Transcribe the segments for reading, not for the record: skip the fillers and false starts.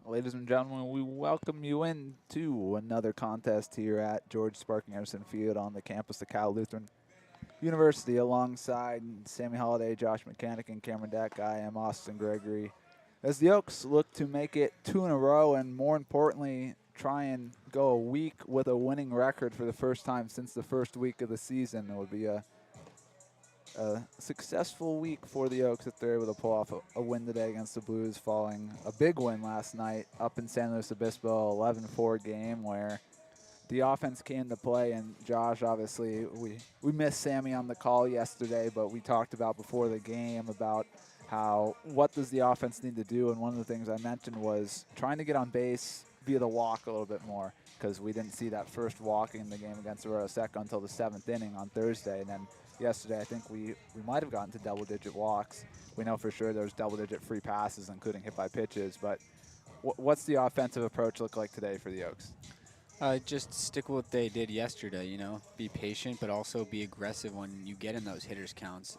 Ladies and gentlemen, we welcome you into another contest here at George Sparking Emerson Field on the campus of Cal Lutheran University alongside Sammy Holladay, Josh Mechanick, and Cameron Deck. I am Austin Gregory. As the Oaks look to make it 2 in a row and more importantly, try and go a week with a winning record for the first time since the first week of the season. It would be a successful week for the Oaks if they're able to pull off a win today against the Blues, following a big win last night up in San Luis Obispo, 11-4 game where the offense came to play. And Josh, obviously, we missed Sammy on the call yesterday, but we talked about before the game about what does the offense need to do, and one of the things I mentioned was trying to get on base via the walk a little bit more, because we didn't see that first walk in the game against Arroyo Seco until the 7th inning on Thursday, and then yesterday I think we might have gotten to double-digit walks. We know for sure there's double-digit free passes, including hit-by pitches, but what's the offensive approach look like today for the Oaks? Just stick with what they did yesterday, be patient, but also be aggressive when you get in those hitters counts.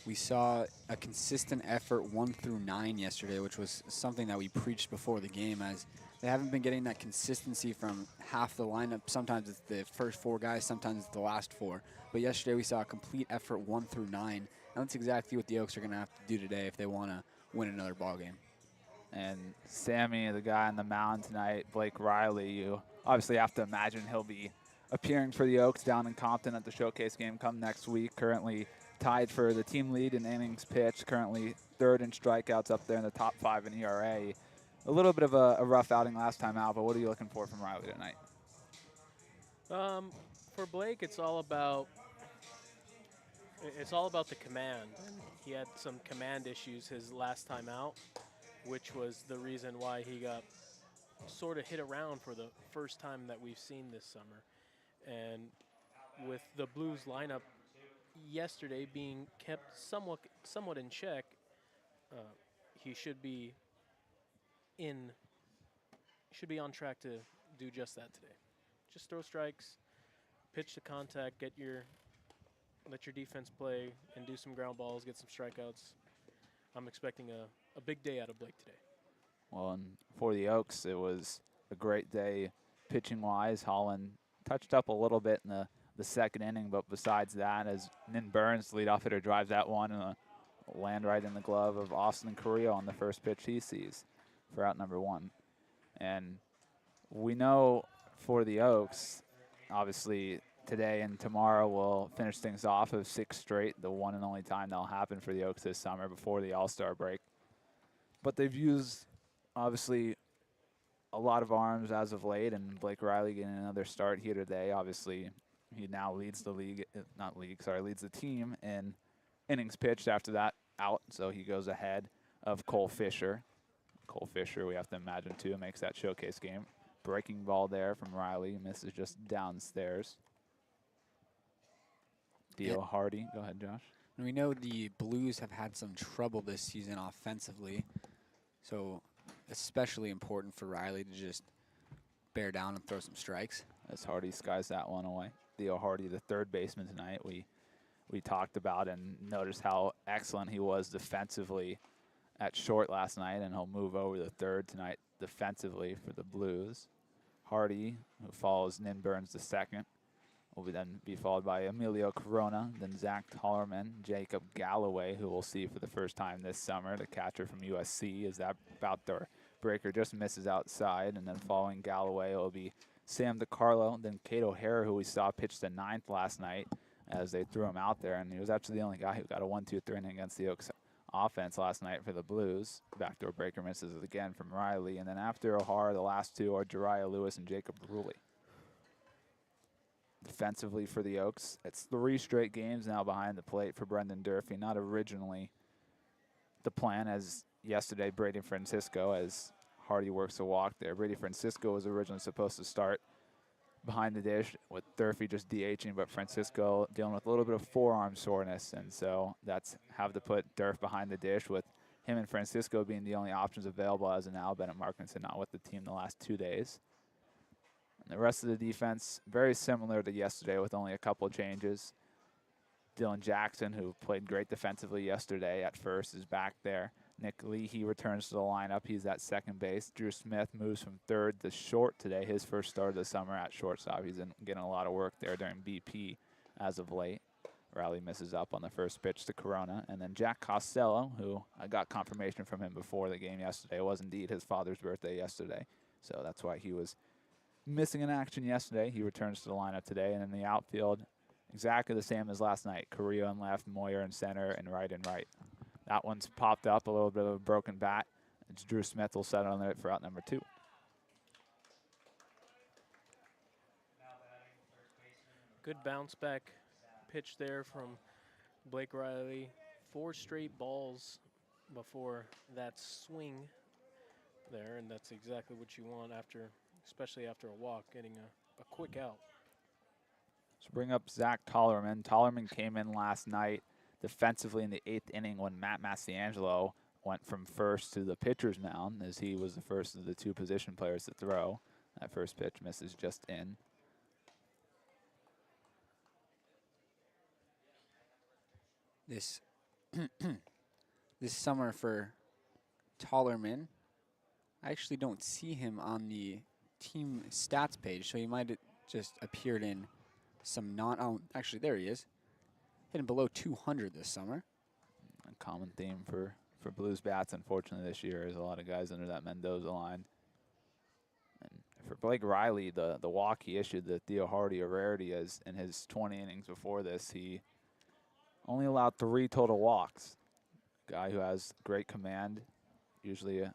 We saw a consistent effort 1 through 9 yesterday, which was something that we preached before the game, as they haven't been getting that consistency from half the lineup. Sometimes it's the first 4 guys, sometimes it's the last 4. But yesterday we saw a complete effort 1 through 9, and that's exactly what the Oaks are going to have to do today if they want to win another ball game. And Sammy, the guy on the mound tonight, Blake Reilly, you obviously have to imagine he'll be appearing for the Oaks down in Compton at the showcase game come next week. Currently tied for the team lead in innings pitched, currently 3rd in strikeouts, up there in the top 5 in ERA. A little bit of a rough outing last time out, but what are you looking for from Reilly tonight? For Blake, it's all about the command. And he had some command issues his last time out, which was the reason why he got sort of hit around for the first time that we've seen this summer. And with the Blues lineup yesterday being kept somewhat in check, he should be on track to do just that today. Just throw strikes, pitch to contact, let your defense play, and do some ground balls, get some strikeouts. I'm expecting a big day out of Blake today. Well, and for the Oaks, it was a great day pitching-wise. Holland touched up a little bit in the 2nd inning, but besides that, as Nin Burns, leadoff hitter, drives that one and land right in the glove of Austin Carrillo on the first pitch he sees for out number 1. And we know for the Oaks, obviously today and tomorrow will finish things off of 6 straight, the one and only time that'll happen for the Oaks this summer before the All-Star break. But they've used, obviously, a lot of arms as of late, and Blake Reilly getting another start here today. Obviously, he now leads the leads the team in innings pitched after that out, so he goes ahead of Cole Fisher. Cole Fisher, we have to imagine, too, makes that showcase game. Breaking ball there from Reilly, misses just downstairs. Dio Hardy, go ahead, Josh. And we know the Blues have had some trouble this season offensively, so especially important for Reilly to just bear down and throw some strikes. As Hardy skies that one away. Theo Hardy, the 3rd baseman tonight, we talked about and noticed how excellent he was defensively at short last night, and he'll move over to 3rd tonight defensively for the Blues. Hardy, who follows Nin Burns the 2nd, will then be followed by Emilio Corona, then Zach Tollerman, Jacob Galloway, who we'll see for the first time this summer, the catcher from USC, as that outdoor breaker just misses outside. And then following Galloway, it will be Sam DiCarlo, then Kate O'Hara, who we saw pitch the 9th last night as they threw him out there. And he was actually the only guy who got a 1-2-3 inning against the Oaks offense last night for the Blues. Backdoor breaker misses it again from Reilly. And then after O'Hara, the last 2 are Jariah Lewis and Jacob Rulli. Defensively for the Oaks, it's 3 straight games now behind the plate for Brendan Durfee. Not originally the plan, as yesterday Brady Francisco, as Hardy works a walk there. Brady Francisco was originally supposed to start behind the dish with Durfee just DHing, but Francisco dealing with a little bit of forearm soreness, and so that's have to put Durf behind the dish, with him and Francisco being the only options available as of now. Bennett Markinson not with the team the last 2 days. And the rest of the defense, very similar to yesterday with only a couple of changes. Dylan Jackson, who played great defensively yesterday at first, is back there. Nick Leehey returns to the lineup. He's at second base. Drew Smith moves from third to short today. His first start of the summer at shortstop. He's getting a lot of work there during BP as of late. Reilly misses up on the first pitch to Corona. And then Jack Costello, who I got confirmation from him before the game yesterday. It was indeed his father's birthday yesterday. So that's why he was missing in action yesterday. He returns to the lineup today. And in the outfield, exactly the same as last night. Carrillo in left, Moyer in center, and Wright in right. That one's popped up, a little bit of a broken bat. It's Drew Smith will set on it for out number 2. Good bounce back pitch there from Blake Reilly. 4 straight balls before that swing there, and that's exactly what you want after, especially after a walk, getting a quick out. Let's bring up Zach Tollerman. Tollerman came in last night defensively in the 8th inning when Matt Mastiangelo went from first to the pitcher's mound, as he was the first of the 2 position players to throw. That first pitch misses just in. This this summer for Tollerman, I actually don't see him on the team stats page, so he might have just appeared in some actually, there he is. Hitting below 200 this summer. A common theme for Blues bats, unfortunately, this year is a lot of guys under that Mendoza line. And for Blake Reilly, the walk he issued, the Theo Hardy, a rarity, as in his 20 innings before this, he only allowed 3 total walks. Guy who has great command, usually a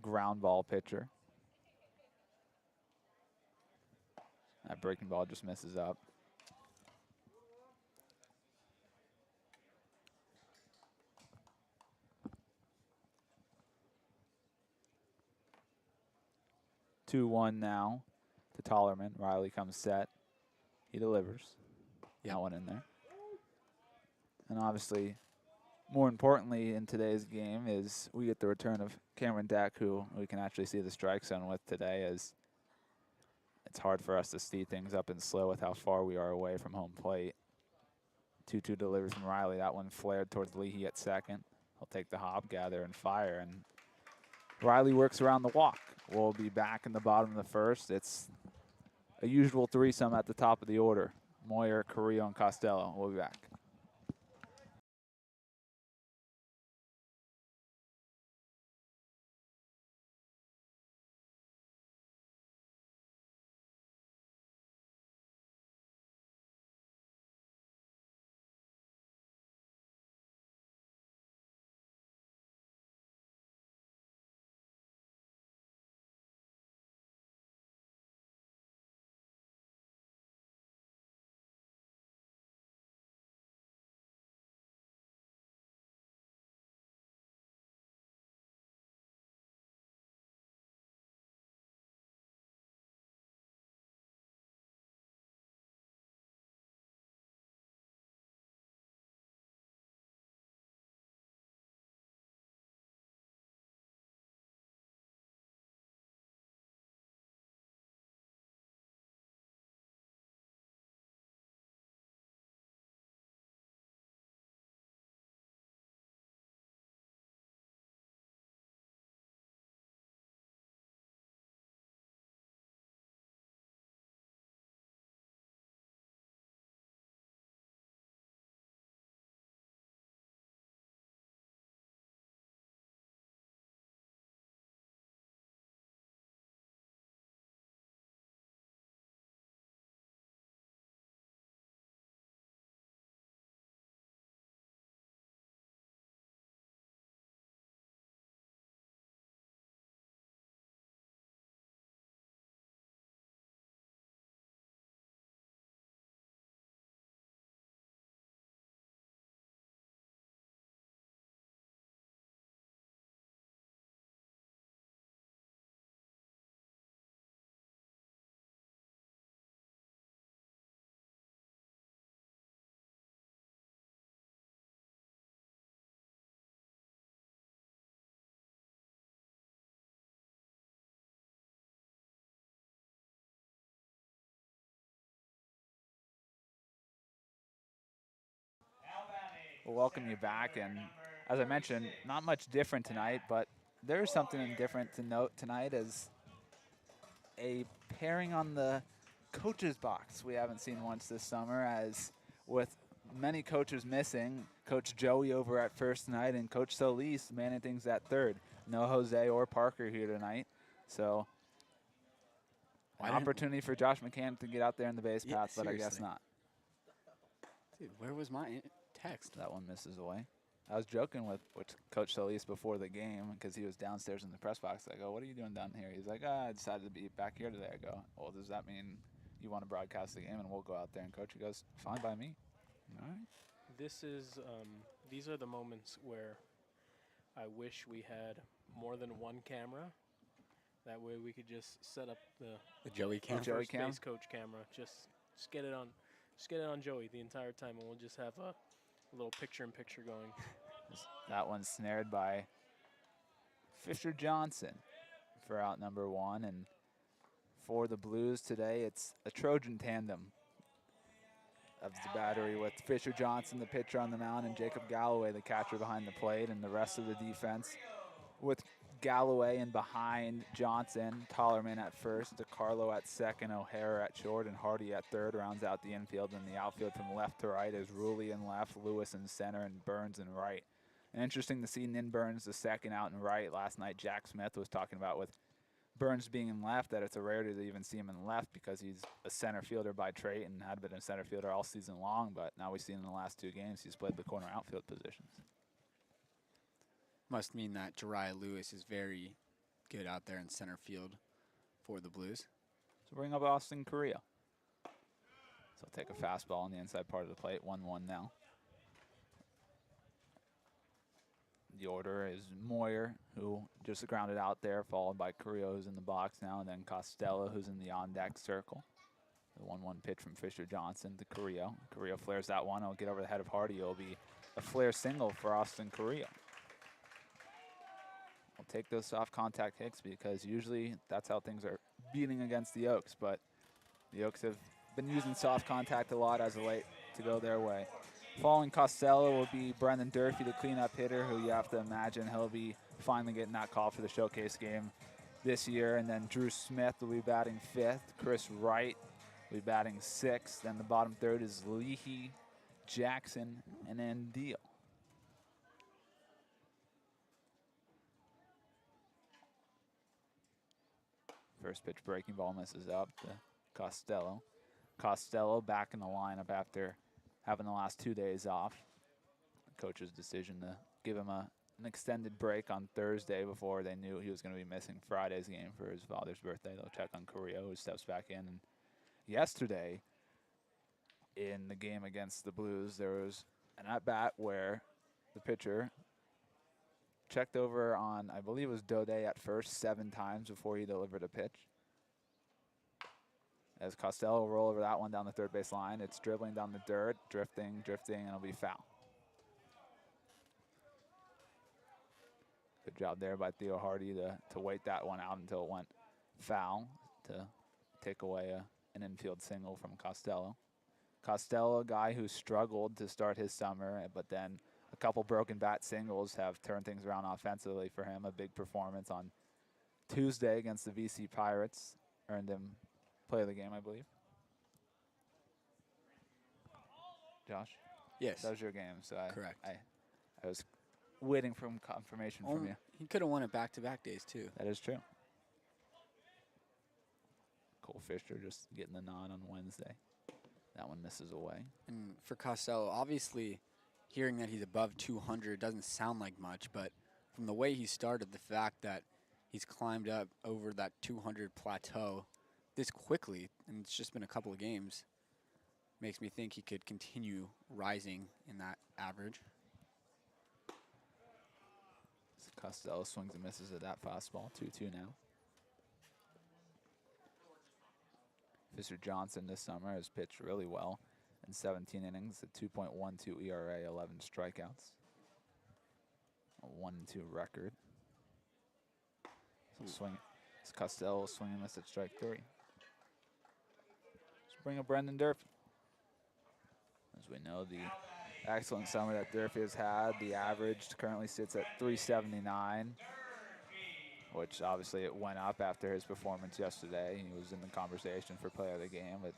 ground ball pitcher. That breaking ball just misses up. Two one now to Tollerman. Reilly comes set. He delivers. That one in there. And obviously, more importantly in today's game is we get the return of Cameron Deck, who we can actually see the strike zone with today, as it's hard for us to see things up and slow with how far we are away from home plate. 2-2 delivers from Reilly. That one flared towards Leehey at second. He'll take the hop, gather, and fire. And Reilly works around the walk. We'll be back in the bottom of the first. It's a usual threesome at the top of the order. Moyer, Carrillo, and Costello. We'll be back. We'll welcome you back, and as I mentioned, not much different tonight, but there's something different to note tonight as a pairing on the coaches box we haven't seen once this summer, as with many coaches missing, Coach Joey over at first tonight and Coach Solis manning things at third. No Jose or Parker here tonight, so an opportunity for Josh Mechanick to get out there in the base path, but I guess not. Dude, where was my text? That one misses away. I was joking with Coach Solis before the game because he was downstairs in the press box. I go, what are you doing down here? He's like, I decided to be back here today. I go, well, does that mean you want to broadcast the game and we'll go out there and coach? He goes, fine by me. All right. These are the moments where I wish we had more than one camera. That way we could just set up the Joey cam. first base coach camera. Just get it on Joey the entire time, and we'll just have a little picture-in-picture going. That one's snared by Fisher Johnson for out number one. And for the Blues today, it's a Trojan tandem of the battery with Fisher Johnson, the pitcher on the mound, and Jacob Galloway, the catcher behind the plate, and the rest of the defense with Galloway and behind Johnson, Tollerman at first, DeCarlo at second, O'Hara at short, and Hardy at third rounds out the infield. And the outfield from left to right is Reilly in left, Lewis in center, and Burns in right. And interesting to see Nin Burns the second out in right. Last night Jack Smith was talking about with Burns being in left that it's a rarity to even see him in left because he's a center fielder by trait and had been a center fielder all season long. But now we've seen in the last two games he's played the corner outfield positions. Must mean that Jariah Lewis is very good out there in center field for the Blues. So bring up Austin Carrillo. So take a fastball on the inside part of the plate, 1-1 now. The order is Moyer, who just grounded out there, followed by Carrillo, who's in the box now, and then Costello, who's in the on-deck circle. The 1-1 pitch from Fisher Johnson to Carrillo. Carrillo flares that one. It'll get over the head of Hardy. It'll be a flare single for Austin Carrillo. We'll take those soft contact hits because usually that's how things are beating against the Oaks, but the Oaks have been using soft contact a lot as of late to go their way. Following Costello will be Brendan Durfee, the cleanup hitter, who you have to imagine he'll be finally getting that call for the showcase game this year. And then Drew Smith will be batting fifth. Chris Wright will be batting sixth. Then the bottom third is Leehey, Jackson, and Andeel. First pitch breaking ball misses up to Costello. Costello back in the lineup after having the last 2 days off. The coach's decision to give him an extended break on Thursday before they knew he was going to be missing Friday's game for his father's birthday. They'll check on Carrillo, who steps back in. And yesterday, in the game against the Blues, there was an at-bat where the pitcher checked over on, I believe it was Dode at first, 7 times before he delivered a pitch. As Costello will roll over that one down the third base line, it's dribbling down the dirt, drifting, and it'll be foul. Good job there by Theo Hardy to wait that one out until it went foul to take away an infield single from Costello. Costello, a guy who struggled to start his summer, but then a couple broken bat singles have turned things around offensively for him. A big performance on Tuesday against the VC Pirates earned him play of the game, I believe. Josh? Yes. That was your game, so correct. I was waiting for confirmation from you. He could have won it back-to-back days, too. That is true. Cole Fisher just getting the nod on Wednesday. That one misses away. And for Costello, obviously, hearing that he's above 200 doesn't sound like much, but from the way he started, the fact that he's climbed up over that 200 plateau this quickly, and it's just been a couple of games, makes me think he could continue rising in that average. So Costello swings and misses at that fastball, 2-2 now. Fisher Johnson this summer has pitched really well in 17 innings, a 2.12 ERA, 11 strikeouts, a 1-2 record. So swing, it's Costello swing and miss at strike 3. Let's bring up Brendan Durfee. As we know, the excellent summer that Durfee has had. The average currently sits at 379, which obviously it went up after his performance yesterday. He was in the conversation for player of the game, but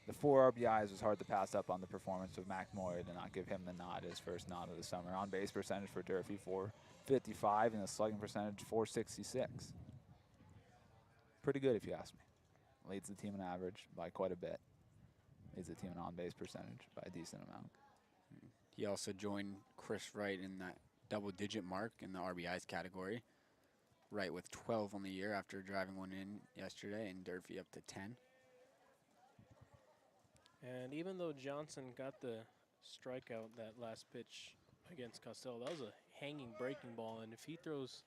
the 4 RBIs was hard to pass up on the performance of Mac Moyer to not give him the nod, his first nod of the summer. On base percentage for Durfee, 455, and the slugging percentage, 466. Pretty good if you ask me. Leads the team in average by quite a bit. Leads the team in on-base percentage by a decent amount. He also joined Chris Wright in that double-digit mark in the RBIs category. Wright with 12 on the year after driving one in yesterday, and Durfee up to 10. And even though Johnson got the strikeout that last pitch against Costello, that was a hanging breaking ball, and if he throws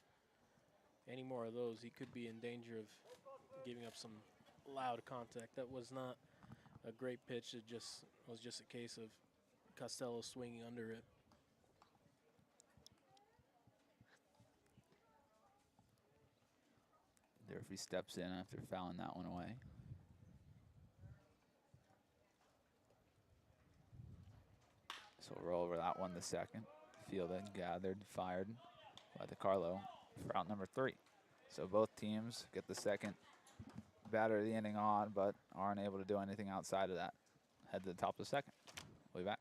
any more of those, he could be in danger of giving up some loud contact. That was not a great pitch. It was just a case of Costello swinging under it. Durfee steps in after fouling that one away. So we'll roll over that one the second. Fielded, gathered, fired by the Carlo for out number 3. So both teams get the second batter of the inning on, but aren't able to do anything outside of that. Head to the top of the second. We'll be back.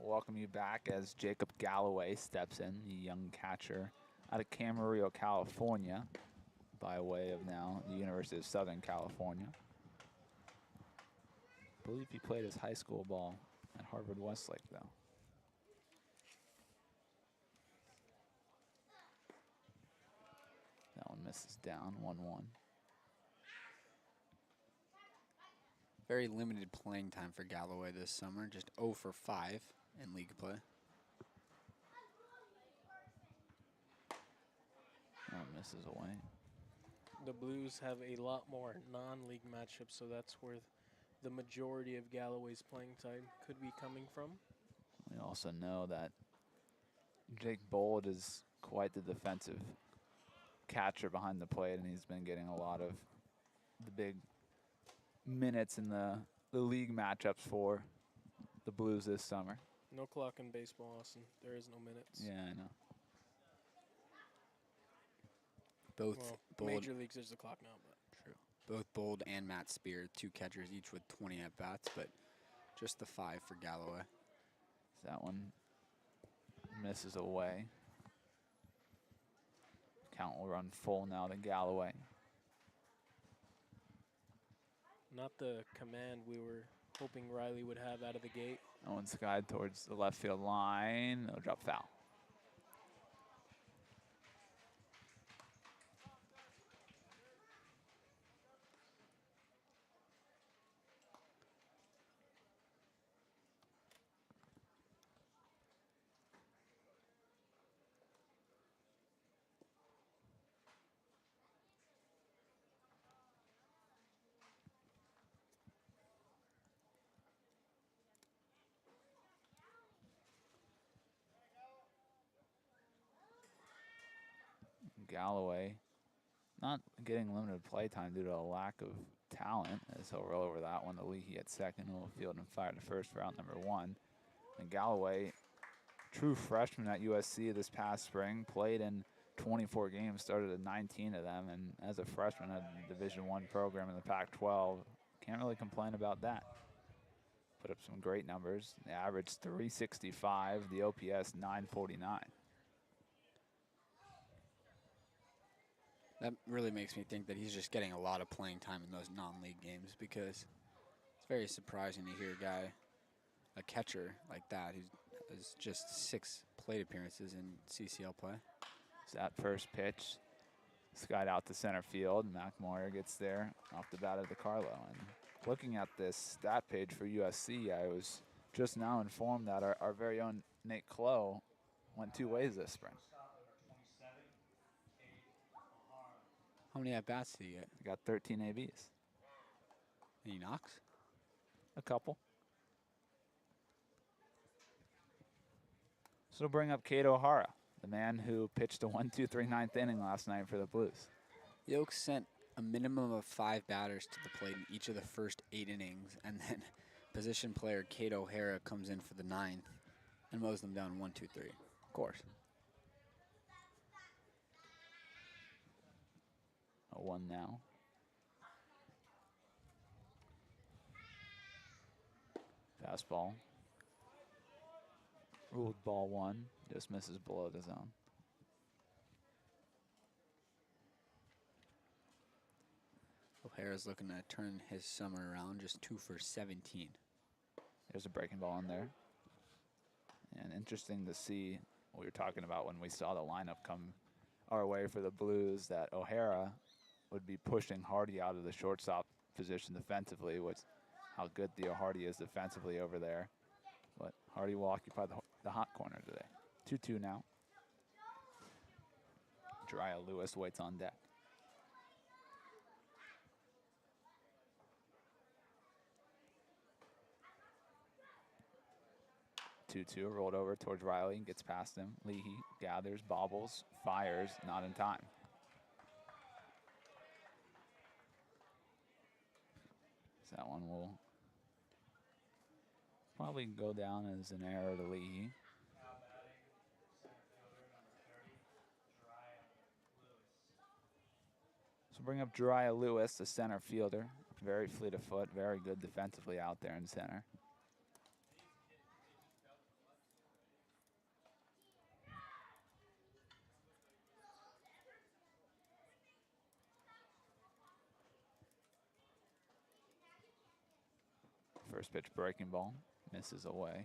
Welcome you back as Jacob Galloway steps in, the young catcher out of Camarillo, California, by way of now the University of Southern California. I believe he played his high school ball at Harvard Westlake, though. That one misses down, 1-1. Very limited playing time for Galloway this summer, just 0 for 5 in league play. That one misses away. The Blues have a lot more non-league matchups, so that's where the majority of Galloway's playing time could be coming from. We also know that Jake Bold is quite the defensive catcher behind the plate, and he's been getting a lot of the big minutes in the league matchups for the Blues this summer. No clock in baseball, Austin. There is no minutes. Yeah, I know. Both Well, Bold, major leagues, there's the clock now, but true. Both Bold and Matt Spear, 2 catchers each with 20 at-bats, but just the 5 for Galloway. That one misses away. Count will run full now to Galloway. not the command we were hoping Reilly would have out of the gate. That one's skied towards the left field line. No drop foul. Galloway not getting limited play time due to a lack of talent, as he'll roll over that one to Leehey at second, who will field and fire the first for out number 1. And Galloway, true freshman at USC this past spring, played in 24 games, started at 19 of them, and as a freshman had a Division I program in the Pac-12. Can't really complain about that. Put up some great numbers. The average 365, the OPS 949. That really makes me think that he's just getting a lot of playing time in those non-league games, because it's very surprising to hear a catcher like that who has just 6 plate appearances in CCL play. So that first pitch, skied out to center field. Mac Moyer gets there off the bat of the Carlo. And looking at this stat page for USC, I was just now informed that our very own Nate Clough went 2 ways this spring. How many at-bats did he get? He got 13 ABs. Any knocks? A couple. So to bring up Cato O'Hara, the man who pitched a 1-2-3 ninth inning last night for the Blues. The Oaks sent a minimum of 5 batters to the plate in each of the first 8 innings, and then position player Cato O'Hara comes in for the 9th and mows them down 1-2-3. Of course. A 1 now. Fastball. Ruled ball 1. Just misses below the zone. O'Hara's looking to turn his summer around, just 2 for 17. There's a breaking ball in there. And interesting to see what we were talking about when we saw the lineup come our way for the Blues, that O'Hara would be pushing Hardy out of the shortstop position defensively, which how good Theo Hardy is defensively over there. But Hardy will occupy the hot corner today. 2-2 now. Jariah Lewis waits on deck. Two rolled over towards Reilly and gets past him. Leehey gathers, bobbles, fires, not in time. So that one will probably go down as an error to Leehey. So bring up Jariah Lewis, the center fielder. Very fleet of foot, very good defensively out there in center. First pitch breaking ball, misses away.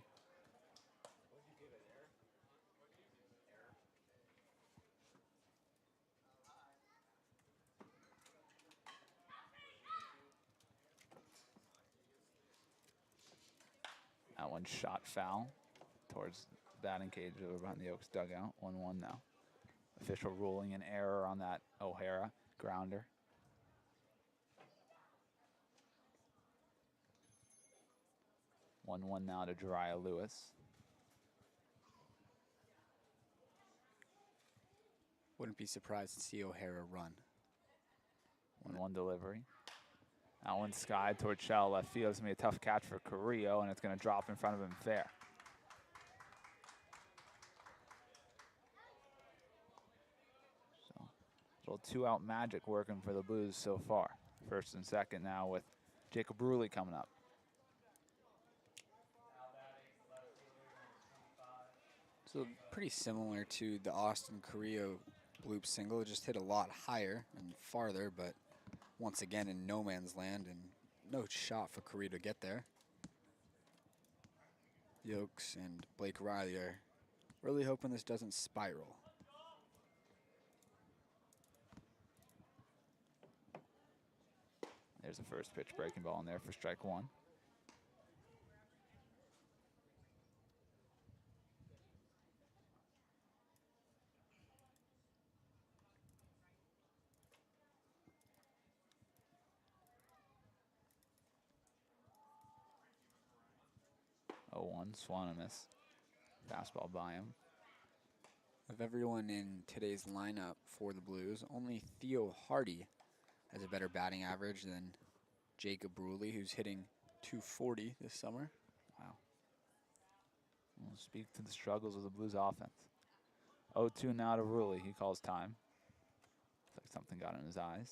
That one shot foul towards batting cage over behind the Oaks dugout. 1-1 now. Official ruling an error on that O'Hara grounder. One now to Jariah Lewis. Wouldn't be surprised to see O'Hara run. 1-1 delivery. That one skied towards shallow left field. It's going to be a tough catch for Carrillo, and it's going to drop in front of him fair. So, a little 2-out magic working for the Blues so far. First and second now with Jacob Bruley coming up. So pretty similar to the Austin Carrillo bloop single. It just hit a lot higher and farther, but once again in no man's land and no shot for Carrillo to get there. The Oaks and Blake Reilly are really hoping this doesn't spiral. There's the first pitch breaking ball in there for strike 1. Swannamiss. Fastball by him. Of everyone in today's lineup for the Blues, only Theo Hardy has a better batting average than Jacob Bruley, who's hitting .240 this summer. Wow. We'll speak to the struggles of the Blues offense. 0-2 now to Reilly. He calls time. Looks like something got in his eyes.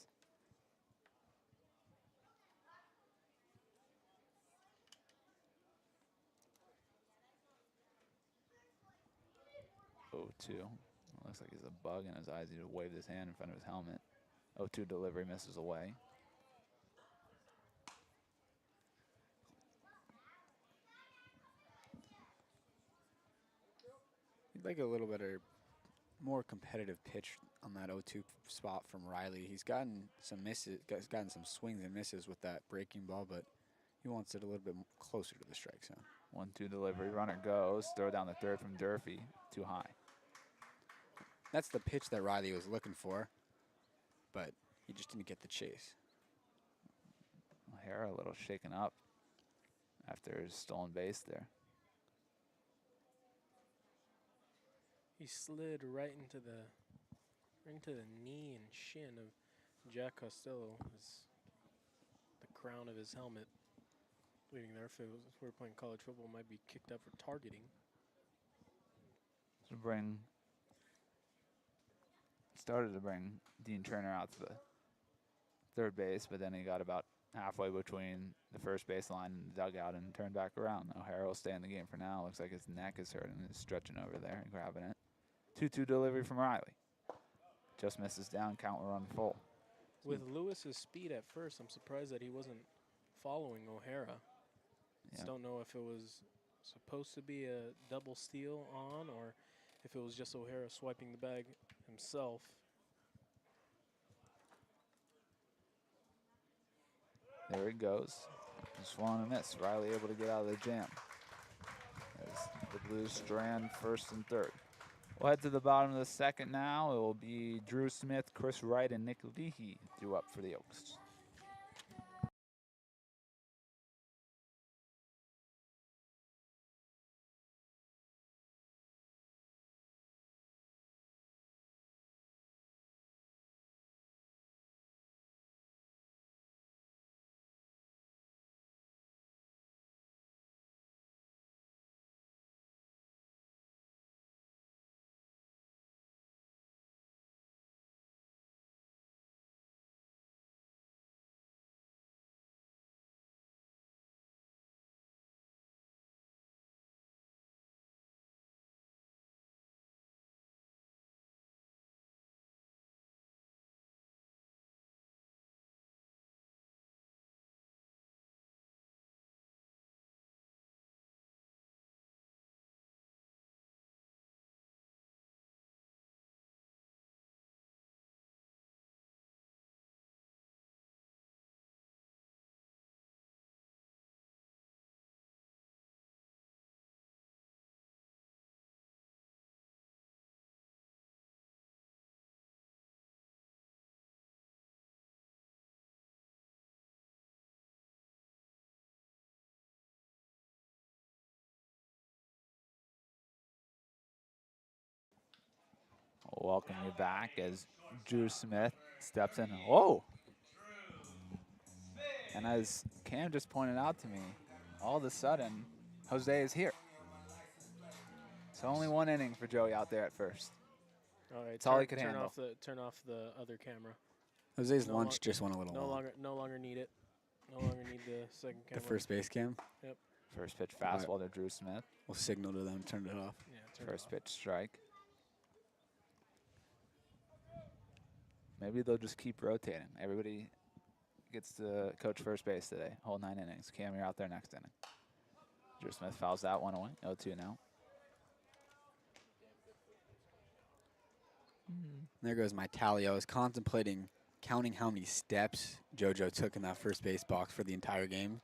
Oh, 2. Looks like he's a bug in his eyes. He just waved his hand in front of his helmet. 0-2 delivery misses away. He'd like a little better, more competitive pitch on that 0-2 spot from Reilly. He's gotten some misses, gotten some swings and misses with that breaking ball, but he wants it a little bit closer to the strike zone. 1-2 delivery. Runner goes. Throw down the third from Durfee. Too high. That's the pitch that Reilly was looking for, but he just didn't get the chase. O'Hara a little shaken up after his stolen base there. He slid right into the knee and shin of Jack Costello, the crown of his helmet. Leaving there, if we were playing college football, might be kicked up for targeting. Started to bring Dean Turner out to the third base, but then he got about halfway between the first baseline and the dugout and turned back around. O'Hara will stay in the game for now. Looks like his neck is hurting. He's stretching over there and grabbing it. 2-2 delivery from Reilly. Just misses down. Count will run full. With Lewis's speed at first, I'm surprised that he wasn't following O'Hara. Just don't know if it was supposed to be a double steal on or if it was just O'Hara swiping the bag himself. There he goes. Swung and miss. Reilly able to get out of the jam. As the Blues strand first and third. We'll head to the bottom of the second now. It will be Drew Smith, Chris Wright, and Nick Leehey due up for the Oaks. We'll welcome you back as Drew Smith steps in. Whoa! And as Cam just pointed out to me, all of a sudden, Jose is here. So only one inning for Joey out there at first. All right, That's all he could handle. Turn off the other camera. Jose's lunch just went a little no long. No longer need it. No longer need the second camera. The first base cam? Yep. First pitch fastball to Drew Smith. We'll signal to them, turn it off. Yeah, First pitch strike. Maybe they'll just keep rotating. Everybody gets to coach first base today. Whole 9 innings. Cam, you're out there next inning. Drew Smith fouls that one away. 0-2 now. There goes my tally. I was contemplating counting how many steps JoJo took in that first base box for the entire game.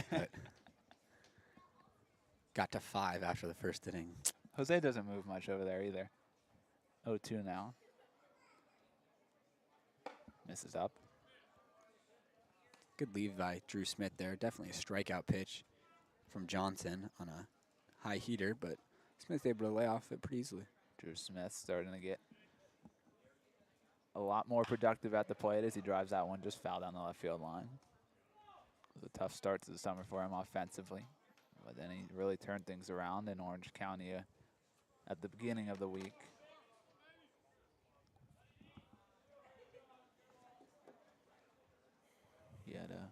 But got to 5 after the first inning. Jose doesn't move much over there either. 0-2 now. Misses up. Good lead by Drew Smith there. Definitely a strikeout pitch from Johnson on a high heater, but Smith's able to lay off it pretty easily. Drew Smith starting to get a lot more productive at the plate as he drives that one just foul down the left field line. It was a tough start to the summer for him offensively, but then he really turned things around in Orange County at the beginning of the week. He had a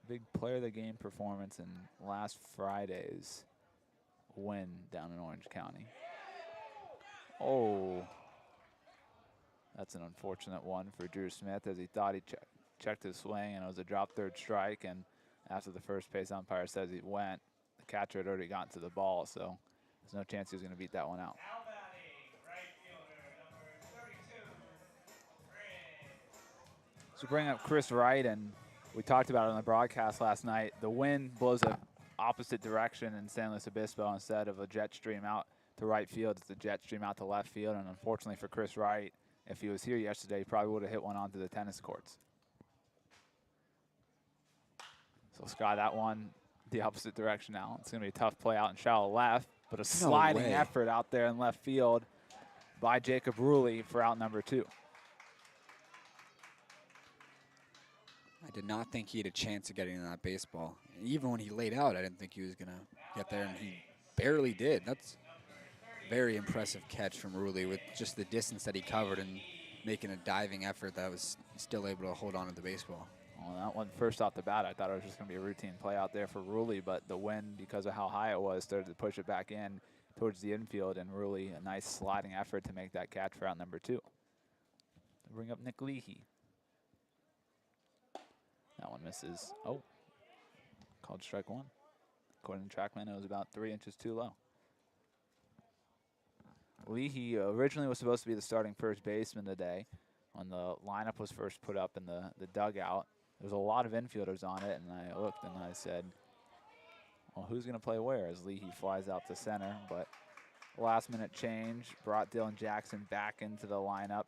big player of the game performance in last Friday's win down in Orange County. Oh, that's an unfortunate one for Drew Smith, as he thought he checked his swing and it was a drop third strike, and after the first base umpire says he went, the catcher had already gotten to the ball, so there's no chance he was going to beat that one out. So bring up Chris Wright, and we talked about it on the broadcast last night. The wind blows the opposite direction in San Luis Obispo. Instead of a jet stream out to right field, it's a jet stream out to left field, and unfortunately for Chris Wright, if he was here yesterday, he probably would have hit one onto the tennis courts. So Sky, that one the opposite direction now. It's going to be a tough play out in shallow left, but a sliding effort out there in left field by Jacob Reilly for out number 2. I did not think he had a chance of getting in that baseball. Even when he laid out, I didn't think he was going to get there, and he barely did. That's a very impressive catch from Reilly with just the distance that he covered and making a diving effort that was still able to hold on to the baseball. Well, that one first off the bat, I thought it was just going to be a routine play out there for Reilly, but the wind, because of how high it was, started to push it back in towards the infield, and Reilly, a nice sliding effort to make that catch for out number 2. Bring up Nick Leehey. That one misses. Oh, called strike 1. According to TrackMan, it was about 3 inches too low. Leehey originally was supposed to be the starting first baseman today. When the lineup was first put up in the dugout, there was a lot of infielders on it, and I looked and I said, well, who's going to play where, as Leehey flies out to center. But last minute change brought Dylan Jackson back into the lineup,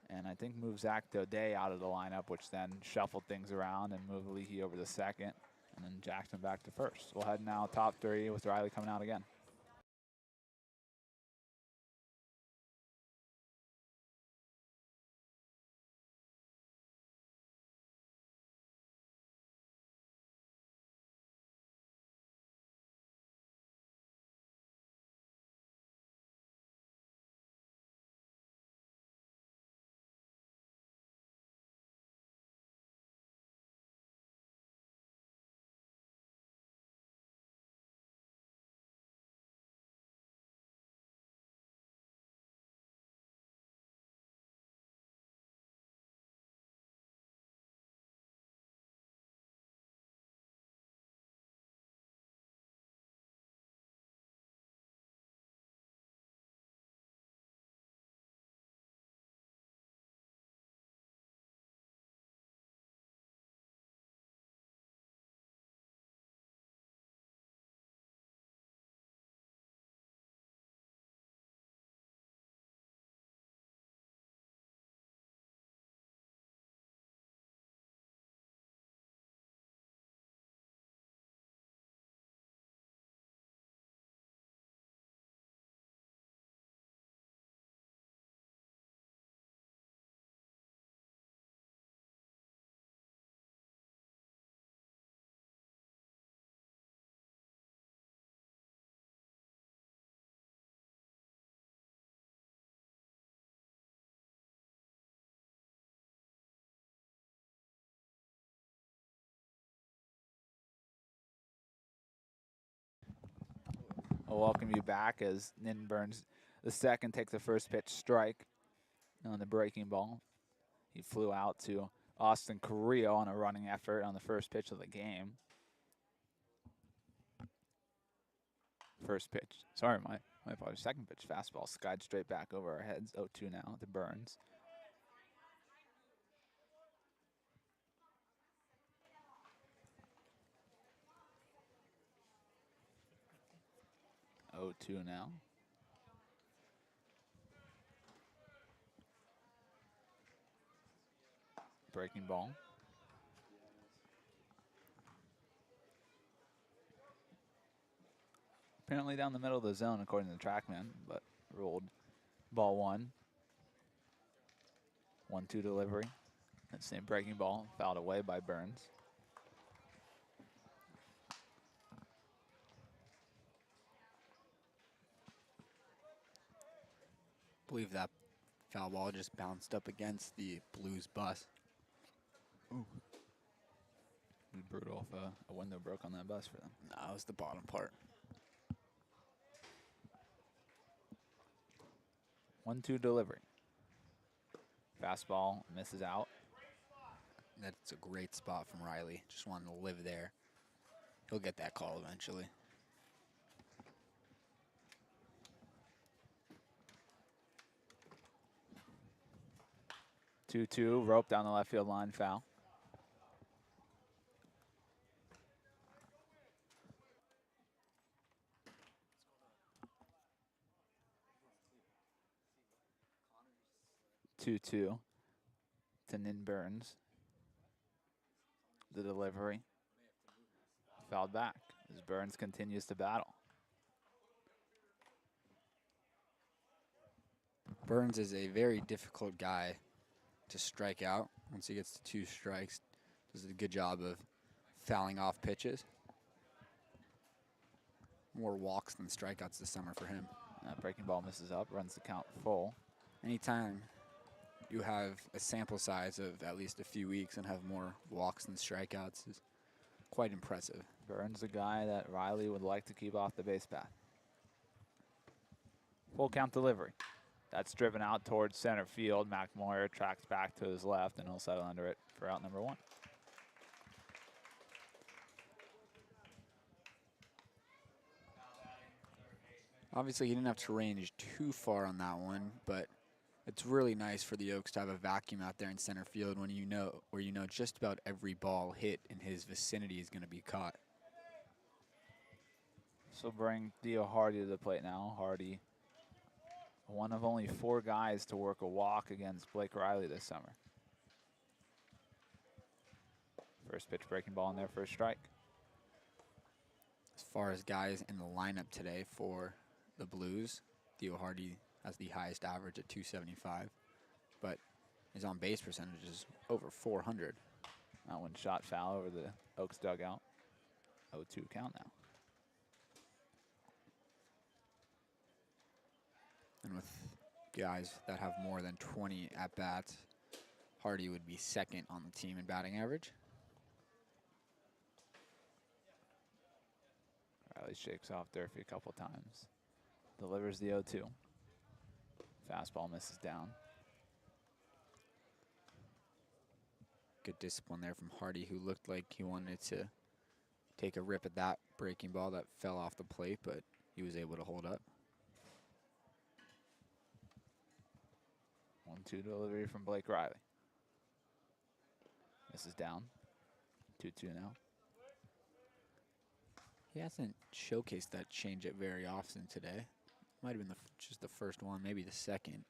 and I think moved Zach Daudet out of the lineup, which then shuffled things around and moved Leehey over to second, and then Jackson back to first. We'll head now top 3 with Reilly coming out again. I'll welcome you back as Nitin Burns II takes the first pitch strike on the breaking ball. He flew out to Austin Carrillo on a running effort on the first pitch of the game. First pitch, sorry, my apologies. Second pitch fastball skied straight back over our heads. 0-2 now to Burns. Oh, 2 now. Breaking ball. Apparently down the middle of the zone, according to the TrackMan, but ruled ball one. 1-2 delivery. That same breaking ball fouled away by Burns. I believe that foul ball just bounced up against the Blues bus. Ooh. It was brutal if a window broke on that bus for them. No, it was the bottom part. 1-2 delivery. Fastball misses out. That's a great spot from Reilly. Just wanted to live there. He'll get that call eventually. 2-2, rope down the left field line, foul. To Nin Burns. The delivery. Fouled back as Burns continues to battle. Burns is a very difficult guy to strike out. Once he gets to 2 strikes, does a good job of fouling off pitches. More walks than strikeouts this summer for him. Breaking ball misses up, runs the count full. Anytime you have a sample size of at least a few weeks and have more walks than strikeouts is quite impressive. Burns, the guy that Reilly would like to keep off the base path. Full count delivery. That's driven out towards center field. Moyer tracks back to his left, and he'll settle under it for out number 1. Obviously, he didn't have to range too far on that one, but it's really nice for the Oaks to have a vacuum out there in center field when you know just about every ball hit in his vicinity is going to be caught. So bring Theo Hardy to the plate now. Hardy, one of only 4 guys to work a walk against Blake Reilly this summer. First pitch breaking ball in there for a strike. As far as guys in the lineup today for the Blues, Theo Hardy has the highest average at 275, but his on-base percentage is over 400. That one shot foul over the Oaks dugout. 0-2 count now. And with guys that have more than 20 at-bats, Hardy would be second on the team in batting average. Reilly shakes off Durfee a couple times. Delivers the 0-2. Fastball misses down. Good discipline there from Hardy, who looked like he wanted to take a rip at that breaking ball that fell off the plate, but he was able to hold up. 1-2 delivery from Blake Reilly. Misses down. 2-2 now. He hasn't showcased that changeup very often today. Might have been just the first one, maybe the second.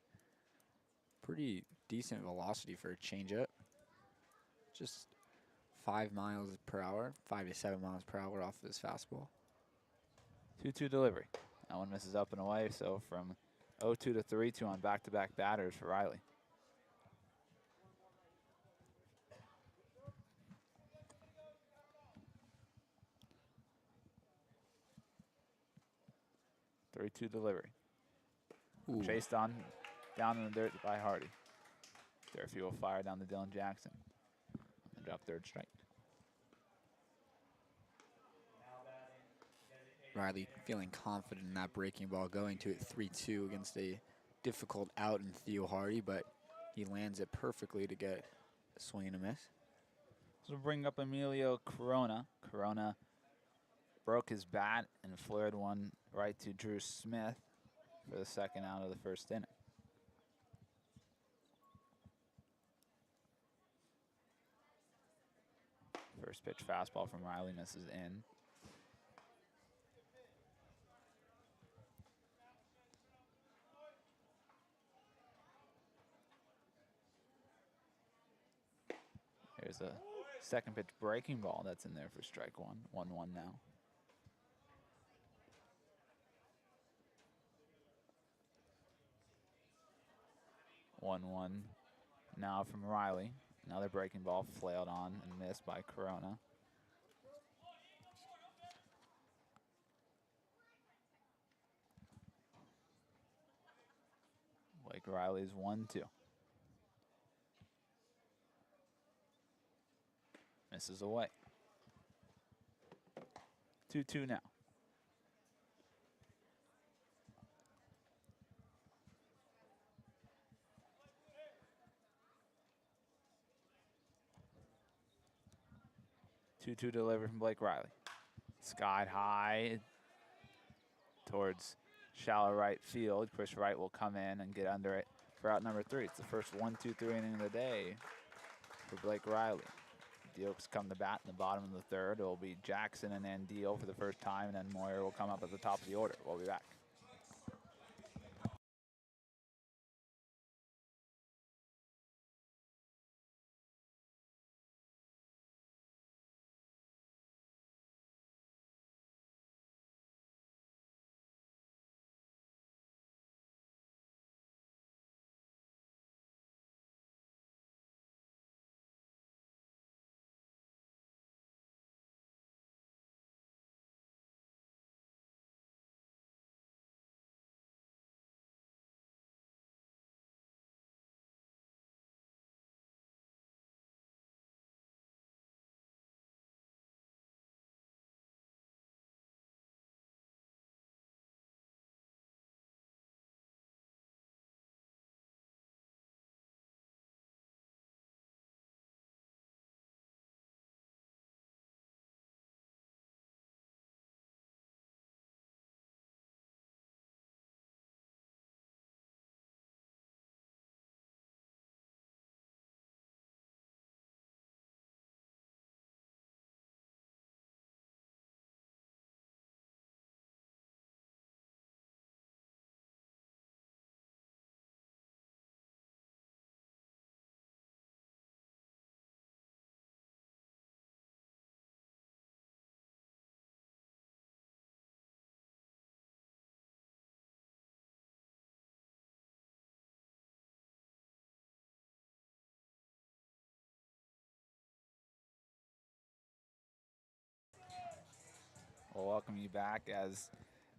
Pretty decent velocity for a changeup. Just 5 miles per hour, 5 to 7 miles per hour off of his fastball. 2-2 delivery. That one misses up and away, so from 0-2 to 3-2 on back-to-back batters for Reilly. Three-two delivery. Ooh. Chased on down in the dirt by Hardy. Durfee will fire down to Dylan Jackson. And drop third strike. Reilly feeling confident in that breaking ball, going to it 3-2 against a difficult out in Theo Hardy, but he lands it perfectly to get a swing and a miss. So we'll bring up Emilio Corona. Corona broke his bat and flared one right to Drew Smith for the second out of the first inning. First pitch fastball from Reilly misses in. Here's a second pitch breaking ball that's in there for strike one. 1-1 now. 1-1 now from Reilly. Another breaking ball flailed on and missed by Corona. Blake Reilly's 1-2. Misses away. 2-2 now.2-2 delivered from Blake Reilly. Skied high towards shallow right field. Chris Wright will come in and get under it for out number 3. It's the first 1-2-3 inning of the day for Blake Reilly. The Oaks come to bat in the bottom of the 3rd. It will be Jackson and Andeel for the first time, and then Moyer will come up at the top of the order. We'll be back. We'll welcome you back as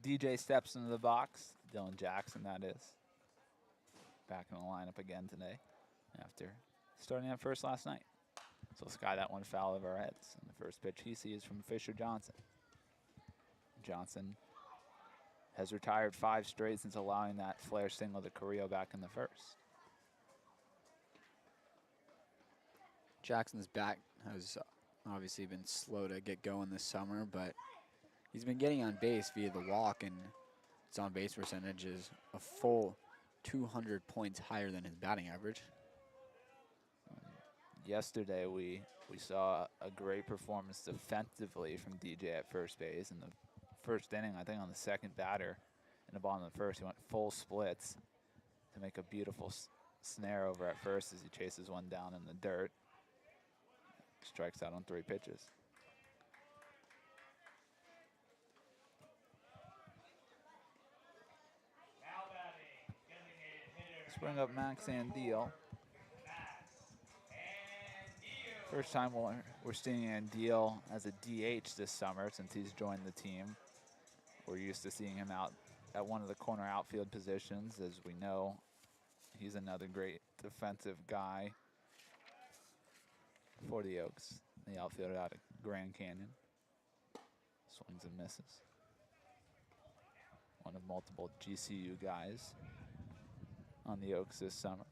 DJ steps into the box. Dylan Jackson, that is. Back in the lineup again today after starting at first last night. So we'll sky that one foul over our heads. And the first pitch he sees from Fisher Johnson. Johnson has retired 5 straight since allowing that flare single to Carrillo back in the 1st. Jackson's bat has obviously been slow to get going this summer, but he's been getting on base via the walk, and his on-base percentage is a full 200 points higher than his batting average. Yesterday we saw a great performance defensively from DJ at first base. In the first inning, I think on the second batter in the bottom of the 1st, he went full splits to make a beautiful snare over at first as he chases one down in the dirt. Strikes out on 3 pitches. Let's bring up Max Andeel. First time we're seeing Andeel as a DH this summer since he's joined the team. We're used to seeing him out at one of the corner outfield positions. As we know, he's another great defensive guy for the Oaks. The outfielder out of Grand Canyon. Swings and misses. One of multiple GCU guys on the Oaks this summer.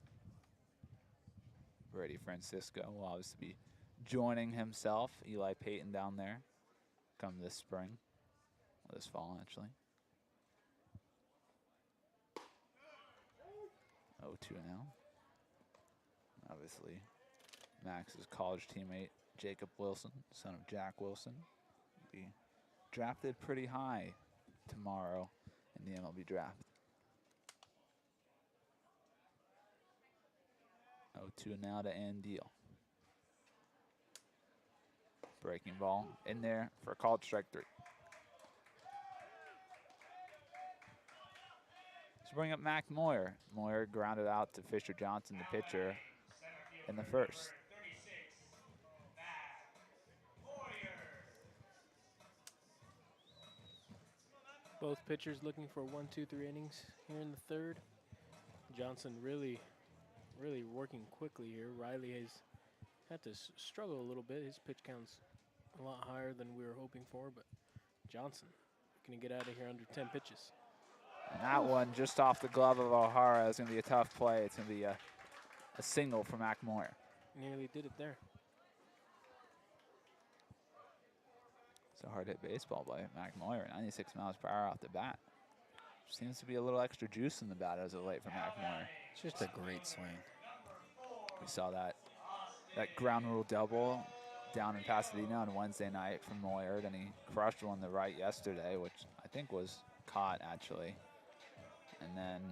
Brady Francisco will obviously be joining himself, Eli Payton down there, come this spring, or this fall actually. 0-2 now. Obviously, Max's college teammate, Jacob Wilson, son of Jack Wilson, will be drafted pretty high tomorrow in the MLB draft. 0-2 now to Andeel. Breaking ball in there for a called strike 3. Let's bring up Mac Moyer. Moyer grounded out to Fisher Johnson, the pitcher, in the first. Both pitchers looking for 1, 2, 3 innings here in the third. Johnson really working quickly here. Reilly has had to struggle a little bit. His pitch count's a lot higher than we were hoping for, but Johnson going to get out of here under 10 pitches. And that one just off the glove of O'Hara is going to be a tough play. It's going to be a single for Mac Moyer. Nearly did it there. It's a hard hit baseball by Mac Moyer. 96 miles per hour off the bat. Seems to be a little extra juice in the bat as of late for Mac Moyer. It's just a great swing. We saw that ground rule double down in Pasadena on Wednesday night from Moyer. Then he crushed one to right yesterday, which I think was caught actually. And then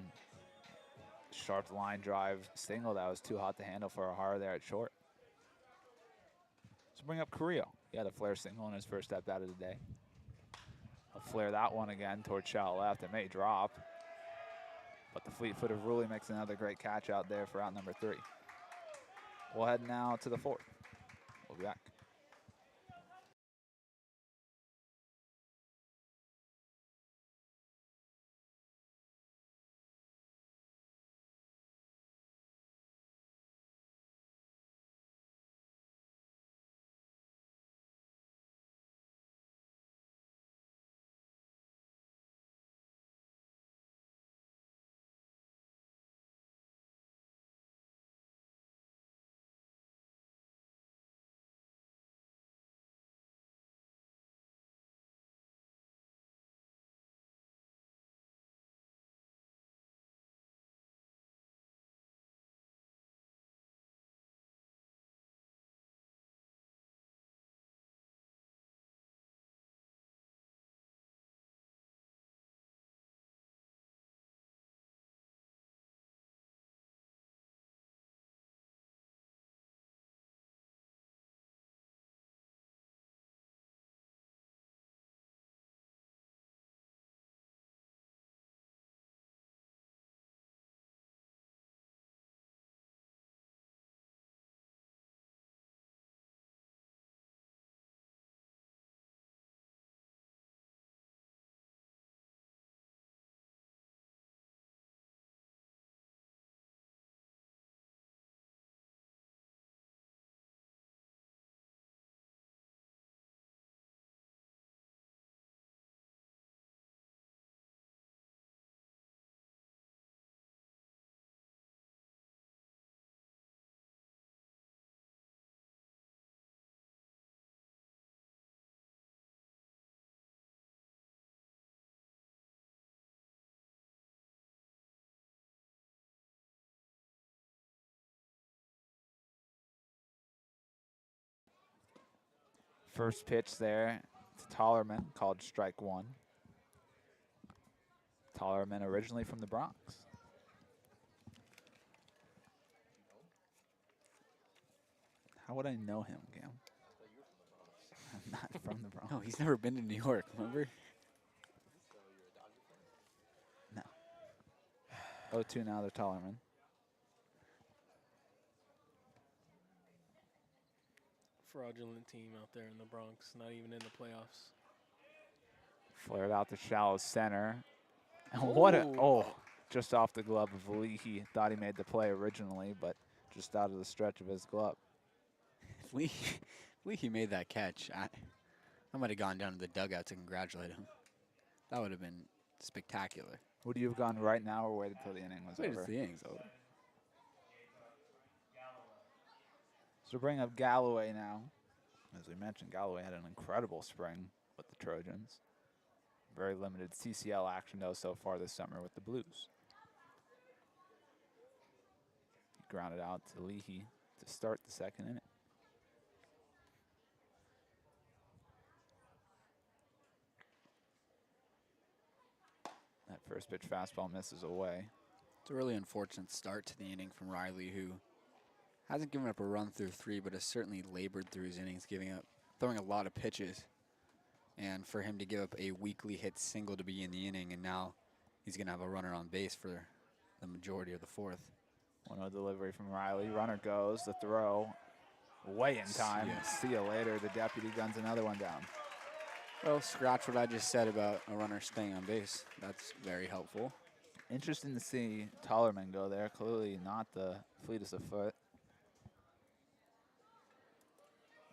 sharp line drive single that was too hot to handle for O'Hara there at short. So bring up Carrillo. He had a flare single in his first at bat of the day. I'll flare that one again towards shallow left. It may drop, but the fleet foot of Reilly makes another great catch out there for out number 3. We'll head now to the 4th. We'll be back. First pitch there to Tollerman, called strike 1. Tollerman originally from the Bronx. How would I know him, Gam? I'm not from the Bronx. No, he's never been to New York, remember? No. 0-2 now to Tollerman. Fraudulent team out there in the Bronx, not even in the playoffs. Flared out to shallow center. And what a, just off the glove of Leehey. Thought he made the play originally, but just out of the stretch of his glove. Leehey made that catch. I might have gone down to the dugout to congratulate him. That would have been spectacular. Would you have gone right now or waited till the inning was over? The inning's over. So bring up Galloway now. As we mentioned, Galloway had an incredible spring with the Trojans. Very limited CCL action, though, so far this summer with the Blues. He grounded out to Leehey to start the second inning. That first pitch fastball misses away. It's a really unfortunate start to the inning from Reilly, who hasn't given up a run through 3, but has certainly labored through his innings, throwing a lot of pitches. And for him to give up a weakly hit single to begin the inning, and now he's going to have a runner on base for the majority of the fourth. 1-0 delivery from Reilly. Runner goes, the throw way in time. See you later. The deputy guns another one down. Well, scratch what I just said about a runner staying on base. That's very helpful. Interesting to see Tollerman go there. Clearly not the fleetest of foot.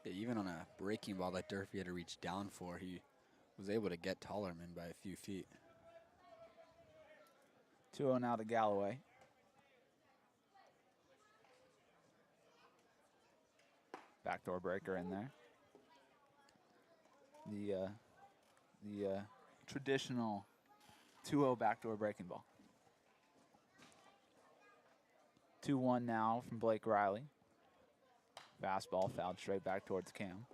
Yeah, even on a breaking ball that Durfee had to reach down for, he was able to get Tollerman by a few feet. 2-0 now to Galloway. Backdoor breaker in there. The traditional 2-0 backdoor breaking ball. 2-1 now from Blake Reilly. Fastball fouled straight back towards Cam.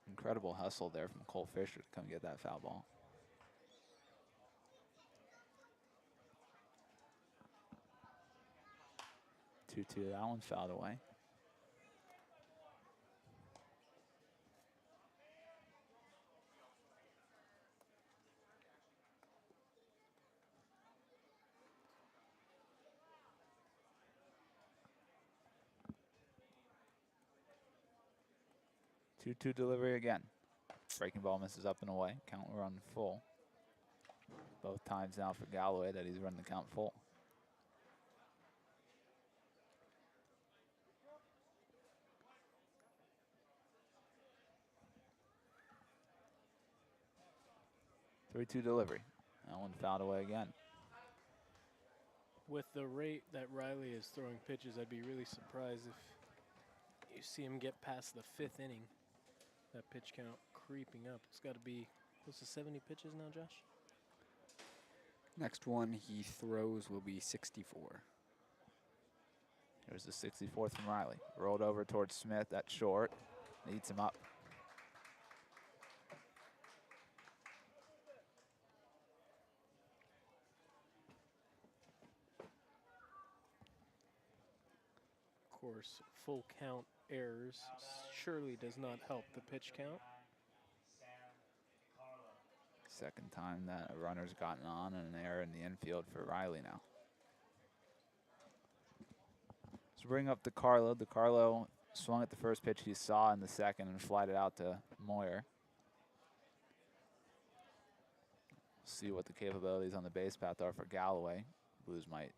Incredible hustle there from Cole Fisher to come get that foul ball. That one fouled away. Two delivery again. Breaking ball misses up and away. Count run full. Both times now for Galloway that he's run the count full. Three-two delivery. That one fouled away again. With the rate that Reilly is throwing pitches, I'd be really surprised if you see him get past the 5th inning. That pitch count creeping up. It's got to be close to 70 pitches now, Josh? Next one he throws will be 64. Here's the 64th from Reilly. Rolled over towards Smith at short. Eats him up. Of course, full count errors surely does not help the pitch count. Second time that a runner's gotten on and an error in the infield for Reilly now. So bring up DeCarlo. DeCarlo swung at the first pitch he saw in the second and flied it out to Moyer. See what the capabilities on the base path are for Galloway. Blues might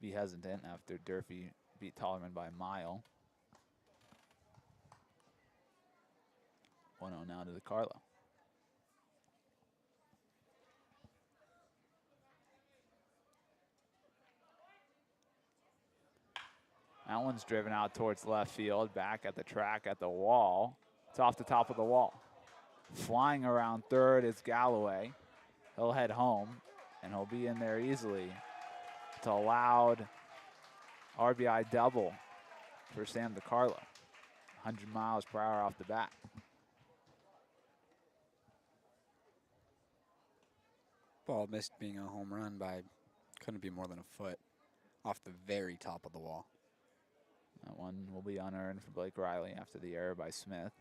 be hesitant after Durfee beat Tollerman by a mile. 1-0 now to DeCarlo. That one's driven out towards left field, back at the track, at the wall. It's off the top of the wall. Flying around third is Galloway. He'll head home, and he'll be in there easily. It's a loud RBI double for Sam DeCarlo. 100 miles per hour off the bat. Ball missed being a home run by couldn't be more than a foot off the very top of the wall. That one will be unearned for Blake Reilly after the error by Smith.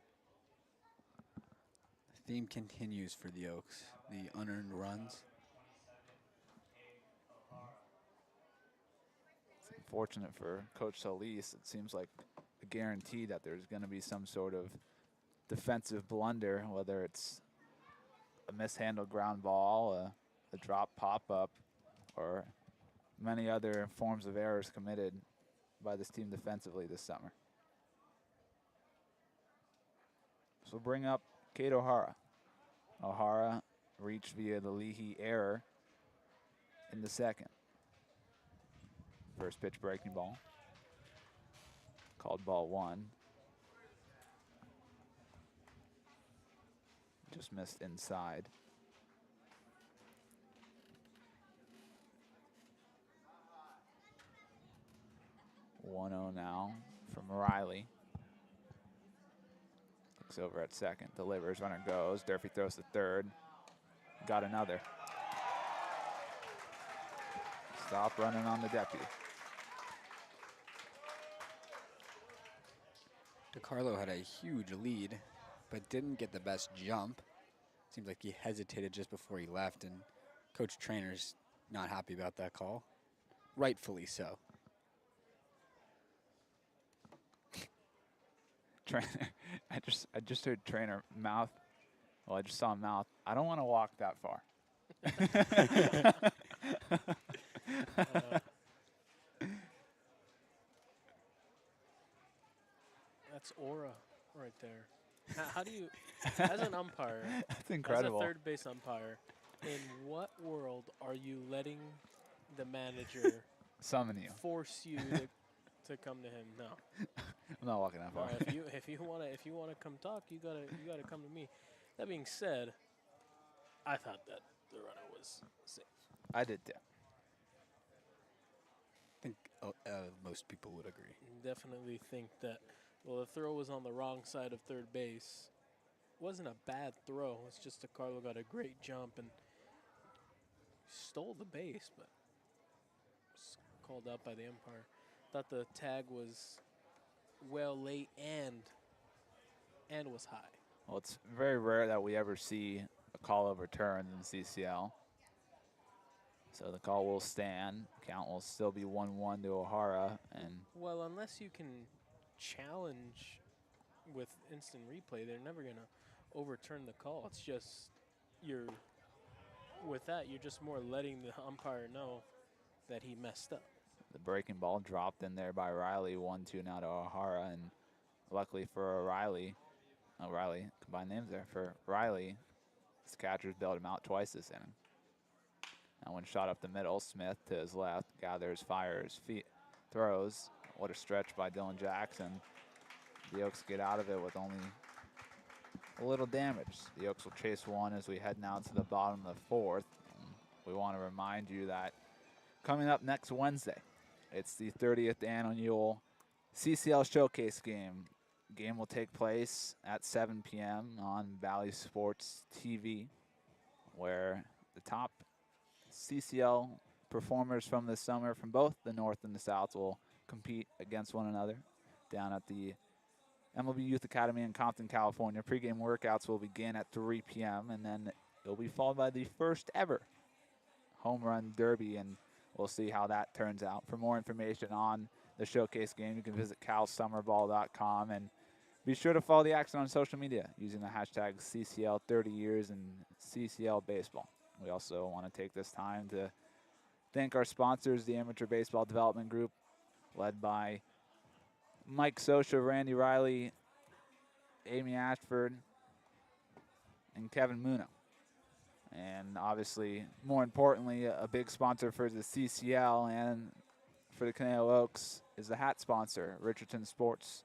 The theme continues for the Oaks, the unearned runs. It's unfortunate for Coach Solis. It seems like a guarantee that there's going to be some sort of defensive blunder, whether it's a mishandled ground ball, a drop pop-up, or many other forms of errors committed by this team defensively this summer. So bring up Cade O'Hara. O'Hara reached via the Leehey error in the second. First pitch breaking ball. Called ball one. Just missed inside. One 1-0 now from Reilly. Looks over at second, delivers, runner goes. Durfee throws to third. Got another. Stop running on the deputy. DiCarlo had a huge lead, but didn't get the best jump. Seems like he hesitated just before he left, and Coach Trainer's not happy about that call. Rightfully so. Trainer, I just heard trainer mouth. Well, I just saw mouth. I don't want to walk that far. That's aura right there. How do you, as an umpire, That's incredible. as a third base umpire, in what world are you letting the manager Summon you. force you to come to him? No. I'm not walking that far. If you wanna come talk, you gotta come to me. That being said, I thought that the runner was safe. I did too. I think most people would agree. Definitely think that. Well, the throw was on the wrong side of third base. Wasn't a bad throw. It's just that Carlo got a great jump and stole the base, but was called out by the umpire. Thought the tag was well late and was high. Well, it's very rare that we ever see a call overturned in CCL. So the call will stand. Count will still be 1-1 to O'Hara. And Well, unless you can challenge with instant replay, they're never going to overturn the call. It's just with that, you're just more letting the umpire know that he messed up. the breaking ball dropped in there by Reilly. 1-2 now to O'Hara. And luckily for Reilly, combined names there, for Reilly, his catchers bailed him out twice this inning. That one shot up the middle. Smith to his left, gathers, fires, throws. What a stretch by Dylan Jackson. The Oaks get out of it with only a little damage. The Oaks will chase one as we head now to the bottom of the fourth. We want to remind you that coming up next Wednesday, it's the 30th annual CCL Showcase game. Game will take place at 7 p.m. on Valley Sports TV, where the top CCL performers from this summer from both the North and the South will compete against one another down at the MLB Youth Academy in Compton, California. Pre-game workouts will begin at 3 p.m. and then it'll be followed by the first ever home run derby, and we'll see how that turns out. For more information on the showcase game, you can visit calsummerball.com and be sure to follow the action on social media using the hashtag CCL 30 years and CCL baseball. We also want to take this time to thank our sponsors, the Amateur Baseball Development Group, led by Mike Sosha, Randy Reilly, Amy Ashford, and Kevin Muno. And obviously, more importantly, a big sponsor for the CCL and for the Conejo Oaks is the hat sponsor, Richardson Sports.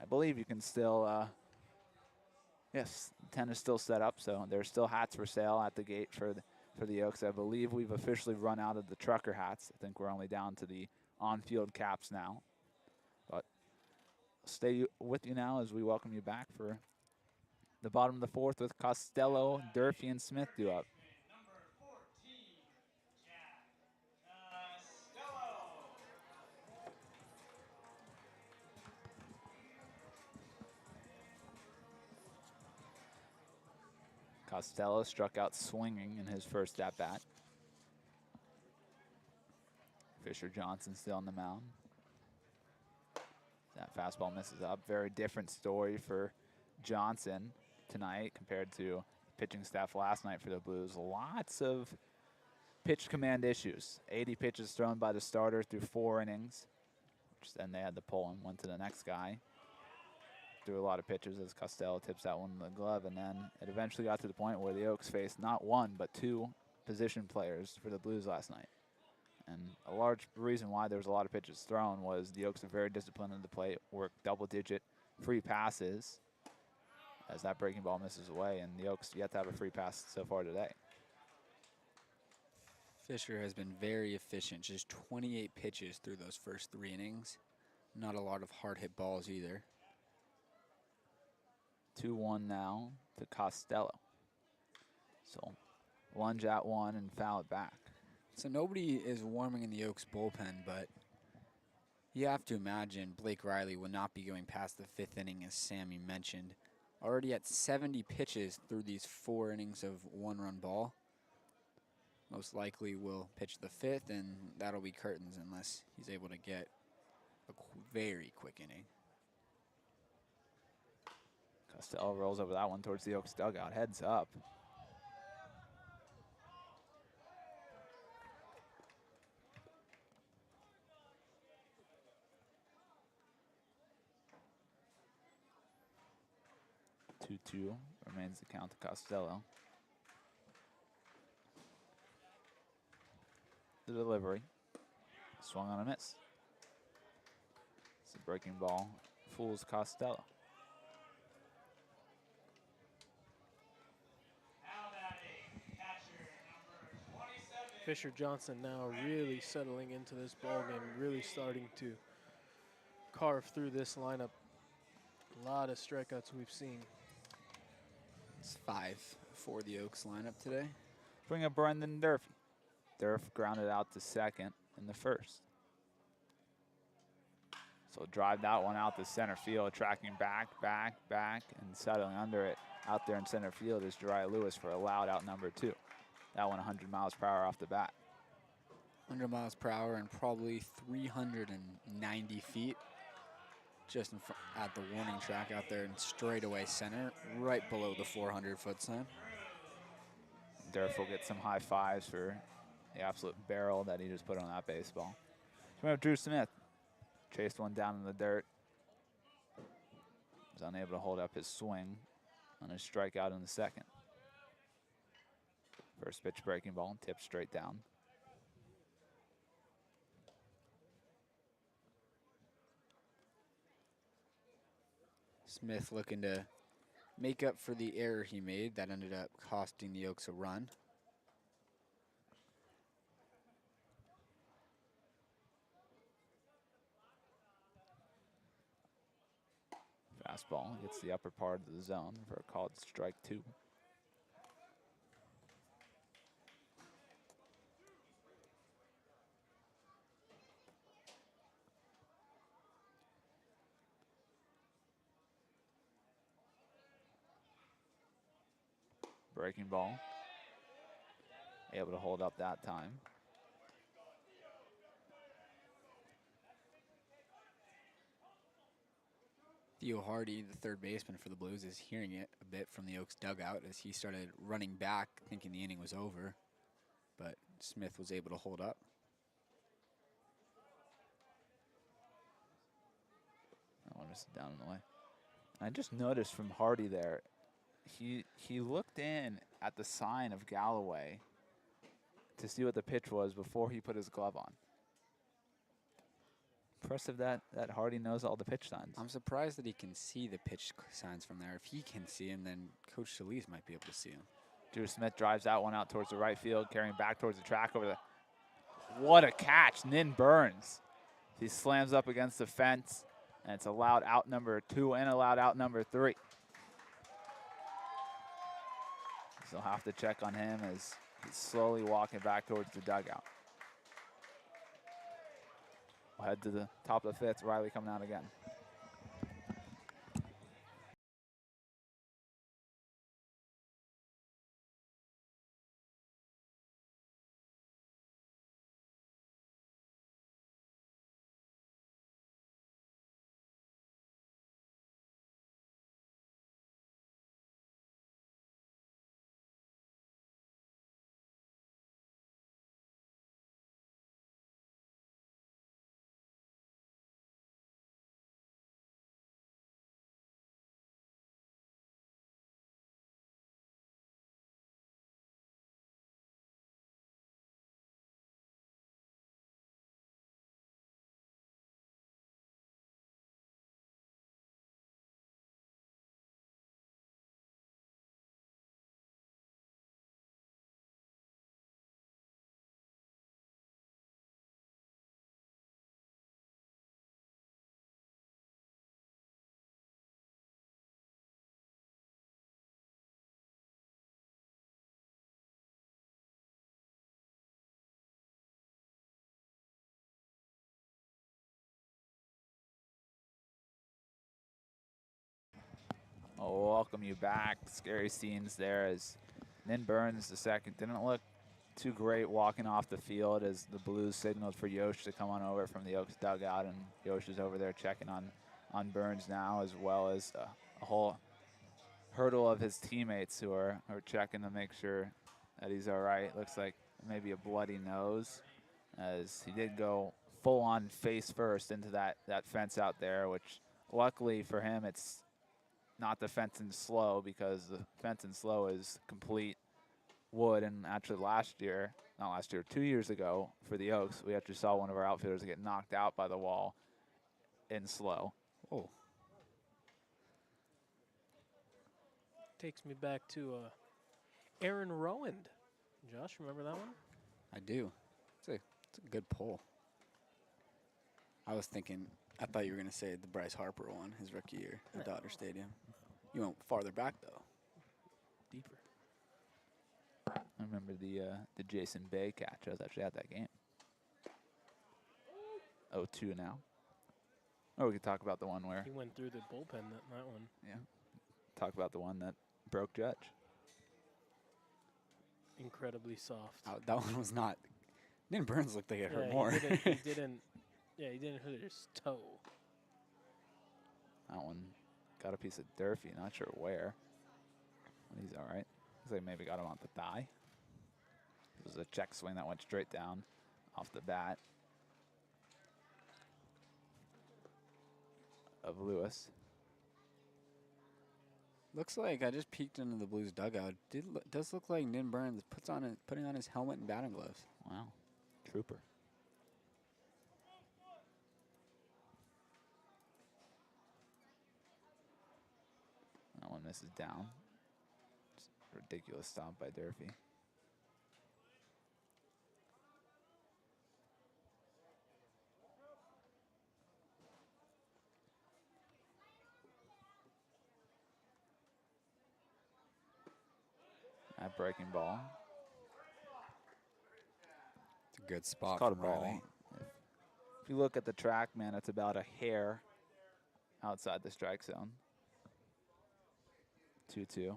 I believe you can still, yes, the tent is still set up, so there's still hats for sale at the gate for the Oaks. I believe we've officially run out of the trucker hats. I think we're only down to the on-field caps now. But I'll stay with you now as we welcome you back for the bottom of the fourth with Costello, Durfee, and Smith due up. Costello struck out swinging in his first at-bat. Fisher Johnson still on the mound. That fastball misses up. Very different story for Johnson tonight compared to pitching staff last night for the Blues. Lots of pitch command issues. 80 pitches thrown by the starter through 4 innings, which then they had to pull him, went to the next guy. Threw a lot of pitches as Costello tips that one in the glove, and then it eventually got to the point where the Oaks faced not one, but 2 position players for the Blues last night. And a large reason why there was a lot of pitches thrown was the Oaks are very disciplined in the plate, work double-digit free passes as that breaking ball misses away, and the Oaks yet to have a free pass so far today. Fisher has been very efficient, just 28 pitches through those first 3 innings. Not a lot of hard hit balls either. 2-1 now to Costello. So lunge at one and foul it back. So nobody is warming in the Oaks bullpen, but You have to imagine Blake Reilly will not be going past the 5th inning, as Sammy mentioned. Already at 70 pitches through these 4 innings of 1-run ball. Most likely will pitch the 5th, and that'll be curtains unless he's able to get a very quick inning. Costello rolls over that one towards the Oaks dugout, heads up. Two remains the count to Costello. The delivery, swung on a miss. It's a breaking ball, fools Costello. Fisher Johnson now really settling into this ball game, really starting to carve through this lineup. A lot of strikeouts we've seen. It's 5 for the Oaks lineup today. Bring up Brendan Durfee. Durfee grounded out to second in the first. So drive that one out to center field, tracking back, and settling under it out there in center field is Jariah Lewis for a loud out number 2. That one 100 miles per hour off the bat. 100 miles per hour and probably 390 feet. Just in front at the warning track out there in straightaway center, right below the 400-foot sign. Durf will get some high fives for the absolute barrel that he just put on that baseball. We have Drew Smith. Chased one down in the dirt. Was unable to hold up his swing on his strikeout in the second. First pitch breaking ball, tipped straight down. Smith looking to make up for the error he made that ended up costing the Oaks a run. Fastball hits the upper part of the zone for a called strike 2. Breaking ball. Able to hold up that time. Theo Hardy, the third baseman for the Blues, is hearing it a bit from the Oaks dugout as he started running back, thinking the inning was over. But Smith was able to hold up. That one is down in the way. I just noticed from Hardy there, he looked in at the sign of Galloway to see what the pitch was before he put his glove on. Impressive that Hardy knows all the pitch signs. I'm surprised that he can see the pitch signs from there. If he can see him, then Coach Solis might be able to see him. Drew Smith drives that one out towards the right field, carrying back towards the track over the... What a catch, Nin Burns. He slams up against the fence, and it's allowed out number 2 and allowed out number 3. So have to check on him as he's slowly walking back towards the dugout. We'll head to the top of the 5th. Reilly coming out again. I'll welcome you back. Scary scenes there as Nin Burns, the second, didn't look too great walking off the field as the Blues signaled for Yosh to come on over from the Oaks dugout, and Yosh is over there checking on Burns now, as well as a whole hurdle of his teammates who are checking to make sure that he's all right. Looks like maybe a bloody nose, as he did go full on face first into that fence out there, which luckily for him it's not the fence and slow, because the fence and slow is complete wood. And actually not last year, 2 years ago for the Oaks, we actually saw one of our outfielders get knocked out by the wall in slow. Oh. Takes me back to Aaron Rowand. Josh, remember that one? I do. It's a good pull. I thought you were going to say the Bryce Harper one, his rookie year at Dodger Stadium. You went farther back, though. Deeper. I remember the Jason Bay catch. I was actually at that game. 0-2 now. Or we could talk about the one where... He went through the bullpen, that one. Yeah. Talk about the one that broke Judge. Incredibly soft. Oh, that one was not... Nin Burns looked like it hurt more. He didn't hit his toe. That one got a piece of Durfee, not sure where. But he's all right. Looks like maybe got him on the thigh. It was a check swing that went straight down off the bat of Lewis. Looks like I just peeked into the Blues dugout. Does look like Nin Burns putting on his helmet and batting gloves. Wow, trooper. That one misses down. Just ridiculous stomp by Durfee. That breaking ball. It's a good spot Caught a for ball. Reilly. If you look at the track, man, it's about a hair outside the strike zone. 2-2.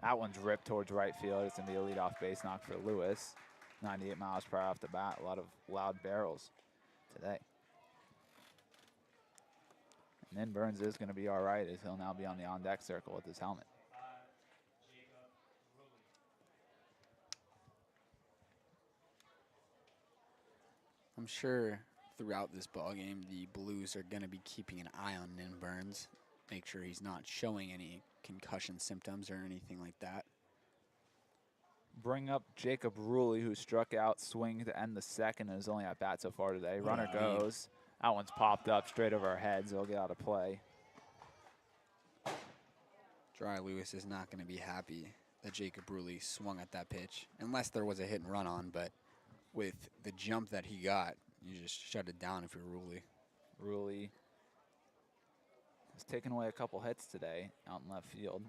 That one's ripped towards right field. It's going to be a leadoff base knock for Lewis. 98 miles per hour off the bat. A lot of loud barrels today. And then Burns is going to be all right, as he'll now be on the on-deck circle with his helmet. I'm sure throughout this ballgame, the Blues are going to be keeping an eye on Nin Burns. Make sure he's not showing any concussion symptoms or anything like that. Bring up Jacob Reilly, who struck out swing to end the second and is only at bat so far today. Runner goes. That one's popped up straight over our heads. It'll get out of play. Dry Lewis is not going to be happy that Jacob Reilly swung at that pitch, unless there was a hit and run on, but with the jump that he got, you just shut it down if you're Reilly. Reilly has taken away a couple hits today out in left field.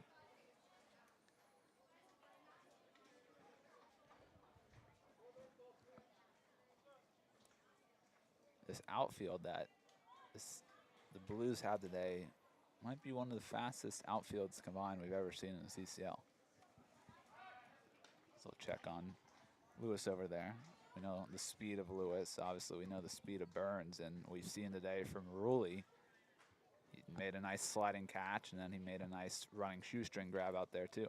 This outfield that the Blues have today might be one of the fastest outfields combined we've ever seen in the CCL. So check on Lewis over there. We know the speed of Lewis. Obviously, we know the speed of Burns, and we've seen today from Reilly. He made a nice sliding catch, and then he made a nice running shoestring grab out there too.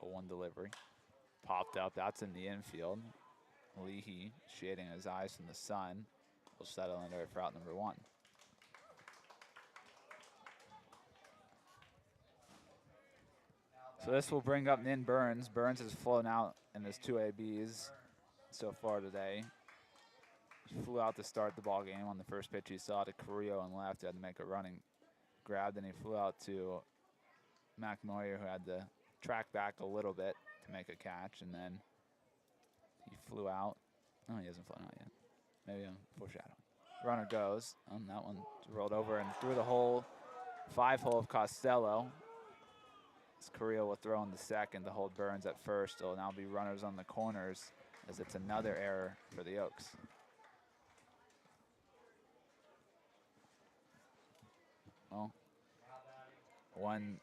A one delivery. Popped up, that's in the infield. Leehey shading his eyes from the sun. Will settle in there for out number one. So this will bring up Nin Burns. Burns has flown out in his two ABs so far today. He flew out to start the ball game on the first pitch he saw to Carrillo and left, who had to make a running grab. Then he flew out to Moyer, who had to track back a little bit to make a catch, and then he flew out. Oh, he hasn't flown out yet. Maybe I'm foreshadowing. Runner goes, and that one rolled over and through the hole, 5-hole of Costello. As Carrillo will throw in the second to hold Burns at first. It'll now be runners on the corners as it's another error for the Oaks. Well, when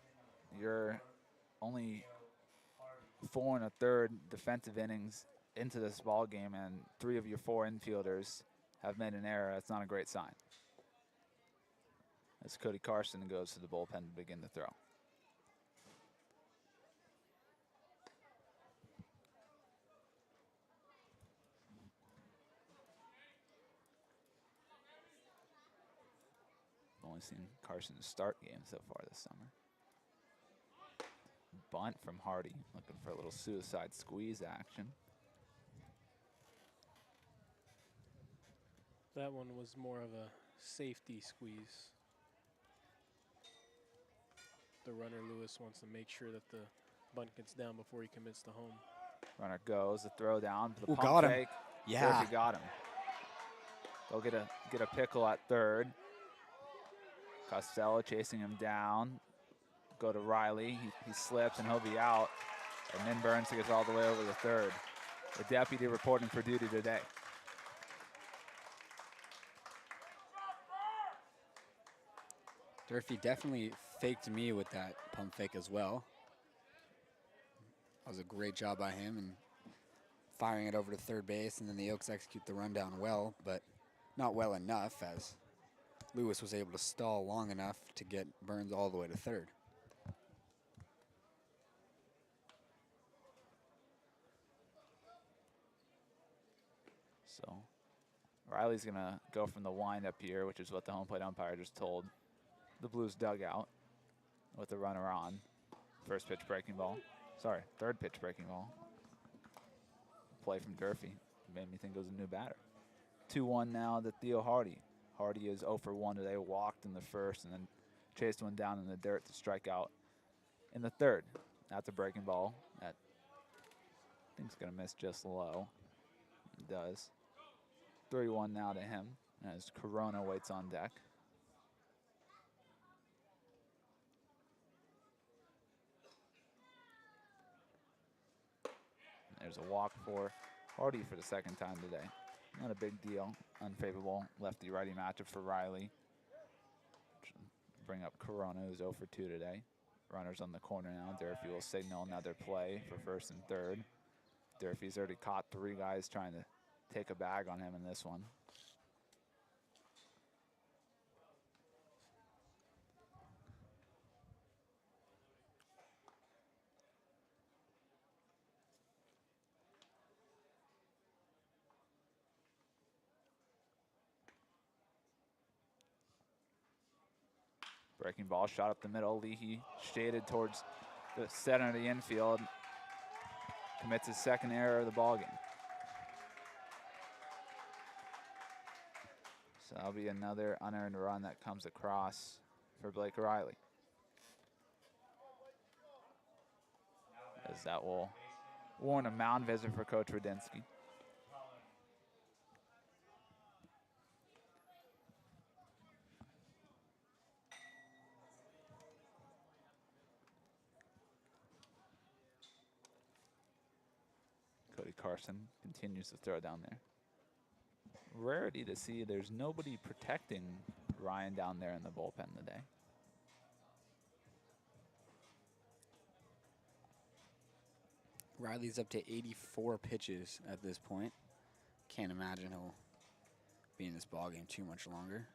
you're only 4 1/3 defensive innings into this ball game and 3 of your 4 infielders have made an error, that's not a great sign. As Cody Carson goes to the bullpen to begin the throw. Only seen Carson start games so far this summer. Bunt from Hardy, looking for a little suicide squeeze action. That one was more of a safety squeeze. The runner, Lewis, wants to make sure that the bunt gets down before he commits to home. Runner goes, the throw down, the Ooh, pump got him. fake. Yeah. Durfee got him. They'll get a pickle at third. Costello chasing him down. Go to Reilly. He slips and he'll be out. And then Burns gets all the way over the third. The deputy reporting for duty today. Durfee definitely faked me with that pump fake as well. That was a great job by him and firing it over to third base, and then the Oaks execute the rundown well, but not well enough, as Lewis was able to stall long enough to get Burns all the way to third. So Reilly's gonna go from the windup here, which is what the home plate umpire just told the Blues dugout, with the runner on. First pitch breaking ball. Sorry, third pitch breaking ball. Play from Durfee. Made me think it was a new batter. 2-1 now to Theo Hardy. Hardy is 0 for 1 today, walked in the first and then chased one down in the dirt to strike out in the third. That's a breaking ball. That I think it's gonna miss just low. It does. 3-1 now to him as Corona waits on deck. There's a walk for Hardy for the second time today. Not a big deal. Unfavorable lefty-righty matchup for Reilly. Bring up Corona, who's 0 for 2 today. Runners on the corner now. Durfee will signal another play for first and third. Durfee's already caught 3 guys trying to take a bag on him in this one. Breaking ball, shot up the middle. Leehey shaded towards the center of the infield. Commits his second error of the ballgame. So that'll be another unearned run that comes across for Blake Reilly. As that will warrant a mound visit for Coach Radinsky. Cody Carson continues to throw down there. Rarity to see there's nobody protecting Ryan down there in the bullpen today. Riley's up to 84 pitches at this point. Can't imagine he'll be in this ballgame too much longer.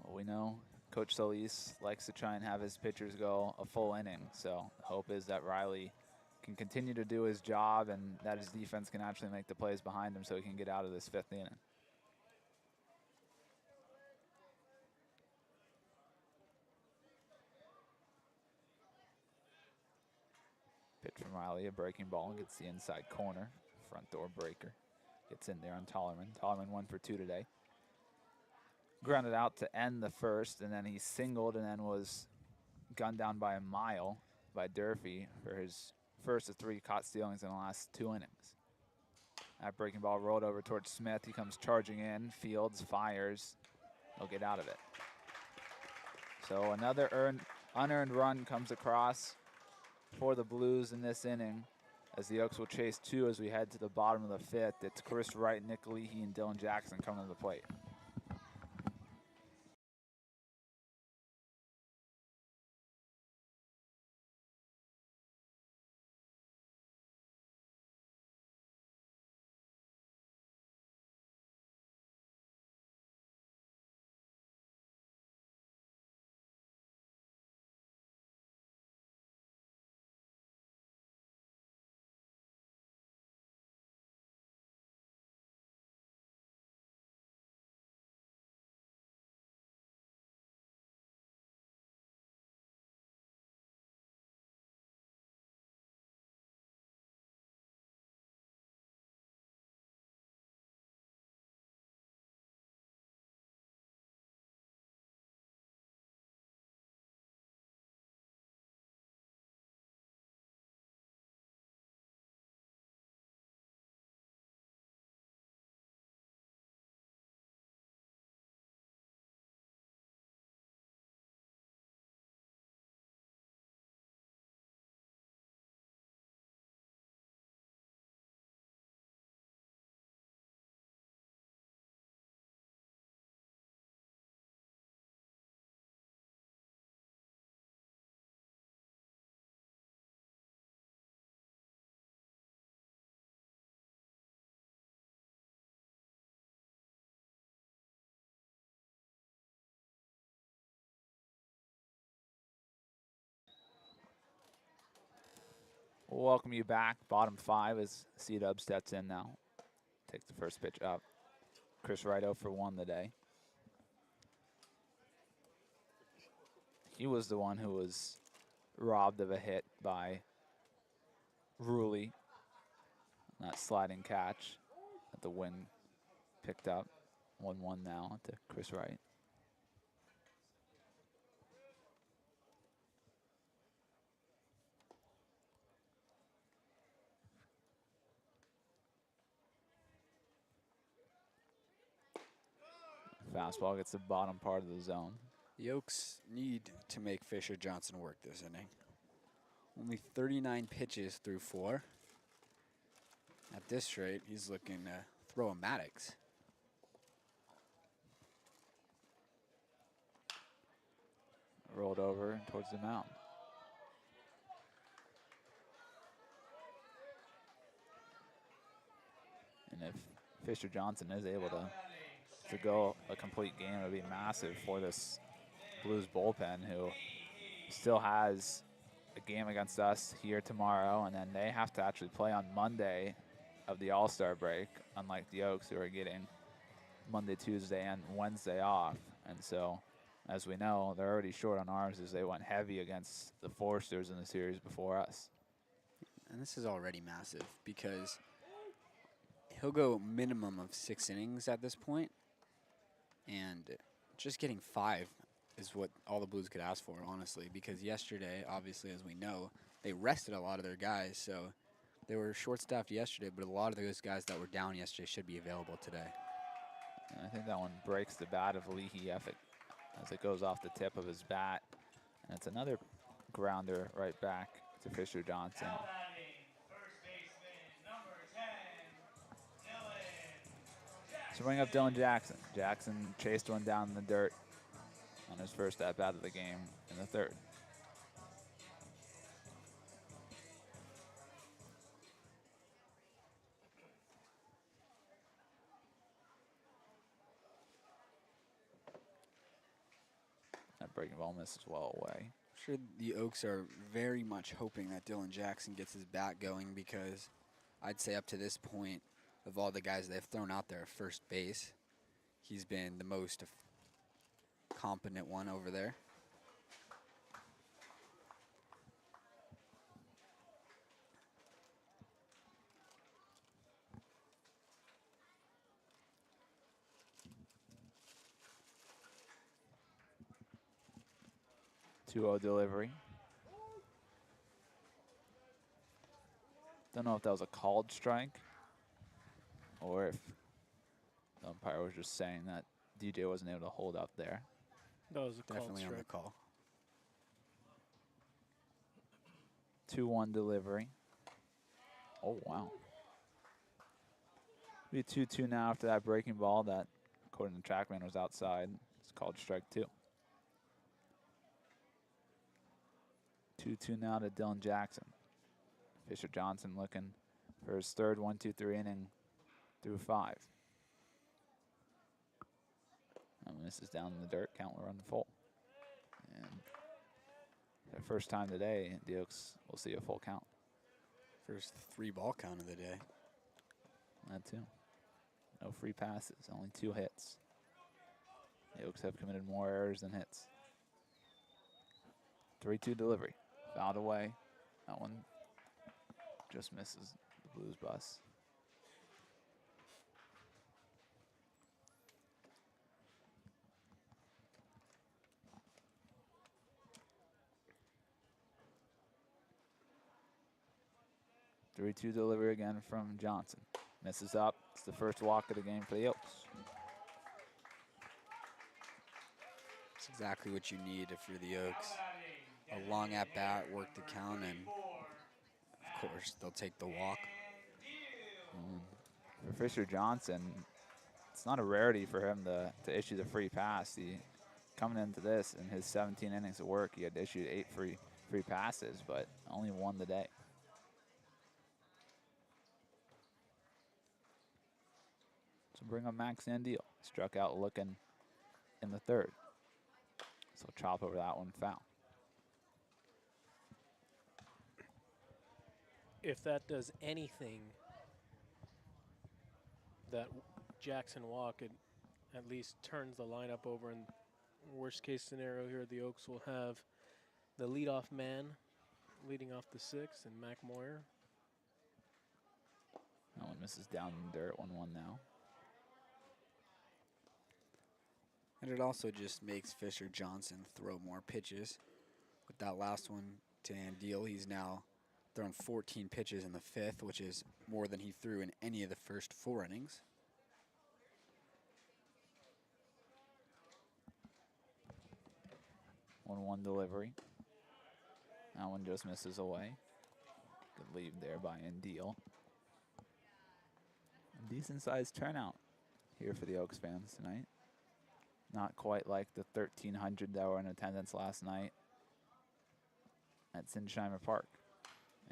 Well, we know Coach Solis likes to try and have his pitchers go a full inning. So the hope is that Reilly can continue to do his job and that his defense can actually make the plays behind him so he can get out of this 5th inning. Pitch from Reilly, a breaking ball, gets the inside corner. Front door breaker. Gets in there on Tollerman. Tollerman 1 for 2 today. Grounded out to end the first, and then he singled and then was gunned down by a mile by Durfee for his first of 3 caught stealings in the last 2 innings. That breaking ball rolled over towards Smith. He comes charging in. Fields fires. He'll get out of it. So another unearned run comes across for the Blues in this inning as the Oaks will chase 2 as we head to the bottom of the 5th. It's Chris Wright, Nick Leehey, and Dylan Jackson coming to the plate. We'll welcome you back. Bottom 5 as C-Dub steps in now. Takes the first pitch up. Chris Wright 0 for 1 today. He was the one who was robbed of a hit by Reilly. That sliding catch that the wind picked up. 1-1 now to Chris Wright. Fastball gets the bottom part of the zone. The Oaks need to make Fisher Johnson work this inning. Only 39 pitches through 4. At this rate, he's looking to throw a Maddox. Rolled over towards the mound. And if Fisher Johnson is able to go a complete game, it would be massive for this Blues bullpen, who still has a game against us here tomorrow, and then they have to actually play on Monday of the All-Star break, unlike the Oaks, who are getting Monday, Tuesday, and Wednesday off. And so, as we know, they're already short on arms as they went heavy against the Foresters in the series before us. And this is already massive because he'll go minimum of 6 innings at this point, and just getting 5 is what all the Blues could ask for, honestly, because yesterday, obviously, as we know, they rested a lot of their guys, so they were short-staffed yesterday, but a lot of those guys that were down yesterday should be available today. And I think that one breaks the bat of Leehey as it goes off the tip of his bat. And it's another grounder right back to Fisher Johnson. So bring up Dylan Jackson. Jackson chased one down in the dirt on his first at-bat of the game in the 3rd. That breaking ball misses well away. I'm sure the Oaks are very much hoping that Dylan Jackson gets his bat going, because I'd say up to this point, of all the guys they've thrown out there at first base, he's been the most competent one over there. Two-0 delivery. Don't know if that was a called strike or if the umpire was just saying that DJ wasn't able to hold up there. That was a Definitely called on the strike. call. 2-1 delivery. Oh, wow. Be 2-2 now after that breaking ball that, according to TrackMan, was outside. It's called strike 2. 2-2 now to Dylan Jackson. Fisher Johnson looking for his third 1-2-3 inning through 5. And this is down in the dirt. Count will run full. And for the first time today, the Oaks will see a full count. First 3-ball count of the day. That too. No free passes, only 2 hits. The Oaks have committed more errors than hits. 3-2 delivery. Fouled away. That one just misses the Blues bus. Three-two delivery again from Johnson. Misses up. It's the first walk of the game for the Oaks. It's exactly what you need if you're the Oaks. A long at-bat, work the count, and of course, they'll take the walk. For Fisher Johnson, it's not a rarity for him to issue the free pass. Coming into this, in his 17 innings of work, he had issued 8 free passes, but only 1 today. So bring up Max Andeel. Struck out looking in the 3rd. So chop over that one, foul. If that does anything, that Jackson walk, it at least turns the lineup over. In worst case scenario here, the Oaks will have the leadoff man leading off the 6th, and Mac Moyer. That one misses down in the dirt, 1-1 now. And it also just makes Fisher Johnson throw more pitches. With that last one to Andeel, he's now thrown 14 pitches in the 5th, which is more than he threw in any of the first 4 innings. One delivery. That one just misses away. Good lead there by Andeel. Decent sized turnout here for the Oaks fans tonight. Not quite like the 1,300 that were in attendance last night at Sinsheimer Park.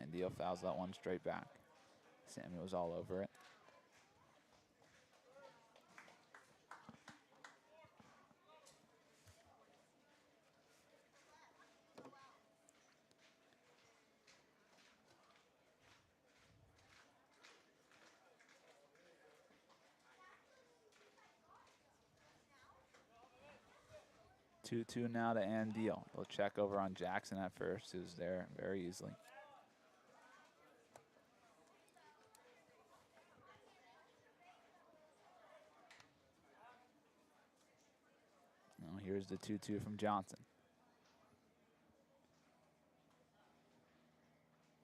Andeel fouls that one straight back. Sammy was all over it. Two now to Andeel. They'll check over on Jackson at first, who's there very easily. Now here's the 2-2 from Johnson.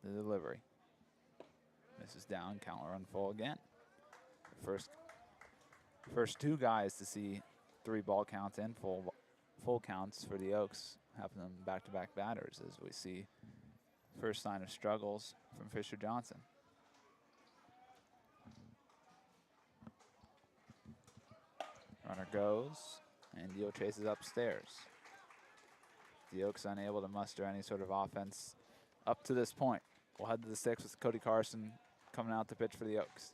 The delivery. Misses down, count will run full again. First 2 guys to see 3-ball counts and full counts for the Oaks, having them back-to-back batters, as we see first sign of struggles from Fisher Johnson. Runner goes, and Andeel chases upstairs. The Oaks unable to muster any sort of offense up to this point. We'll head to the 6th with Cody Carson coming out to pitch for the Oaks.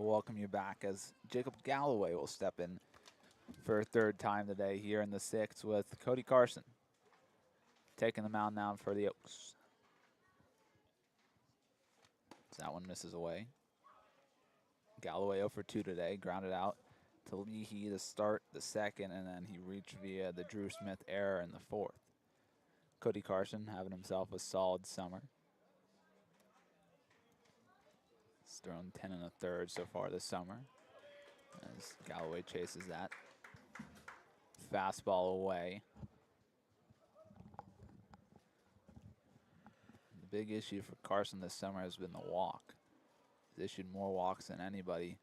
we'll welcome you back as Jacob Galloway will step in for a third time today here in the sixth with Cody Carson taking the mound now for the Oaks. That one misses away. Galloway 0 for 2 today, grounded out to Leehey to start the second, and then he reached via the Drew Smith error in the fourth. Cody Carson having himself a solid summer. He's thrown 10 1/3 so far this summer as Galloway chases that fastball away. The big issue for Carson this summer has been the walk. He's issued more walks than anybody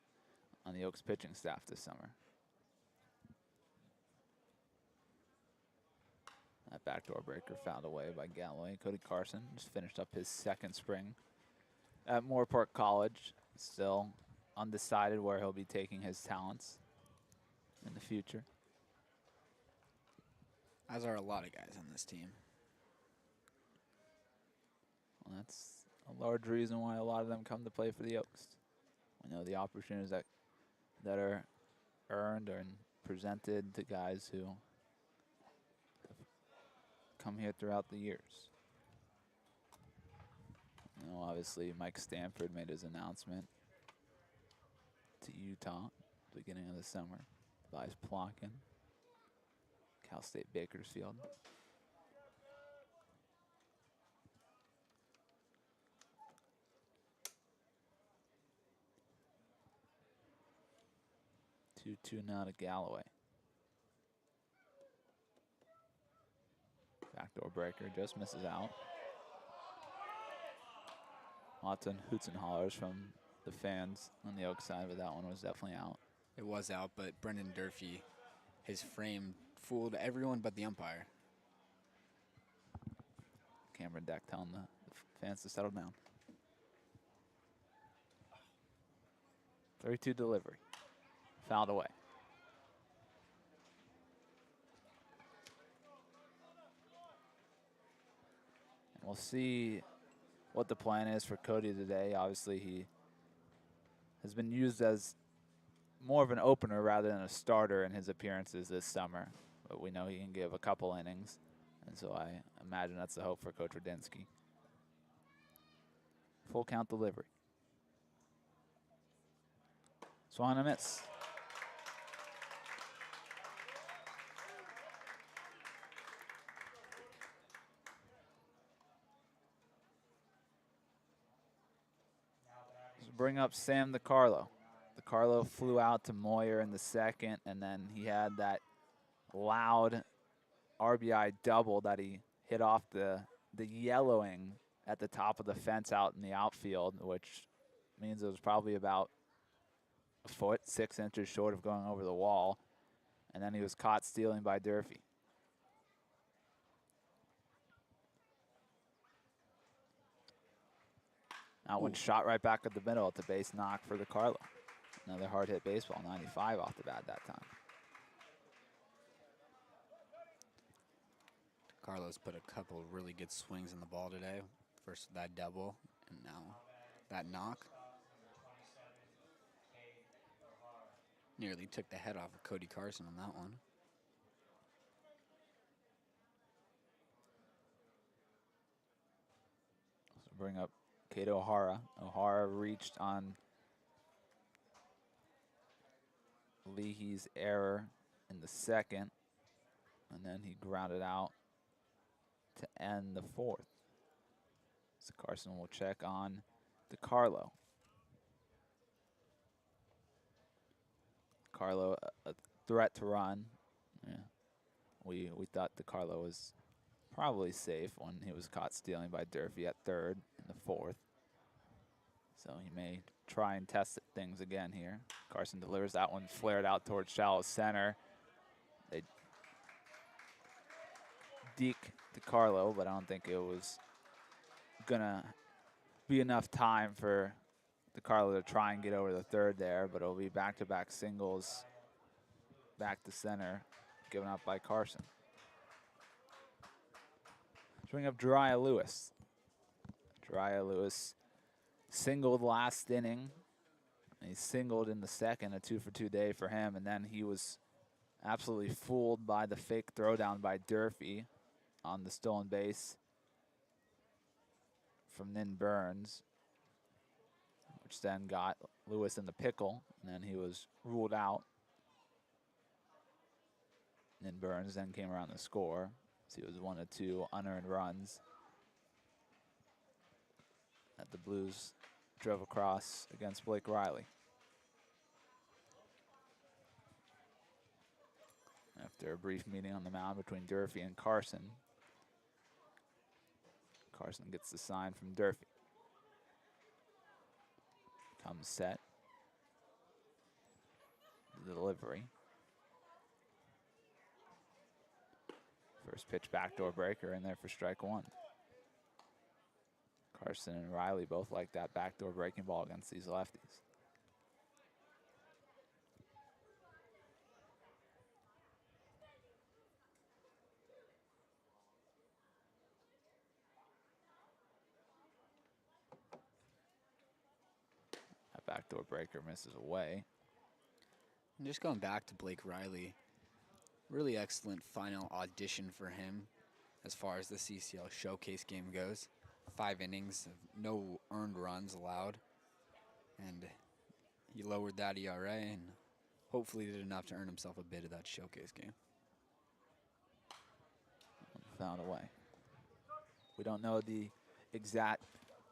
on the Oaks pitching staff this summer. That backdoor breaker fouled away by Galloway. Cody Carson just finished up his second spring at Moorpark College. Still undecided where he'll be taking his talents in the future. As are a lot of guys on this team. Well, that's a large reason why a lot of them come to play for the Oaks. We know the opportunities that are earned and presented to guys who have come here throughout the years. You know, obviously, Mike Stanford made his announcement to Utah at the beginning of the summer. Buys Plonkin, Cal State Bakersfield. Two now to Galloway. Backdoor breaker just misses out. Lots of hoots and hollers from the fans on the Oak side, but that one was definitely out. It was out, but Brendan Durfee, his frame fooled everyone but the umpire. Cameron Deck telling the fans to settle down. 3-2 delivery. Fouled away. And we'll see what the plan is for Cody today. Obviously, he has been used as more of an opener rather than a starter in his appearances this summer. But we know he can give a couple innings. And so I imagine that's the hope for Coach Radinsky. Full count delivery. Swung and a miss. Let's bring up Sam DiCarlo. DiCarlo flew out to Moyer in the second, and then he had that loud RBI double that he hit off the yellowing at the top of the fence out in the outfield, which means it was probably about a foot, 6 inches short of going over the wall. And then he was caught stealing by Durfee. That one shot right back at the middle at the base knock for DiCarlo. Another hard hit baseball, 95 off the bat that time. Carlos put a couple of really good swings in the ball today. First that double, and now that knock. Nearly took the head off of Cody Carson on that one. So bring up Kate O'Hara. O'Hara reached on Leehey's error in the second, and then he grounded out to end the fourth. So Carson will check on DiCarlo. DiCarlo, a threat to run. Yeah. We thought DiCarlo was probably safe when he was caught stealing by Durfee at third in the fourth. So he may try and test things again here. Carson delivers that one, flared out towards shallow center. They deke DiCarlo, but I don't think it was gonna be enough time for DiCarlo to try and get over the third there, but it'll be back-to-back singles back to center given up by Carson. Let's bring up Jariah Lewis. Jariah Lewis singled last inning He singled in the second, a 2-for-2 day for him, and then he was absolutely fooled by the fake throwdown by Durfee on the stolen base from Nin Burns, which then got Lewis in the pickle, and then he was ruled out. Nin Burns then came around the score, so he was 1 of 2 unearned runs that the Blues drove across against Blake Reilly. After a brief meeting on the mound between Durfee and Carson, Carson gets the sign from Durfee. Comes set. Delivery. First pitch backdoor breaker in there for strike 1. Carson and Reilly both like that backdoor breaking ball against these lefties. That backdoor breaker misses away. And just going back to Blake Reilly, really excellent final audition for him as far as the CCL showcase game goes. 5 innings, no earned runs allowed. And he lowered that ERA and hopefully did enough to earn himself a bit of that showcase game. Found a way. We don't know the exact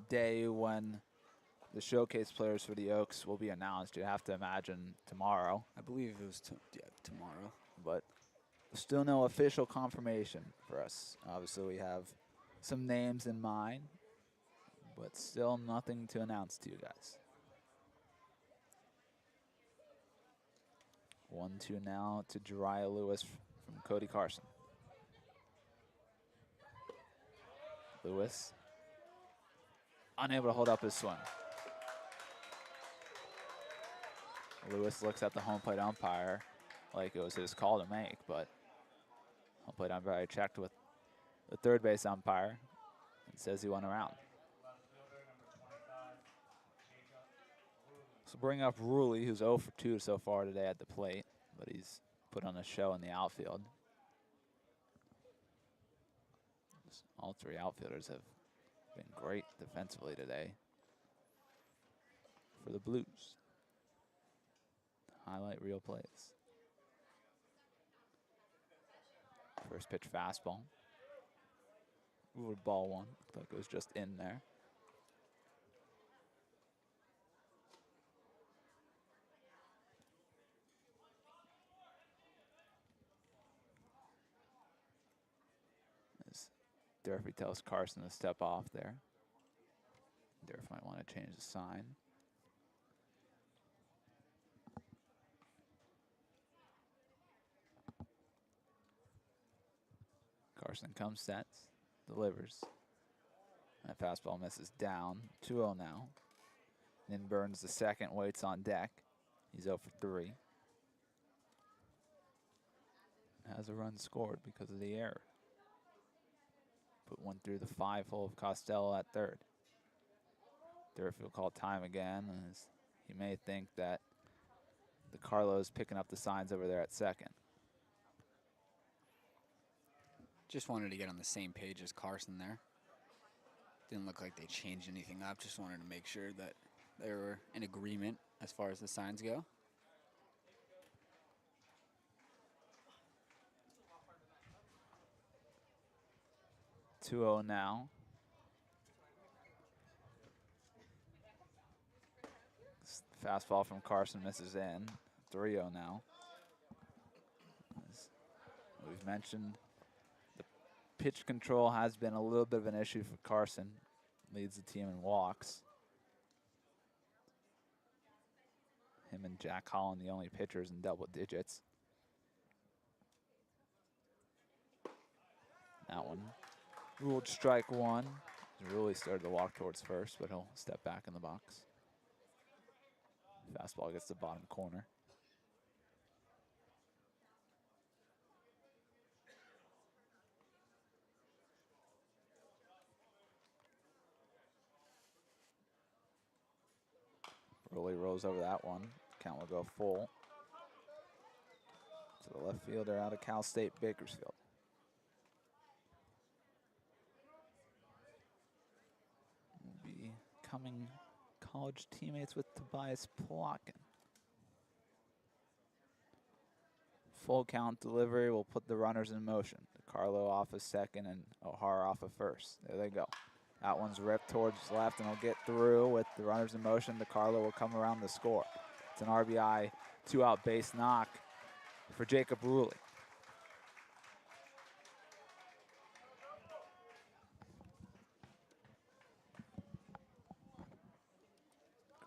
day when the showcase players for the Oaks will be announced. You have to imagine tomorrow. I believe it was tomorrow. But still no official confirmation for us. Obviously, we have some names in mind, but still nothing to announce to you guys. 1-2 now to Jariah Lewis from Cody Carson. Lewis unable to hold up his swing. Lewis looks at the home plate umpire like it was his call to make, but home plate umpire checked with the third base umpire and says he went around. So bring up Reilly, who's 0 for 2 so far today at the plate, but he's put on a show in the outfield. All 3 outfielders have been great defensively today for the Blues. Highlight real plays. First pitch fastball. Ooh, ball 1. Looked like it was just in there. As Durfee tells Carson to step off there. Durfee might want to change the sign. Carson comes, sets, delivers. That fastball misses down. 2-0 now. Then Burns the second, waits on deck. He's 0 for 3. Has a run scored because of the error. Put one through the 5-hole of Costello at third. Durfee will call time again, as he may think that the Carlo's picking up the signs over there at second. Just wanted to get on the same page as Carson there. Didn't look like they changed anything up. Just wanted to make sure that they were in agreement as far as the signs go. (2-0) now. Fastball from Carson misses in. 3-0 now. As we've mentioned, the pitch control has been a little bit of an issue for Carson. Leads the team in walks. Him and Jack Holland, the only pitchers in double digits. That one ruled strike 1. He really started to walk towards first, but he'll step back in the box. Fastball gets the bottom corner. Reilly rolls over that one. Count will go full. To the left fielder out of Cal State Bakersfield. Will be coming college teammates with Tobias Plotkin. Full count delivery will put the runners in motion. DeCarlo off a second and O'Hara off a first. There they go. That one's ripped towards left and will get through with the runners in motion. DeCarlo will come around the score. It's an RBI 2-out base knock for Jacob Reilly.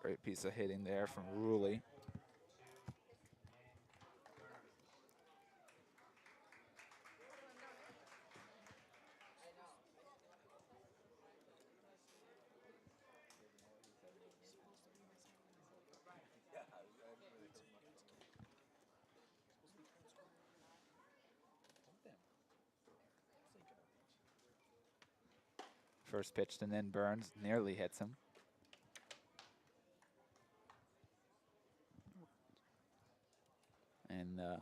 Great piece of hitting there from Reilly. First pitch to Nin Burns, nearly hits him. And a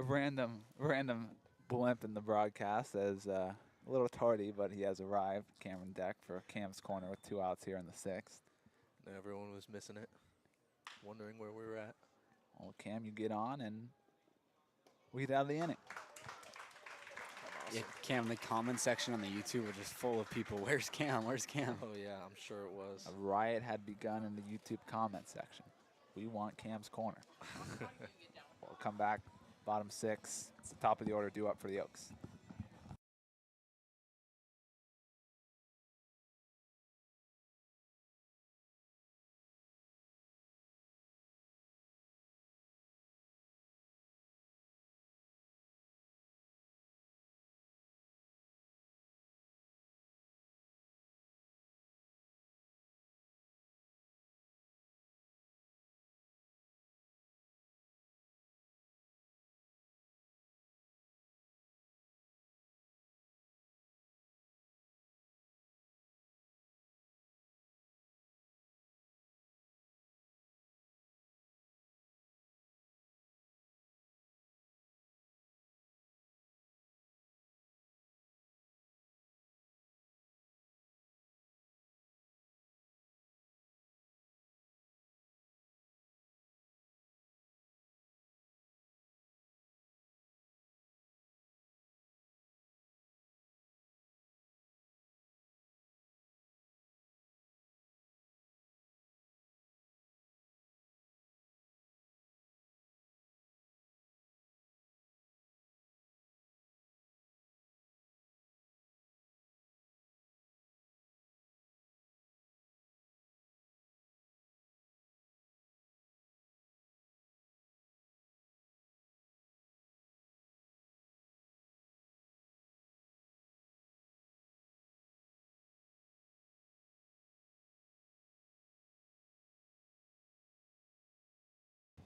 random blimp in the broadcast as a little tardy, but he has arrived. Cameron Deck for Cam's corner with 2 outs here in the 6th. Everyone was missing it, wondering where we were at. Well, Cam, you get on and we get out of the inning. Yeah, Cam, the comment section on the YouTube were just full of people. Where's Cam? Where's Cam? Oh yeah, I'm sure it was. A riot had begun in the YouTube comment section. We want Cam's corner. We'll come back, bottom 6. It's the top of the order, due up for the Oaks.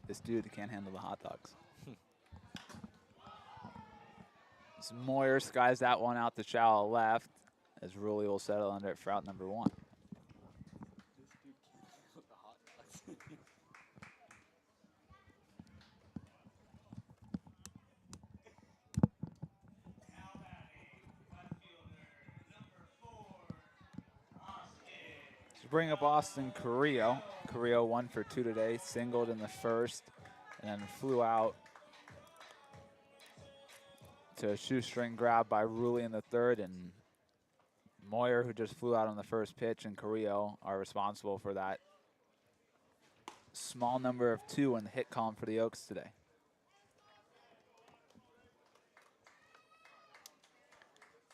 This dude can't handle the hot dogs. So Moyer skies that one out to shallow left as Reilly will settle under it for out number 1. Bring up Austin Carrillo. Carrillo 1 for 2 today, singled in the first, and then flew out to a shoestring grab by Reilly in the third, and Moyer, who just flew out on the first pitch, and Carrillo are responsible for that small number of 2 in the hit column for the Oaks today.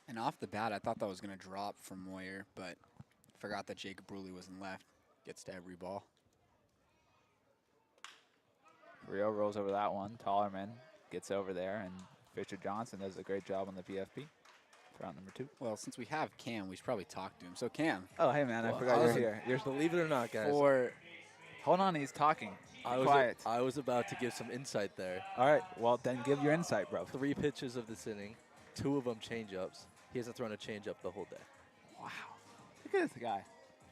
And off the bat, I thought that was going to drop from Moyer, but forgot that Jacob Reilly wasn't left. Gets to every ball. Carrillo rolls over that one. Tallerman gets over there, and Fisher Johnson does a great job on the PFP for out number 2. Well, since we have Cam, we should probably talk to him. So, Cam. Oh, hey, man, Well, I forgot you're here. Believe it or not, guys, Hold on, he's talking. I was about to give some insight there. All right, well, then give your insight, bro. 3 pitches of this inning, 2 of them change-ups. He hasn't thrown a change-up the whole day. Wow. Look at this guy.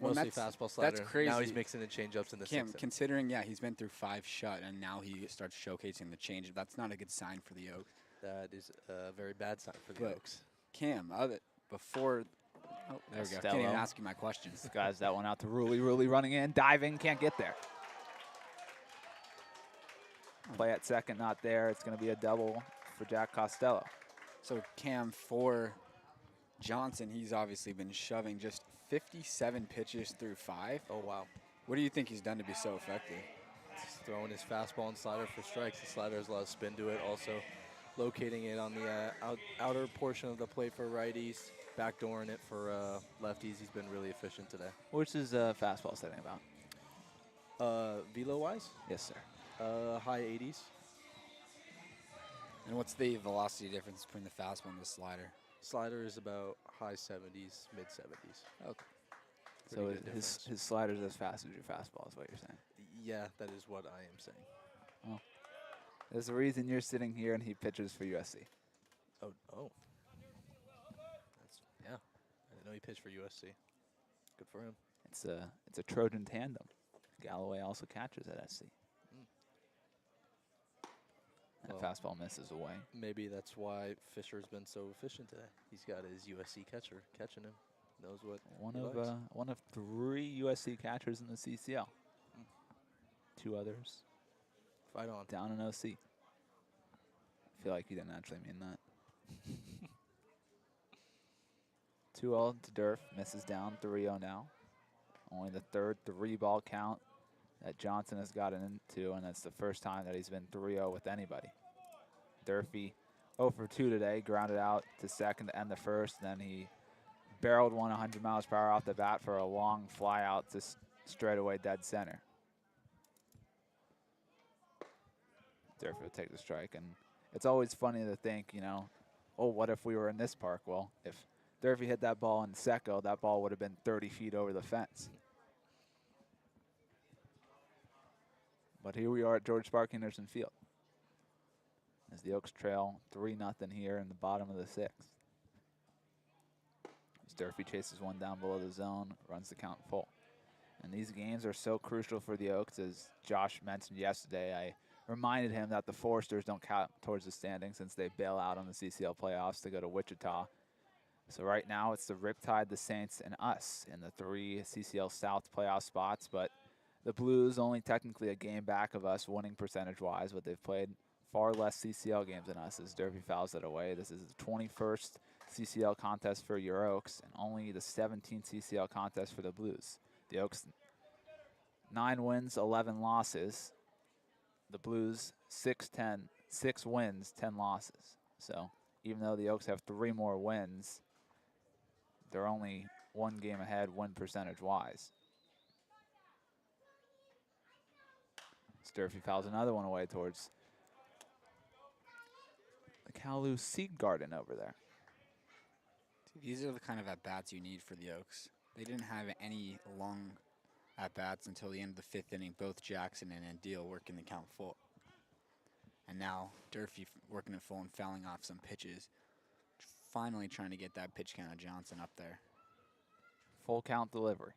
Well, Mostly that's- fastball slider. that's crazy. Now he's mixing in changeups in the Cam, sixth. considering, yeah, he's been through 5 shut, and now he starts showcasing the change. That's not a good sign for the Oaks. That is a very bad sign for the But Oaks. Cam, before, oh, there we go. Can't even Costello. ask you my questions. Guys, that one out to Reilly running in, diving, can't get there. Play at second, not there. It's going to be a double for Jack Costello. So Cam, for Johnson, he's obviously been shoving just 57 pitches through 5. Oh, wow. What do you think he's done to be so effective? He's throwing his fastball and slider for strikes. The slider has a lot of spin to it. Also locating it on the outer portion of the plate for righties, backdooring it for lefties. He's been really efficient today. What's his fastball setting about? Velo-wise, Yes, sir. high 80s. And what's the velocity difference between the fastball and the slider? Slider is about high 70s, mid 70s. Okay. So Pretty good his difference. slider's as fast as your fastball is what you're saying. Yeah, that is what I am saying. There's a reason you're sitting here and he pitches for USC. Oh. Yeah. I didn't know he pitched for USC. Good for him. It's a Trojan tandem. Galloway also catches at SC. That Well, fastball misses away. maybe that's why Fisher's been so efficient today. He's got his USC catcher catching him. Knows what One of 3 USC catchers in the CCL. 2 others Fight on. down in OC. I feel like you didn't actually mean that. 2-0 to Durf, misses down 3-0 now. Only the third 3-ball count that Johnson has gotten into, and that's the first time that he's been 3-0 with anybody. Durfee 0 for 2 today, grounded out to second to end the first, then he barreled one 100 miles per hour off the bat for a long fly out to straightaway dead center. Durfee will take the strike, and it's always funny to think, you know, oh, what if we were in this park? Well, if Durfee hit that ball in Secco, that ball would have been 30 feet over the fence. But here we are at George Spark Henderson Field, as the Oaks trail 3-0 here in the bottom of the 6th. As Durfee chases one down below the zone, runs the count full. And these games are so crucial for the Oaks, as Josh mentioned yesterday. I reminded him that the Foresters don't count towards the standings since they bail out on the CCL playoffs to go to Wichita. So right now it's the Riptide, the Saints, and us in the 3 CCL South playoff spots, but the Blues only technically a game back of us winning percentage-wise, but they've played far less CCL games than us as Durfee fouls it away. This is the 21st CCL contest for your Oaks and only the 17th CCL contest for the Blues. The Oaks, 9 wins, 11 losses. The Blues, 6 wins, 10 losses. So even though the Oaks have 3 more wins, they're only 1 game ahead win percentage-wise. Durfee fouls another one away towards the Kowloon Seed Garden over there. These are the kind of at-bats you need for the Oaks. They didn't have any long at-bats until the end of the 5th inning. Both Jackson and Andeel working the count full. And now Durfee working it full and fouling off some pitches. Finally trying to get that pitch count of Johnson up there. Full count delivery.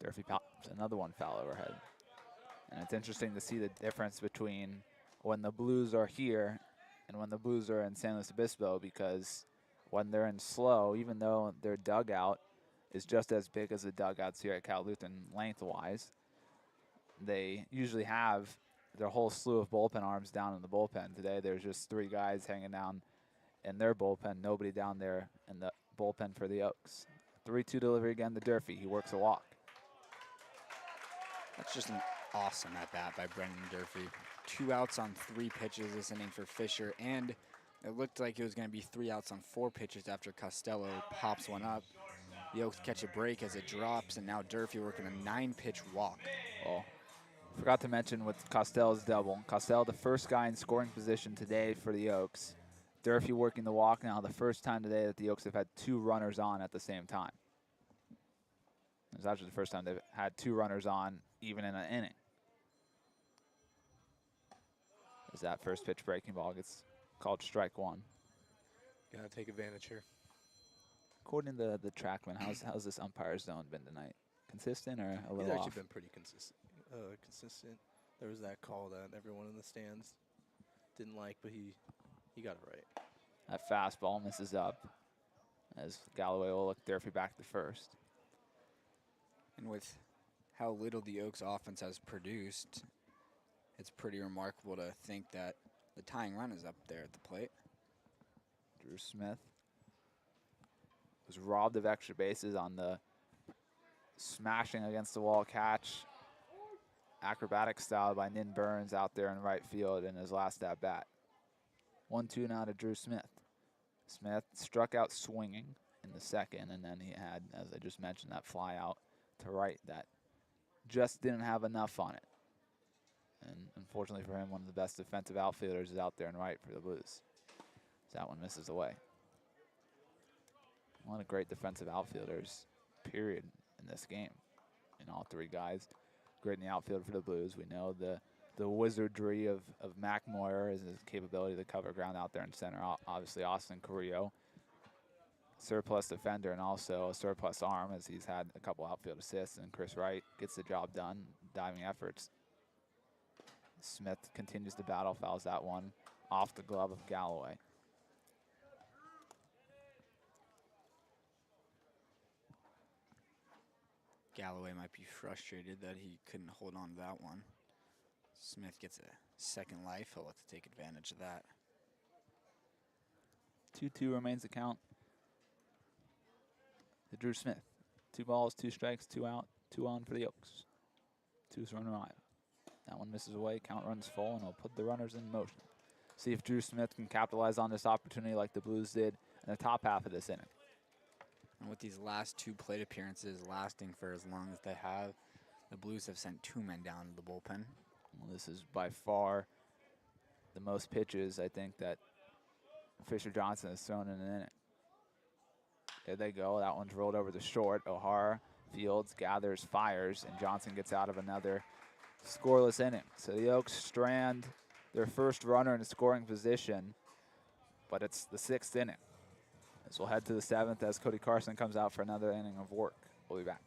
Durfee pops another one foul overhead. And it's interesting to see the difference between when the Blues are here and when the Blues are in San Luis Obispo, because when they're in slow, even though their dugout is just as big as the dugouts here at Cal Lutheran lengthwise, they usually have their whole slew of bullpen arms down in the bullpen. Today there's just 3 guys hanging down in their bullpen, nobody down there in the bullpen for the Oaks. 3-2 delivery again to Durfee. He works a walk. That's just an awesome at-bat by Brendan Durfee. 2 outs on 3 pitches this inning for Fisher, and it looked like it was going to be 3 outs on 4 pitches after Costello pops one up. The Oaks catch a break as it drops, and now Durfee working a 9-pitch walk. Oh, forgot to mention with Costello's double. Costello, the first guy in scoring position today for the Oaks. Durfee working the walk now, the first time today that the Oaks have had 2 runners on at the same time. It's actually the first time they've had 2 runners on even in an inning. As that first pitch breaking ball gets called strike 1. Gotta take advantage here. According to the TrackMan, how's this umpire zone been tonight? consistent or a He's little actually off? been pretty consistent. There was that call that everyone in the stands didn't like, but he got it right. That fastball misses up as Galloway will look Durfee back to first. And with how little the Oaks offense has produced, it's pretty remarkable to think that the tying run is up there at the plate. Drew Smith was robbed of extra bases on the smashing against the wall catch, acrobatic style by Nin Burns out there in right field in his last at bat. 1-2 now to Drew Smith. Smith struck out swinging in the second, and then he had, as I just mentioned, that fly out to right that just didn't have enough on it. And unfortunately for him, one of the best defensive outfielders is out there in right for the Blues. So that one misses away. One of the great defensive outfielders, period, in this game. And all three guys great in the outfield for the Blues. We know the wizardry of Mac Moyer is his capability to cover ground out there in center. Obviously, Austin Carrillo, surplus defender and also a surplus arm as he's had a couple outfield assists. And Chris Wright gets the job done, diving efforts. Smith continues to battle, fouls that one off the glove of Galloway. Galloway might be frustrated that he couldn't hold on to that one. Smith gets a second life. He'll have to take advantage of that. 2-2 remains the count to Drew Smith. 2 balls, 2 strikes, 2 out, 2 on for the Oaks. 2's run alive. That one misses away, count runs full, and he'll put the runners in motion. See if Drew Smith can capitalize on this opportunity like the Blues did in the top half of this inning. And with these last 2 plate appearances lasting for as long as they have, the Blues have sent 2 men down to the bullpen. Well, this is by far the most pitches I think that Fisher Johnson has thrown in an inning. There they go. That one's rolled over to short. O'Hara fields, gathers, fires, and Johnson gets out of another scoreless inning. So the Oaks strand their first runner in scoring position, but it's the 6th inning. As we'll head to the 7th as Cody Carson comes out for another inning of work. We'll be back.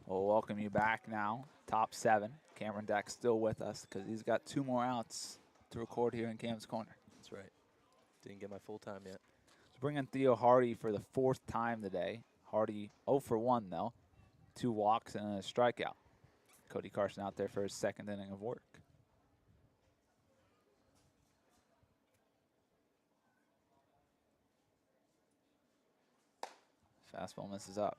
We'll welcome you back now. Top 7. Cameron Deck still with us because he's got 2 more outs to record here in Cam's Corner. That's right. Didn't get my full time yet. Let's bring in Theo Hardy for the 4th time today. Hardy 0 for 1 though. 2 walks and a strikeout. Cody Carson out there for his 2nd inning of work. Fastball misses up.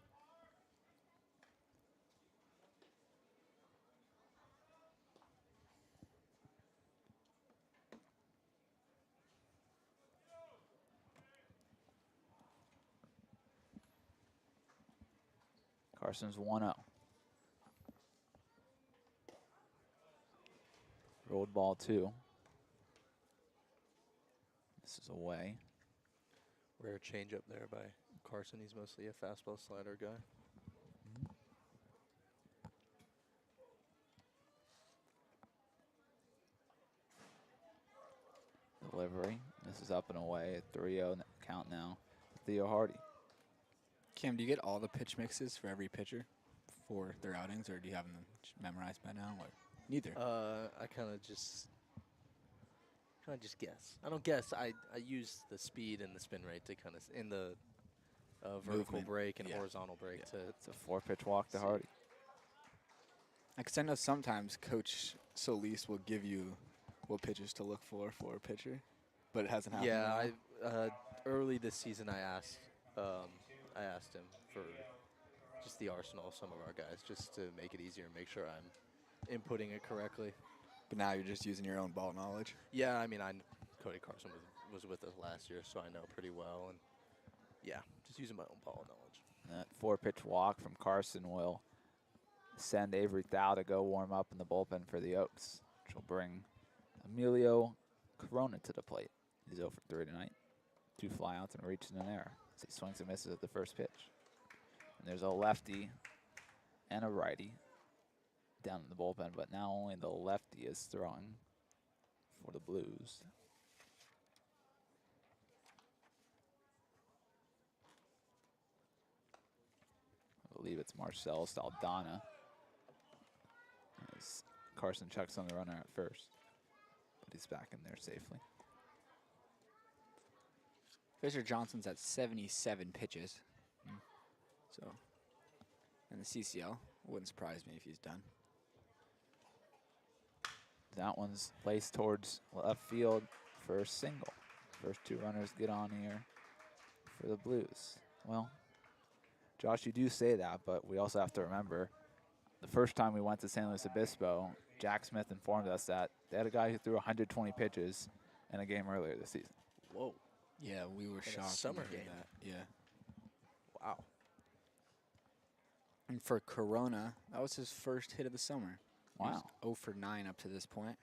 Carson's 1-0. Rolled ball 2. This is away. Rare change up there by Carson. He's mostly a fastball slider guy. Delivery. This is up and away. 3-0 count now. Theo Hardy. Cam, do you get all the pitch mixes for every pitcher for their outings, or do you have them memorized by now? Or neither? I kind of just guess. I don't guess. I use the speed and the spin rate to kind of in the vertical Movement. break and Yeah. horizontal break Yeah. to. It's a 4-pitch walk to Hardy. Because I know sometimes Coach Solis will give you what pitches to look for a pitcher, but it hasn't happened. Yeah, yet. early this season I asked him for just the arsenal of some of our guys, just to make it easier and make sure I'm inputting it correctly. But now you're just using your own ball knowledge. Yeah, I mean, Cody Carson was with us last year, so I know pretty well, and yeah, just using my own ball knowledge. That 4-pitch walk from Carson will send Avery Thau to go warm up in the bullpen for the Oaks, which will bring Emilio Corona to the plate. He's 0 for 3 tonight. 2 flyouts and reaching an error as he swings and misses at the first pitch. And there's a lefty and a righty down in the bullpen, but now only the lefty is throwing for the Blues. I believe it's Marcel Saldana as Carson checks on the runner at first, but he's back in there safely. Fisher Johnson's at 77 pitches. So, and the CCL wouldn't surprise me if he's done. That one's placed towards left field for a single. First 2 runners get on here for the Blues. Well, Josh, you do say that, but we also have to remember the first time we went to San Luis Obispo, Jack Smith informed us that they had a guy who threw 120 pitches in a game earlier this season. Whoa. Yeah, we were a shocked. when summer we heard game. that. Yeah. Wow. And for Corona, that was his first hit of the summer. He was Wow. 0 for 9 up to this point.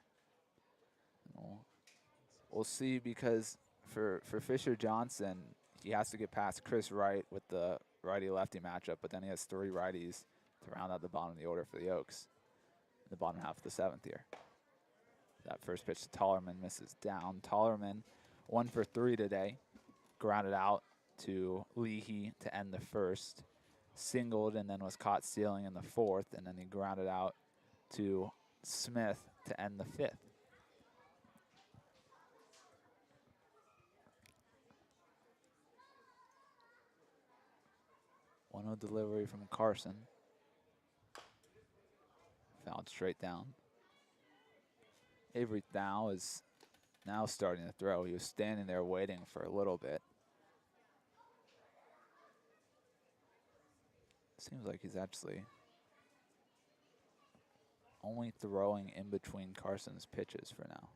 We'll see, because for Fisher Johnson, he has to get past Chris Wright with the righty-lefty matchup, but then he has 3 righties to round out the bottom of the order for the Oaks in the bottom half of the 7th here. That first pitch to Tollerman misses down. Tollerman 1 for 3 today, grounded out to Leehey to end the first, singled and then was caught stealing in the 4th, and then he grounded out to Smith to end the 5th. 1-0 delivery from Carson. Fouled straight down. Avery Thau is now starting to throw. He was standing there waiting for a little bit. Seems like he's actually only throwing in between Carson's pitches for now.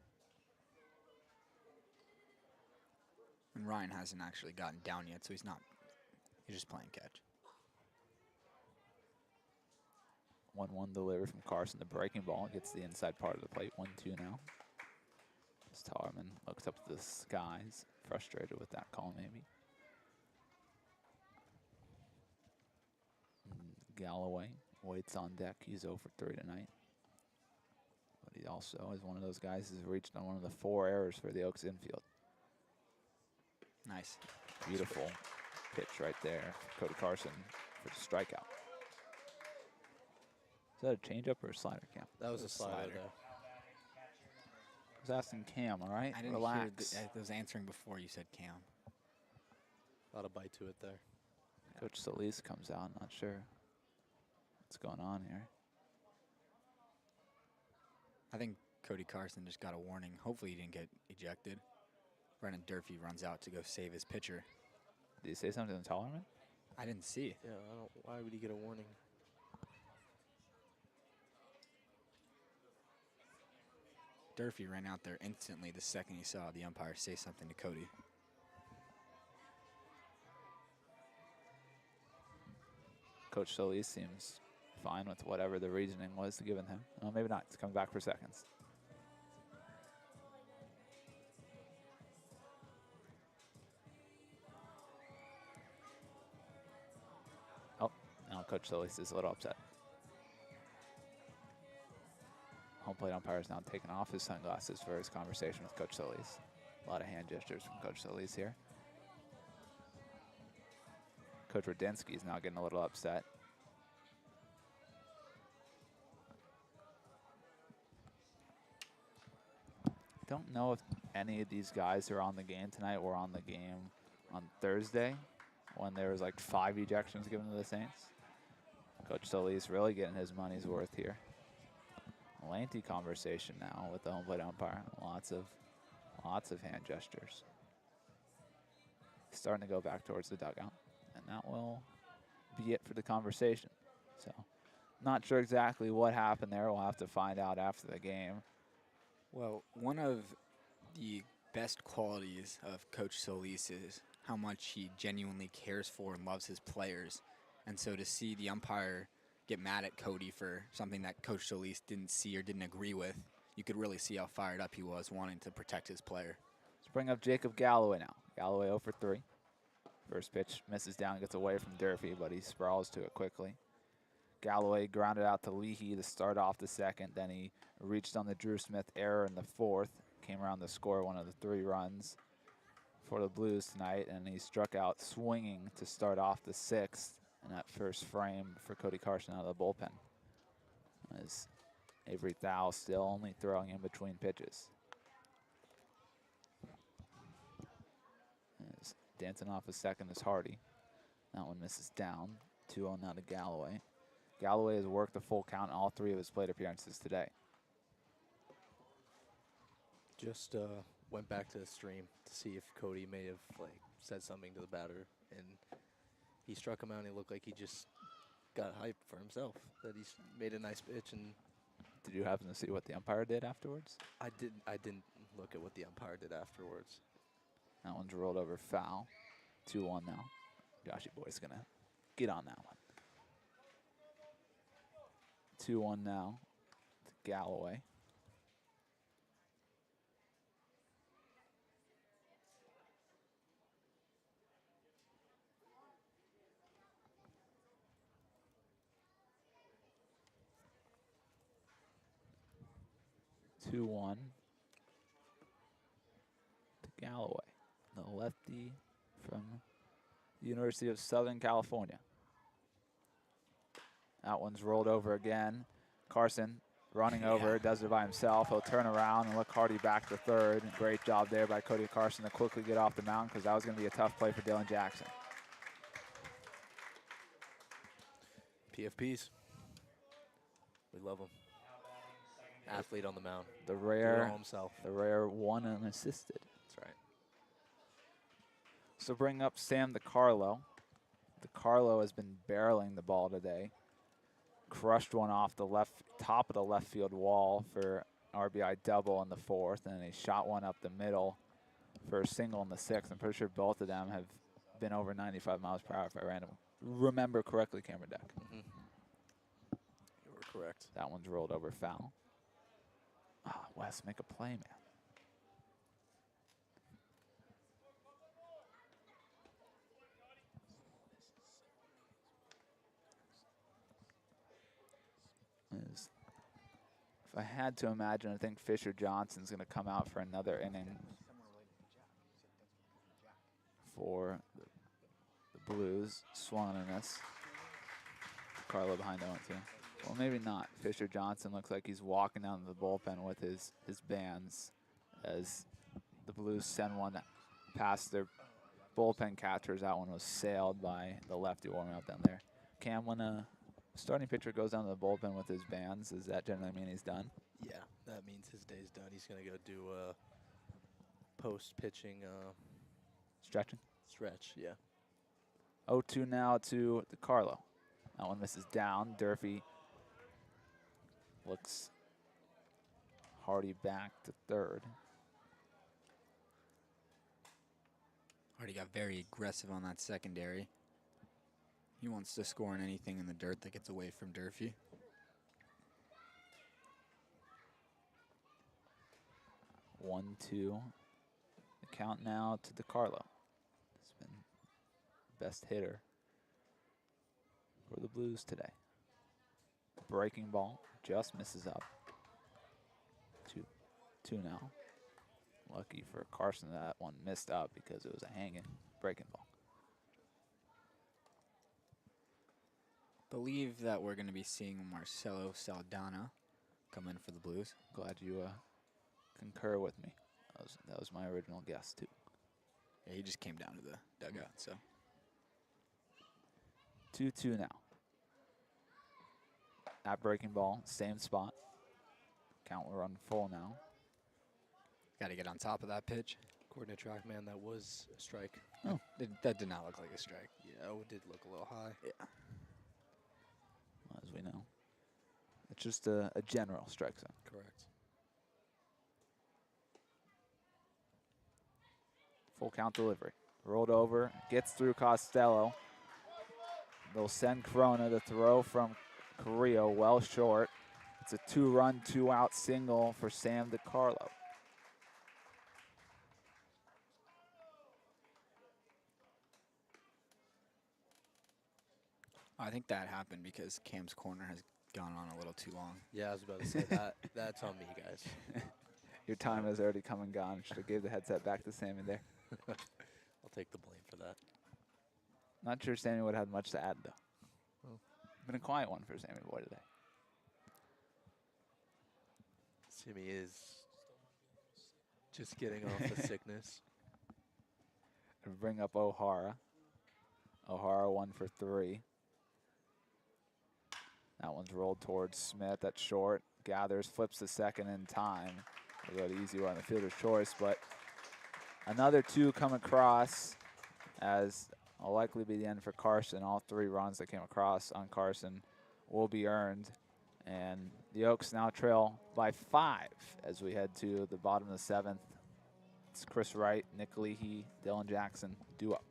And Ryan hasn't actually gotten down yet, so he's just playing catch. 1-1 delivery from Carson. The breaking ball gets the inside part of the plate. 1-2 now. As Tollerman looks up to the skies, frustrated with that call maybe. Galloway waits on deck. He's 0 for 3 tonight. But he also is one of those guys who's reached on one of the 4 errors for the Oaks infield. Nice. Beautiful pitch right there. Cody Carson for the strikeout. Is that a changeup or a slider, Cam? That was a slider. slider. There. I was asking Cam, all right? I didn't Relax. hear I was answering before you said Cam. A lot of bite to it there. Coach Solis comes out, not sure what's going on here. I think Cody Carson just got a warning. Hopefully he didn't get ejected. Brennan Durfee runs out to go save his pitcher. Did he say something to Tollerman? I didn't see it. Yeah, why would he get a warning? Durfee ran out there instantly the second he saw the umpire say something to Cody. Coach Solis seems fine with whatever the reasoning was given him. Well, maybe not. It's coming back for seconds. Oh, now Coach Solis is a little upset. Home plate umpire is now taking off his sunglasses for his conversation with Coach Solis. A lot of hand gestures from Coach Solis here. Coach Radinsky is now getting a little upset. Don't know if any of these guys who are on the game tonight were on the game on Thursday when there was like 5 ejections given to the Saints. Coach Solis really getting his money's worth here. A lengthy conversation now with the home plate umpire. Lots of hand gestures. Starting to go back towards the dugout, and that will be it for the conversation. So, not sure exactly what happened there. We'll have to find out after the game. Well, one of the best qualities of Coach Solis is how much he genuinely cares for and loves his players. And so to see the umpire get mad at Cody for something that Coach Solis didn't see or didn't agree with, you could really see how fired up he was wanting to protect his player. Let's bring up Jacob Galloway now. Galloway 0 for 3. First pitch misses down, gets away from Durfee, but he sprawls to it quickly. Galloway grounded out to Leehey to start off the second. Then he reached on the Drew Smith error in the fourth. Came around to score one of the 3 runs for the Blues tonight, and he struck out swinging to start off the 6th in that first frame for Cody Carson out of the bullpen. As Avery Thau still only throwing in between pitches. As dancing off a second is Hardy. That one misses down. 2-0 now to Galloway. Galloway has worked the full count in all 3 of his plate appearances today. Just went back to the stream to see if Cody may have said something to the batter, and he struck him out and it looked like he just got hyped for himself, that he's made a nice pitch. And did you happen to see what the umpire did afterwards? I didn't look at what the umpire did afterwards. That one's rolled over foul. 2-1 now. Joshy Boy's gonna get on that one. 2-1 now to Galloway. (2-1) to Galloway, the lefty from the University of Southern California. That one's rolled over again. Carson running over, does it by himself. He'll turn around and look Hardy back to third. Great job there by Cody Carson to quickly get off the mound, because that was going to be a tough play for Dylan Jackson. PFPs. We love them. Athlete on the mound. The rare himself. The rare one unassisted. That's right. So bring up Sam DiCarlo. DiCarlo has been barreling the ball today. Crushed one off the top of the left field wall for RBI double in the 4th, and he shot one up the middle for a single in the 6th. I'm pretty sure both of them have been over 95 miles per hour if I remember correctly, Cameron Deck. Mm-hmm. You were correct. That one's rolled over foul. Ah, Wes, make a play, man. If I had to imagine, I think Fisher Johnson's going to come out for another inning for the Blues. Swung on this. Carlo behind 0-2. Well, maybe not. Fisher Johnson looks like he's walking down to the bullpen with his bands as the Blues send one past their bullpen catchers. That one was sailed by the lefty warming up down there. Cam, when a starting pitcher goes down to the bullpen with his bands, does that generally mean he's done? Yeah, that means his day's done. He's going to go do post-pitching Stretching? stretch, yeah. 0-2 now to DiCarlo. That one misses down. Durfee looks Hardy back to third. Hardy got very aggressive on that secondary. He wants to score on anything in the dirt that gets away from Durfee. 1-2. The count now to DeCarlo. He's been best hitter for the Blues today. Breaking ball, just misses up. 2 now. Lucky for Carson that one missed up because it was a hanging breaking ball. Believe that we're going to be seeing Marcelo Saldana come in for the Blues. Glad you concur with me. That was my original guess too. Yeah, he just came down to the dugout, so. 2-2 now. That breaking ball, same spot. Count will run full now. Got to get on top of that pitch. According to TrackMan, that was a strike. Oh, that did not look like a strike. Yeah, it did look a little high. Yeah. As we know, it's just a general strike zone. Correct. Full count delivery. Rolled over, gets through Costello. They'll send Corona. The throw from Carrillo, well short. It's a 2-run, 2-out single for Sam DeCarlo. I think that happened because Cam's corner has gone on a little too long. Yeah, I was about to say that. That's on me, guys. Your time has already come and gone. Should have gave the headset back to Sammy there. I'll take the blame for that. Not sure Sammy would have had much to add, though. Well. Been a quiet one for Sammy Boy today. Sammy is just getting off the sickness. And bring up O'Hara. O'Hara 1 for 3. That one's rolled towards Smith. That's short. Gathers, flips the second in time. A little easy one, the fielder's choice, but another 2 come across, as will likely be the end for Carson. All 3 runs that came across on Carson will be earned. And the Oaks now trail by 5 as we head to the bottom of the 7th. It's Chris Wright, Nick Leehey, Dylan Jackson due up.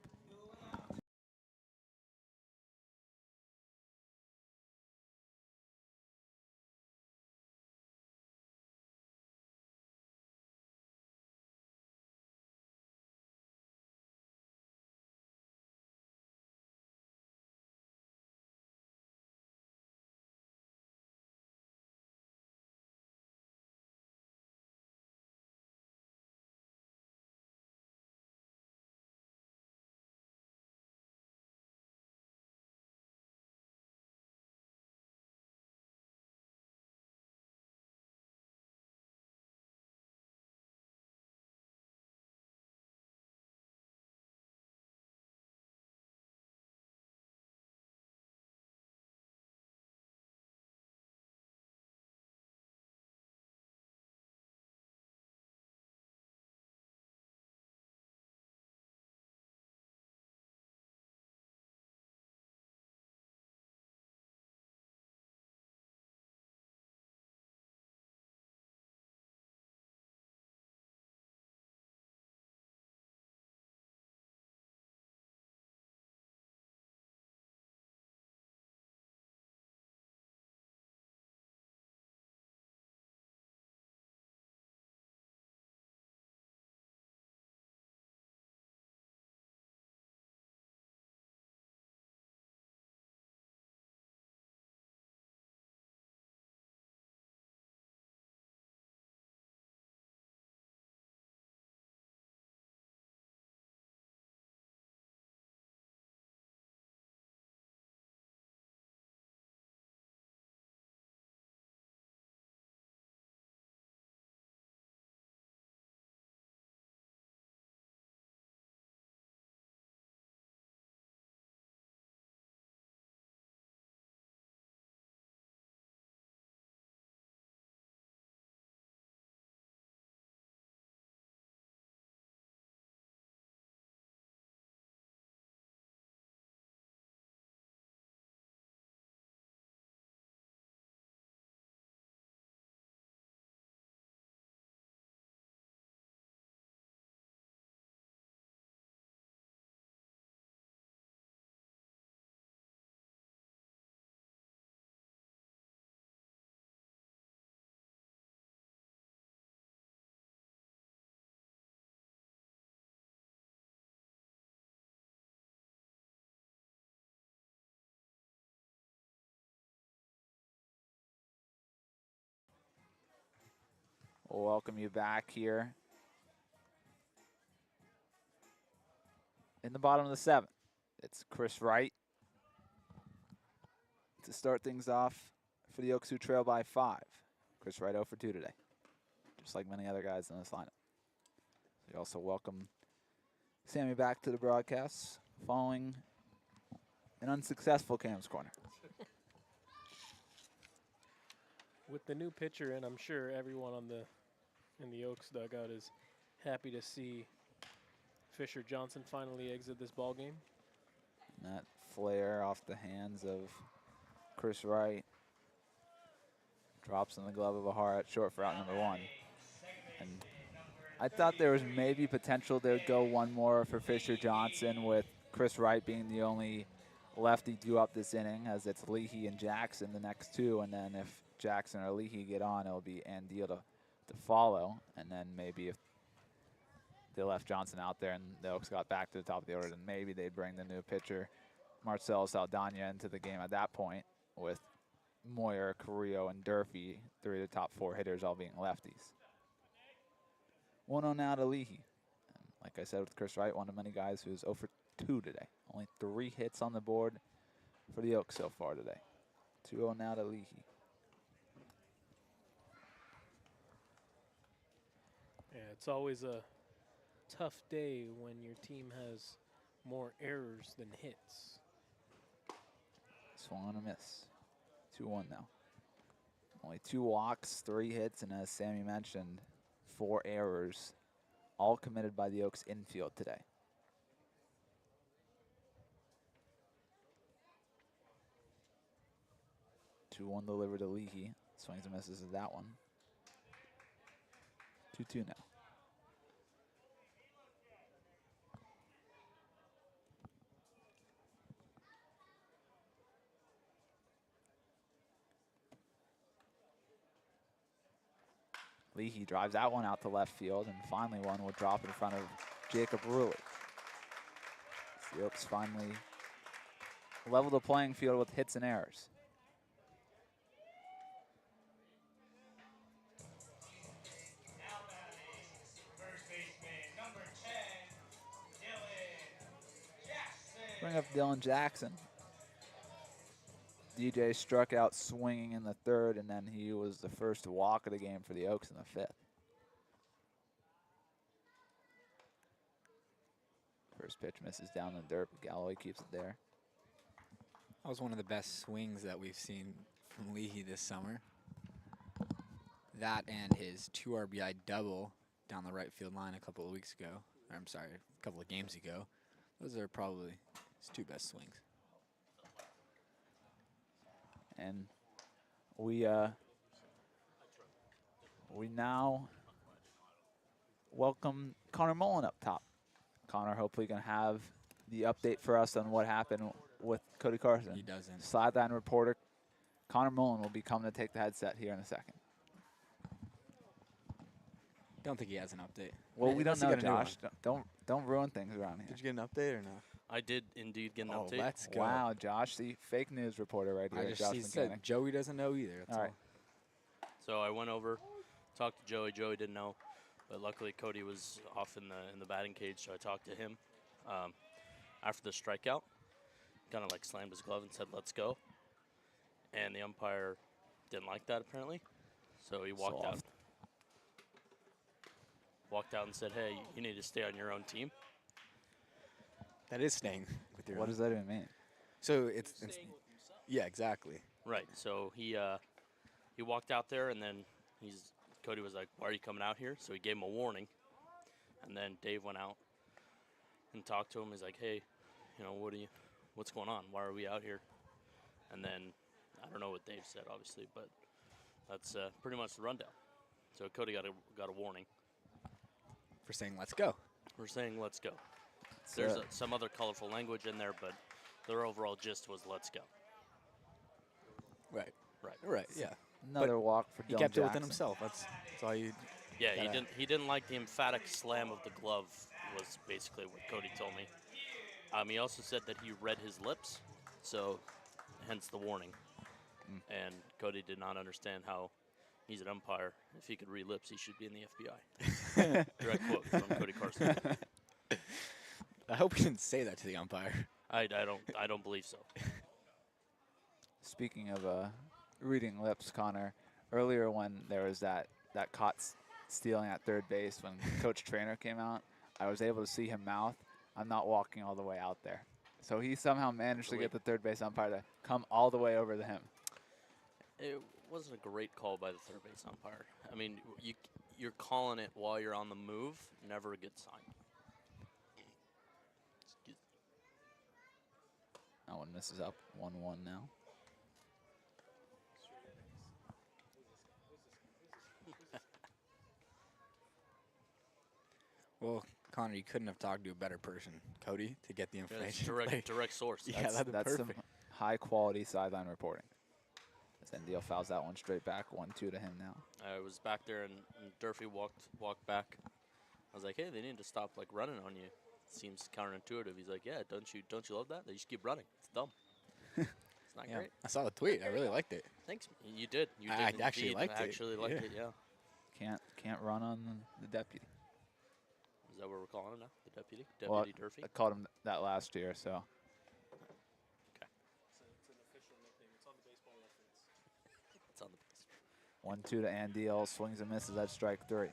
We'll welcome you back here in the bottom of the 7th. It's Chris Wright to start things off for the Oaks, who trail by 5. Chris Wright 0 for 2 today, just like many other guys in this lineup. We also welcome Sammy back to the broadcast following an unsuccessful Cam's Corner. With the new pitcher, and I'm sure everyone in the Oaks dugout is happy to see Fisher Johnson finally exit this ball game. And that flare off the hands of Chris Wright drops in the glove of Ahar at short for out number 1. And I thought there was maybe potential to go one more for Fisher Johnson, with Chris Wright being the only lefty due up this inning, as it's Leehey and Jackson the next 2, and then if Jackson or Leehey get on, it'll be Andeel to follow, and then maybe if they left Johnson out there and the Oaks got back to the top of the order, then maybe they'd bring the new pitcher Marcelo Saldana into the game at that point, with Moyer, Carrillo, and Durfee, 3 of the top 4 hitters all being lefties. 1-0 now to Leehey. And like I said with Chris Wright, one of many guys who's 0 for 2 today. Only 3 hits on the board for the Oaks so far today. 2-0 now to Leehey. Yeah, it's always a tough day when your team has more errors than hits. Swung on a miss. 2-1 now. Only 2 walks, 3 hits, and as Sammy mentioned, 4 errors, all committed by the Oaks infield today. 2-1 delivered to Leehey. Swings and misses at that one. 2-2 now. Leehey drives that one out to left field, and finally one will drop in front of Jacob Reilly. The Oaks finally level the playing field with hits and errors. Bring up Dylan Jackson. DJ struck out swinging in the 3rd, and then he was the first walk of the game for the Oaks in the 5th. First pitch misses down the dirt, but Galloway keeps it there. That was one of the best swings that we've seen from Leehey this summer. That and his 2 RBI double down the right field line a couple of weeks ago. Or I'm sorry, a couple of games ago. Those are probably his 2 best swings. And we now welcome Connor Mullen up top. Connor hopefully going to have the update for us on what happened with Cody Carson. He doesn't. Sideline reporter Connor Mullen will be coming to take the headset here in a second. Don't think he has an update. Well, we don't know, Unless he got a new Josh. Don't ruin things around here. Did you get an update or no? I did indeed get an update. Let's go. Wow, Josh, the fake news reporter right here. I just Josh he Mechanick. said Joey doesn't know either. That's All right. So I went over, talked to Joey. Joey didn't know, but luckily Cody was off in the batting cage, so I talked to him. After the strikeout, kind of like slammed his glove and said, "Let's go." And the umpire didn't like that apparently, so he walked out. Walked out and said, "Hey, you need to stay on your own team." That is staying with your What own. does that even mean? So it's yeah, exactly. Right. So he walked out there, and then Cody was like, "Why are you coming out here?" So he gave him a warning, and then Dave went out and talked to him. He's like, "Hey, you know, what's going on? Why are we out here?" And then I don't know what Dave said, obviously, but that's pretty much the rundown. So Cody got a warning For saying let's go. for saying "Let's go." There's some other colorful language in there, but their overall gist was "Let's go." Right. Right. Right. Yeah. Another walk for Dylan He kept it within Jackson. himself. That's all you. Yeah, Gotta- he didn't like the emphatic slam of the glove, was basically what Cody told me. He also said that he read his lips, so hence the warning. And Cody did not understand how, he's an umpire. If he could read lips, he should be in the FBI. Direct quote from Cody Carson. I hope he didn't say that to the umpire. I don't believe so. Speaking of reading lips, Connor, earlier when there was that caught stealing at third base when Coach Trainer came out, I was able to see him mouth, "I'm not walking all the way out there." So he somehow managed to get the third base umpire to come all the way over to him. It wasn't a great call by the third base umpire. I mean, you're calling it while you're on the move. Never a good sign. Excuse me. That one misses up 1-1 now. Well, Connor, you couldn't have talked to a better person, Cody, to get the Yeah, it's information. direct source. Yeah, that'd be That's some perfect. high-quality sideline reporting. As Andeel fouls that one straight back, 1-2 to him now. I was back there, and Durfee walked back. I was like, hey, they need to stop like running on you. Seems counterintuitive. He's like, yeah, don't you love that? They just keep running. It's dumb. It's not Yeah, great. I saw the tweet. I really liked it. Thanks. You did. You did. I actually indeed. liked I it. actually liked Yeah. it. Yeah. Can't run on the deputy. Is that what we're calling him now? The deputy? Well, Deputy Durfee? I called him that last year, so. Okay. It's an official nickname. It's on the baseball reference. It's on the base. 1-2 to Andeel, swings and misses at strike 3.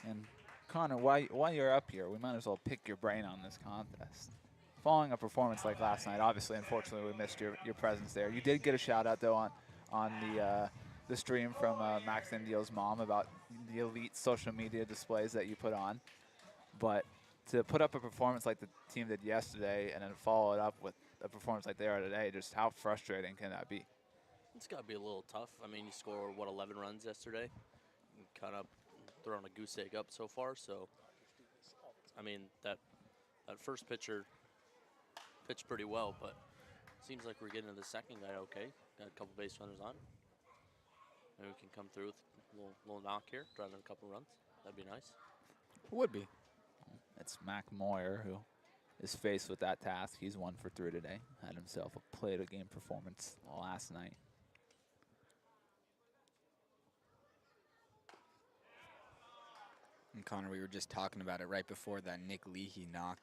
And Connor, while you're up here, we might as well pick your brain on this contest. Following a performance like last night, obviously, unfortunately, we missed your presence there. You did get a shout out though on the stream from Max Andeel's mom about the elite social media displays that you put on. But to put up a performance like the team did yesterday and then follow it up with a performance like they are today, just how frustrating can that be? It's got to be a little tough. I mean, you scored, 11 runs yesterday? Kind of thrown a goose egg up so far. So, I mean, that first pitcher pitched pretty well, but seems like we're getting to the second guy okay. Got a couple base runners on. Maybe we can come through with a little knock here, driving a couple runs. That'd be nice. It would be. It's Mac Moyer who is faced with that task. He's 1 for 3 today. Had himself a play-to-game performance last night. And Connor, we were just talking about it right before that Nick Leehey knock.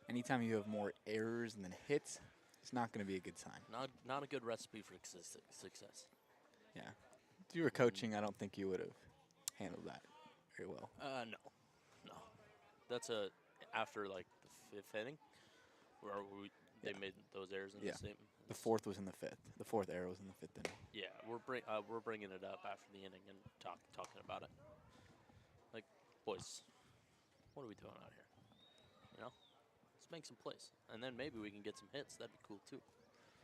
Anytime you have more errors than hits, it's not going to be a good sign. Not a good recipe for success. Yeah. If you were coaching, I don't think you would have handled that very well. No. That's after like the 5th inning, where they made those errors in Yeah. the same. The fourth was in the 5th. The fourth error was in the 5th inning. Yeah, we're bringing it up after the inning and talking about it. Like, boys, what are we doing out here? You know, let's make some plays, and then maybe we can get some hits. That'd be cool too.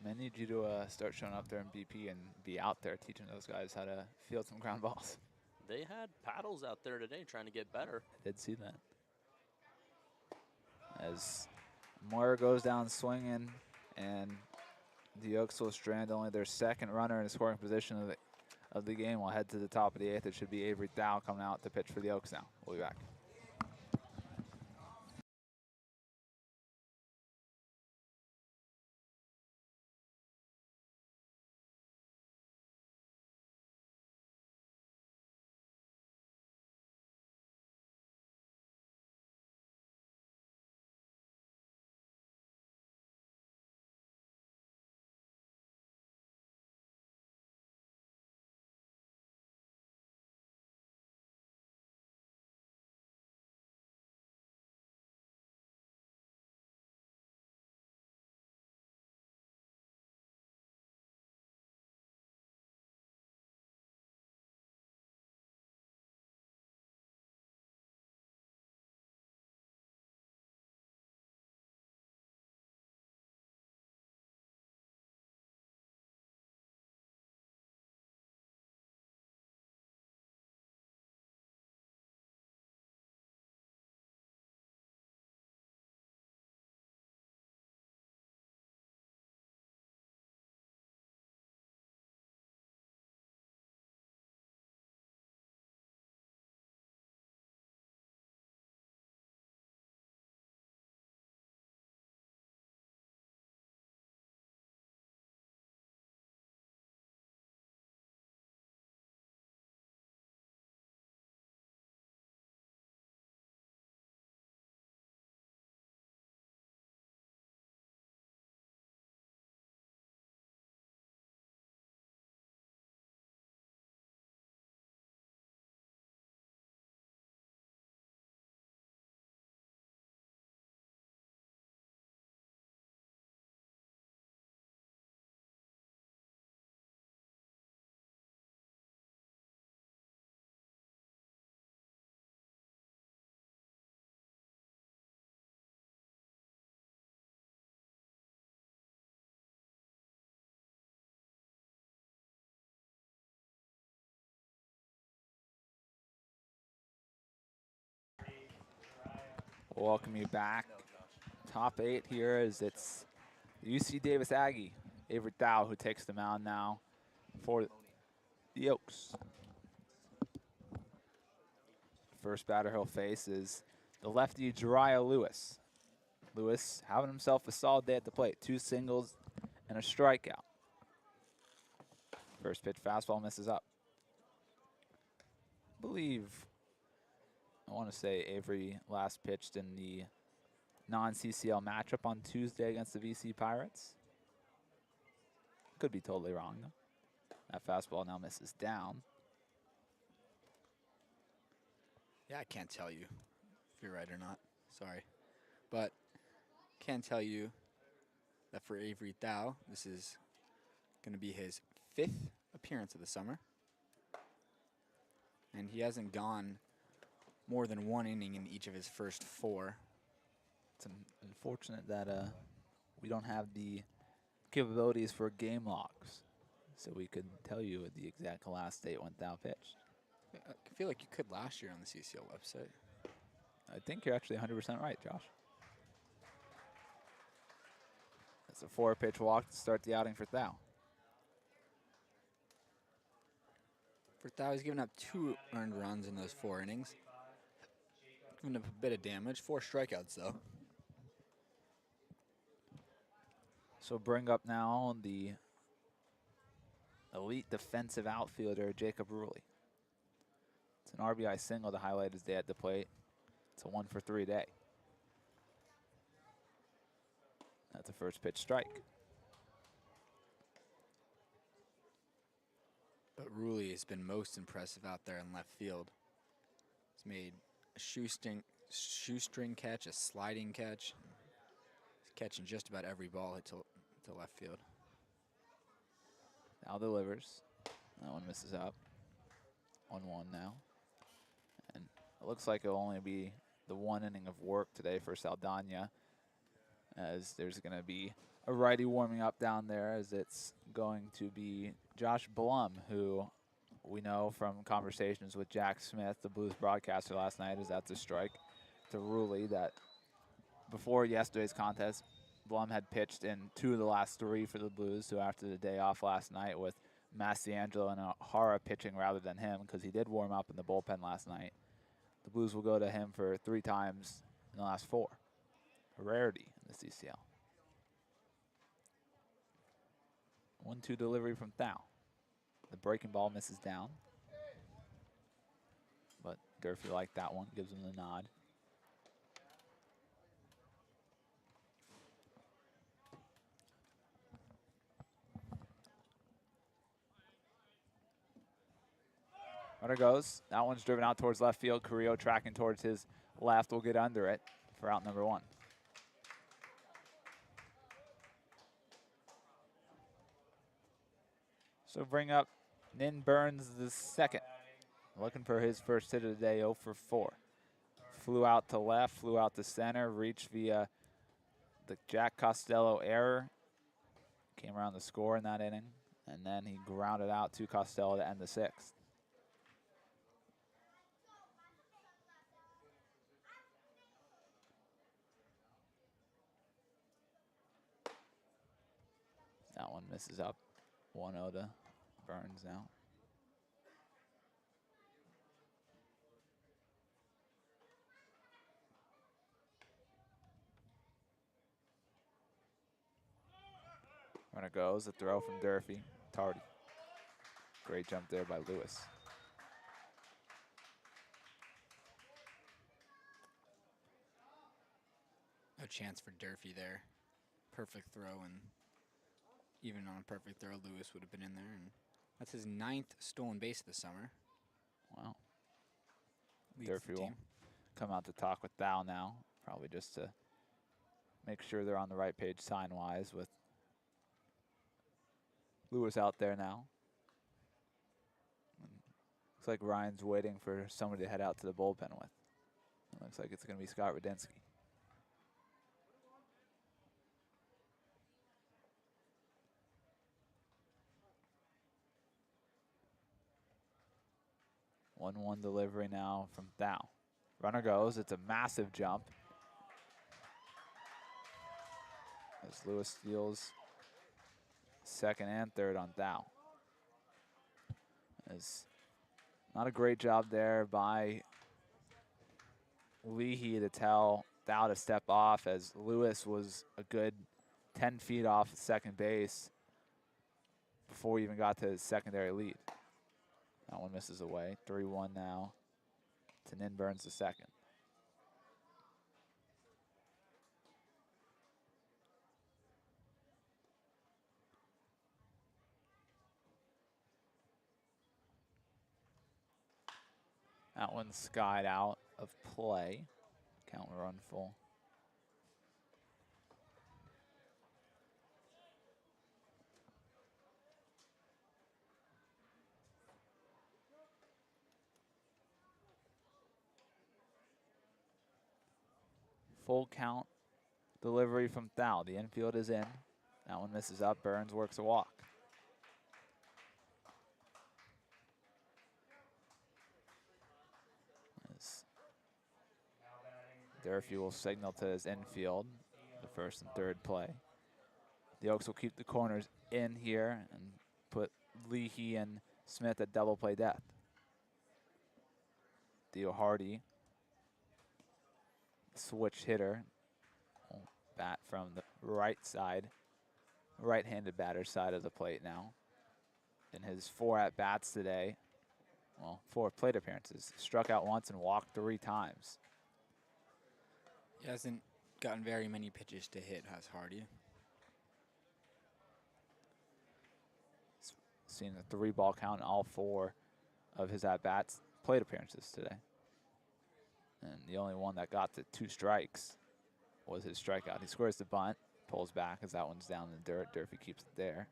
I need you to start showing up there in BP and be out there teaching those guys how to field some ground balls. They had paddles out there today trying to get better. I did see that. As Moyer goes down swinging, and the Oaks will strand only their second runner in the scoring position of the game. We'll head to the top of the 8th. It should be Avery Dow coming out to pitch for the Oaks now. We'll be back. We'll welcome you back. Top 8 here as it's the UC Davis Aggie, Avery Thau, who takes the mound now for the Oaks. First batter he'll face is the lefty Jariah Lewis. Lewis having himself a solid day at the plate. 2 singles and a strikeout. First pitch fastball misses up. I want to say Avery last pitched in the non-CCL matchup on Tuesday against the VC Pirates. Could be totally wrong though. That fastball now misses down. Yeah, I can't tell you if you're right or not. Sorry. But can tell you that for Avery Thau, this is going to be his 5th appearance of the summer. And he hasn't gone more than 1 inning in each of his first 4. It's unfortunate that we don't have the capabilities for game logs, so we could tell you the exact last date when Thau pitched. I feel like you could last year on the CCL website. I think you're actually 100% right, Josh. It's a 4-pitch walk to start the outing for Thau. For Thau, he's given up 2 earned runs in those 4 innings. Given up a bit of damage. 4 strikeouts, though. So bring up now the elite defensive outfielder, Jacob Reilly. It's an RBI single to highlight his day at the plate. It's a 1-for-3 day. That's a first pitch strike. But Reilly has been most impressive out there in left field. He's made a shoestring catch, a sliding catch. He's catching just about every ball hit to left field. Now delivers. That one misses up. 1-1 now. And it looks like it'll only be the 1 inning of work today for Saldana, as there's going to be a righty warming up down there, as it's going to be Josh Blum, who we know from conversations with Jack Smith, the Blues broadcaster last night, is that's a strike to Reilly. That before yesterday's contest, Blum had pitched in 2 of the last 3 for the Blues, so after the day off last night with Mastiangelo and Hara pitching rather than him, because he did warm up in the bullpen last night, the Blues will go to him for 3 times in the last 4. A rarity in the CCL. 1-2 delivery from Thau. The breaking ball misses down. But Durfee liked that one, gives him the nod. Runner goes. That one's driven out towards left field. Carrillo tracking towards his left will get under it for out number 1. So bring up Nin Burns the second. Looking for his first hit of the day, 0 for 4. Flew out to left, flew out to center, reached via the Jack Costello error. Came around to score in that inning, and then he grounded out to Costello to end the 6th. That one misses up. 1-0 to Burns now. Runner goes, a throw from Durfee. Tardy. Great jump there by Lewis. No chance for Durfee there. Perfect throw, and even on a perfect throw, Lewis would have been in there. And that's his 9th stolen base of the summer. Wow. Leads the Durfee will team. come out to talk with Thau now, probably just to make sure they're on the right page sign-wise with Lewis out there now. Looks like Ryan's waiting for somebody to head out to the bullpen with. It looks like it's going to be Scott Rudensky. One delivery now from Thau. Runner goes. It's a massive jump. as Lewis steals second and third on Thou. As not a great job there by Leehey to tell Thou to step off, as Lewis was a good 10 feet off second base before he even got to his secondary lead. That one misses away. 3-1 now to Nin Burns the second. That one skied out of play. Count will run full. Full count delivery from Thou. The infield is in. That one misses up. Burns works a walk. As Durfee will signal to his infield, the first and third play. The Oaks will keep the corners in here and put Leehey and Smith at double play depth. Theo Hardy, switch hitter, will bat from the right side, right-handed batter's side of the plate now. In his 4 at-bats today, well, 4 plate appearances, struck out once and walked 3 times. He hasn't gotten very many pitches to hit, has Hardy. Seen a 3-ball count in all 4 of his at-bats, plate appearances today. And the only one that got to 2 strikes was his strikeout. He squares the bunt, pulls back as that one's down in the dirt. Durfee keeps it there.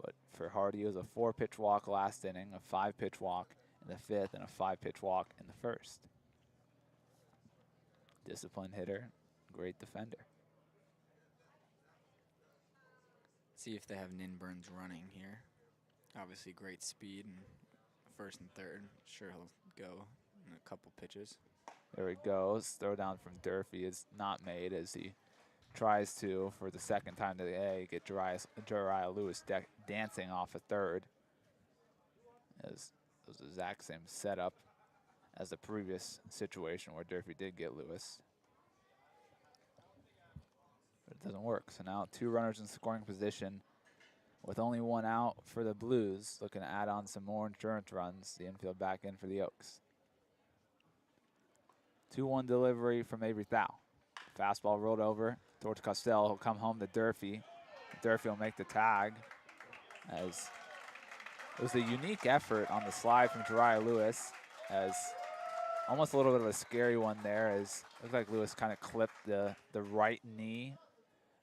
But for Hardy, it was a 4-pitch walk last inning, a 5-pitch walk in the 5th, and a 5-pitch walk in the 1st. Disciplined hitter, great defender. See if they have Nin Burns running here. Obviously great speed and first and third. Sure he'll go in a couple pitches. There he goes. Throw down from Durfee is not made as he tries to, for the second time today, get Jariah Lewis dancing off a third. As it was the exact same setup as the previous situation where Durfee did get Lewis. But it doesn't work. So now 2 runners in scoring position with only 1 out for the Blues, looking to add on some more insurance runs. The infield back in for the Oaks. 2-1 delivery from Avery Thau. Fastball rolled over towards Costello. He'll come home to Durfee. Durfee will make the tag, as it was a unique effort on the slide from Jariah Lewis, as almost a little bit of a scary one there, as it looked like Lewis kind of clipped the right knee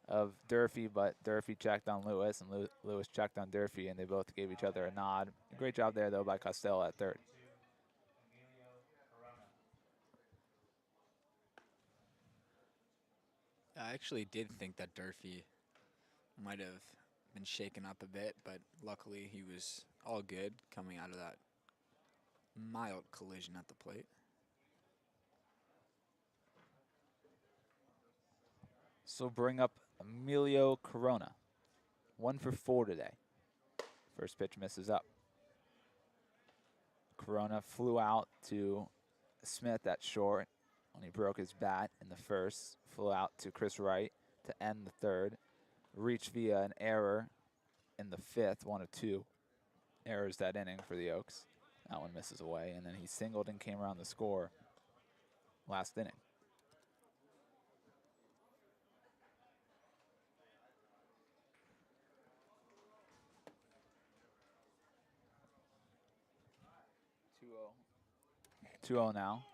of Durfee, but Durfee checked on Lewis, and Lewis checked on Durfee, and they both gave each other a nod. Great job there, though, by Costello at third. I actually did think that Durfee might have been shaken up a bit, but luckily he was all good coming out of that mild collision at the plate. So bring up Emilio Corona. 1 for 4 today. First pitch misses up. Corona flew out to Smith at short when he broke his bat in the first. Flew out to Chris Wright to end the third. Reached via an error in the 5th, 1 of 2 errors that inning for the Oaks. That one misses away, and then he singled and came around the score last inning. Two 2-0 now.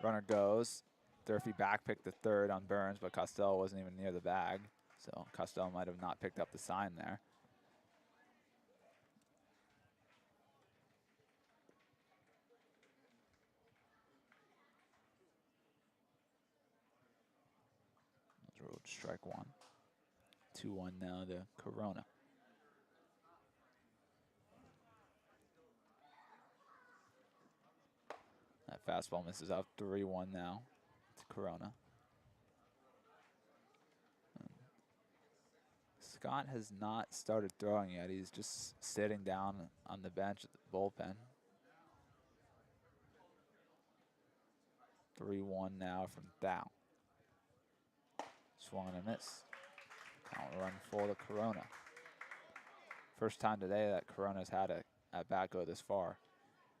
Runner goes. Durfee backpicked the third on Burns, but Costello wasn't even near the bag. So Costello might have not picked up the sign there. Road strike 1. 2-1 now to Corona. That fastball misses out. 3-1 now to Corona. Scott has not started throwing yet. He's just sitting down on the bench at the bullpen. 3-1 now from Thao. Swung and a miss. Count run for the Corona. First time today that Corona's had a at-bat go this far.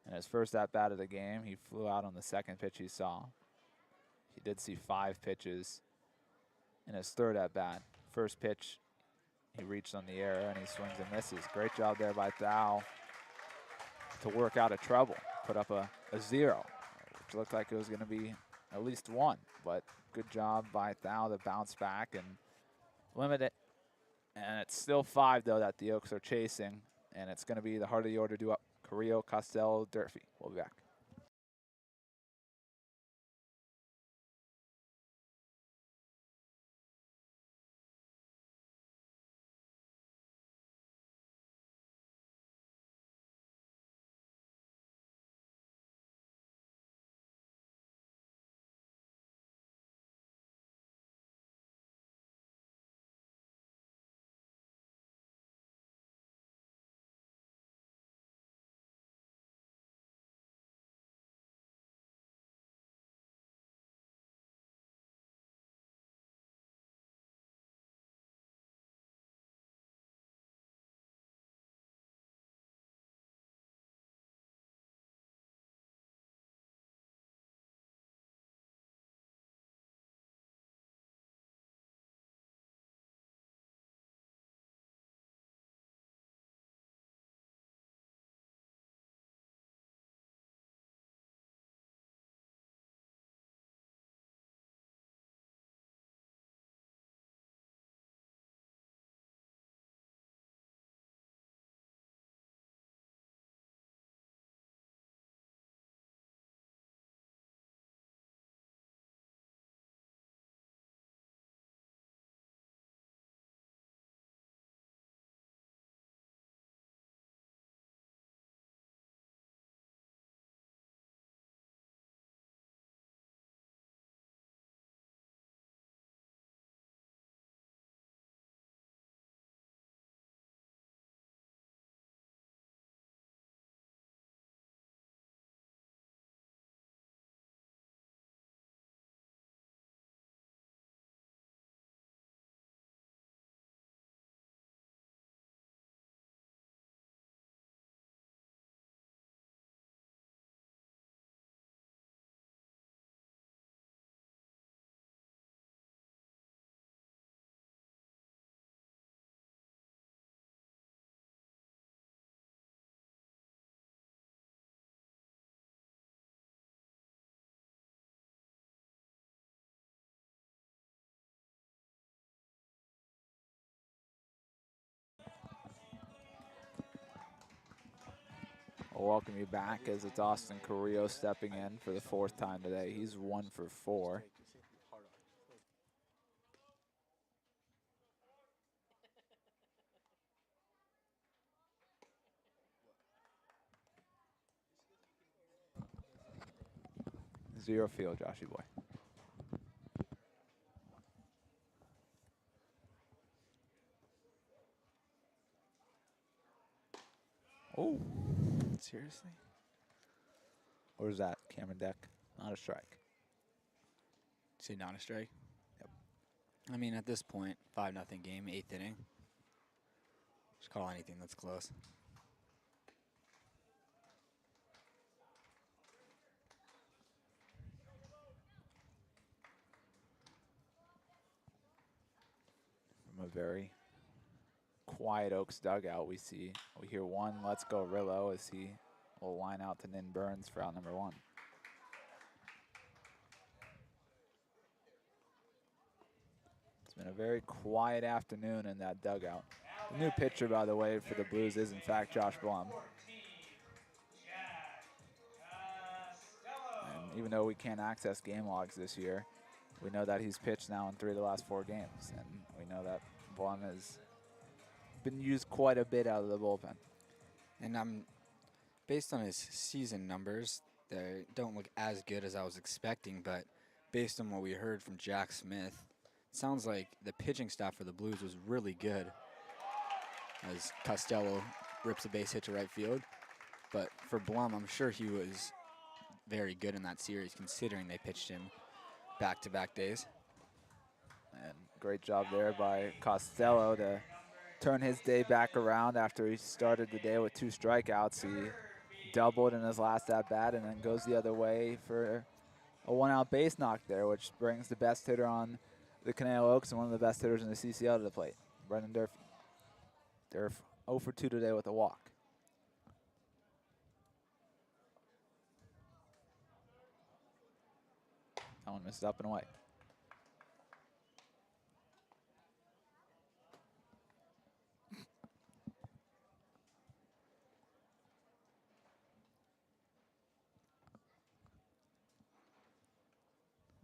And his first at-bat of the game, he flew out on the second pitch he saw. He did see 5 pitches in his third at-bat. First pitch, he reached on the air and he swings and misses. Great job there by Thao to work out a trouble. Put up a 0, which looked like it was going to be at least 1. But good job by Thao to bounce back and limit it. And it's still 5, though, that the Oaks are chasing. And it's going to be the heart of the order due up. Carrillo, Costello, Durfee. We'll be back. I'll welcome you back as it's Austin Carrillo stepping in for the 4th time today. He's 1 for 4. Zero field, Joshy boy. Oh, seriously? Or is that Cameron Deck? Not a strike. Say not a strike? Yep. I mean, at this point, 5-0 game, 8th inning. Just call anything that's close. From a very quiet Oaks dugout, we hear one, let's go Rillo, as he will line out to Nin Burns for out number 1. It's been a very quiet afternoon in that dugout. The new pitcher, by the way, for the Blues is in fact Josh Blum. And even though we can't access game logs this year, we know that he's pitched now in 3 of the last 4 games, and we know that Blum has been used quite a bit out of the bullpen. And based on his season numbers, they don't look as good as I was expecting, but based on what we heard from Jack Smith, it sounds like the pitching staff for the Blues was really good. as Costello rips a base hit to right field. But for Blum, I'm sure he was very good in that series, considering they pitched him back-to-back days. And great job there by Costello to turn his day back around after he started the day with 2 strikeouts. He doubled in his last at-bat and then goes the other way for a 1-out base knock there, which brings the best hitter on the Conejo Oaks and one of the best hitters in the CCL to the plate, Brendan Durfee. Durf 0 for 2 today with a walk. That one missed up and away.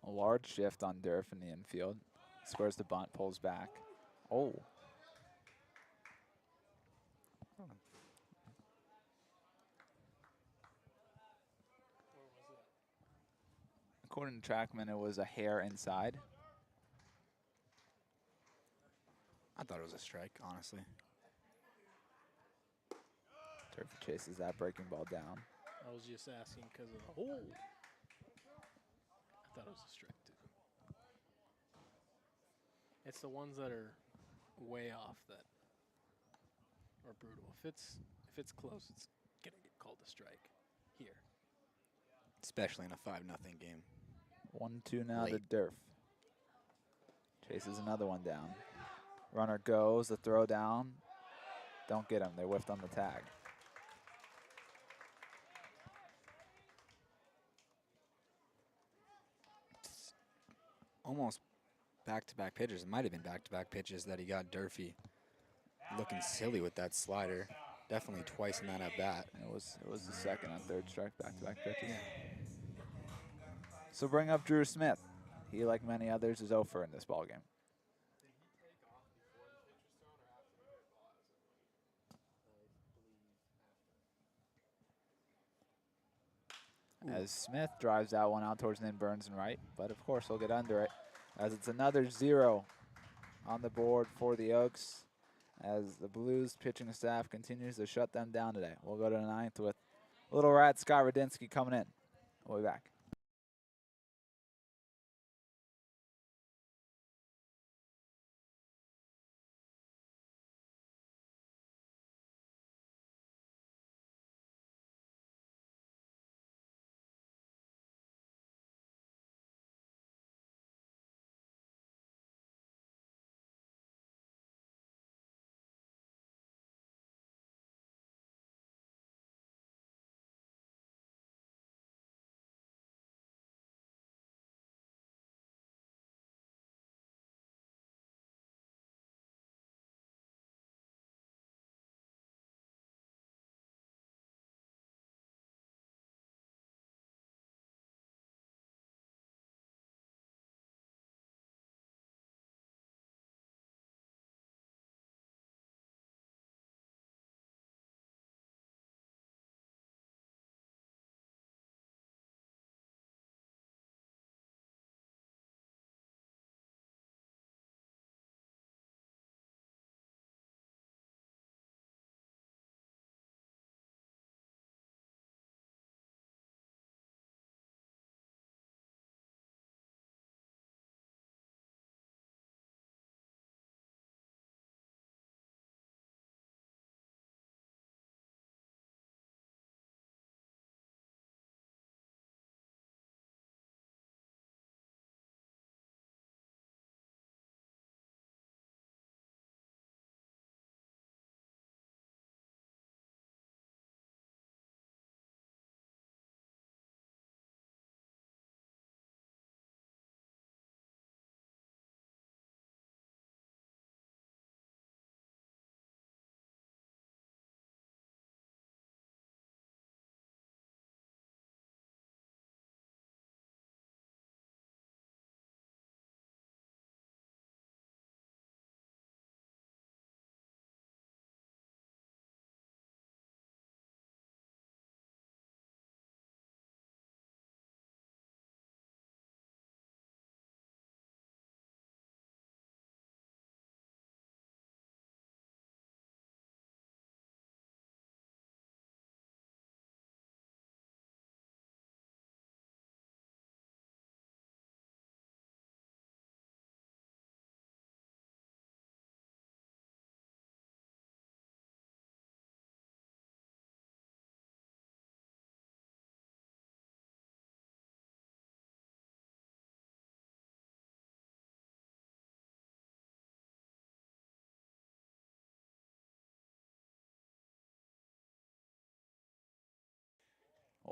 A large shift on Durf in the infield. Squares the bunt, pulls back. Oh. According to Trackman, it was a hair inside. I thought it was a strike, honestly. Durf chases that breaking ball down. I was just asking because of the hole. I thought it was a strike too. It's the ones that are way off that are brutal. If it's close, it's gonna get called a strike here. Especially in a 5-0 game. 1-2 now Late. to Durf. Chases another one down. Runner goes, the throw down. Don't get him, they whiffed on the tag. It's almost back-to-back pitches. It might have been back-to-back pitches that he got Durfee looking silly with that slider. Definitely twice in that at-bat. It was the second and third strike back-to-back pitches. Yeah. So bring up Drew Smith. He, like many others, is 0 for in this ballgame. As Smith drives that one out towards Nin Burns and right, but of course he'll get under it as it's another 0 on the board for the Oaks as the Blues pitching staff continues to shut them down today. We'll go to the 9th with Little Rat Scott Radinsky coming in. We'll be back.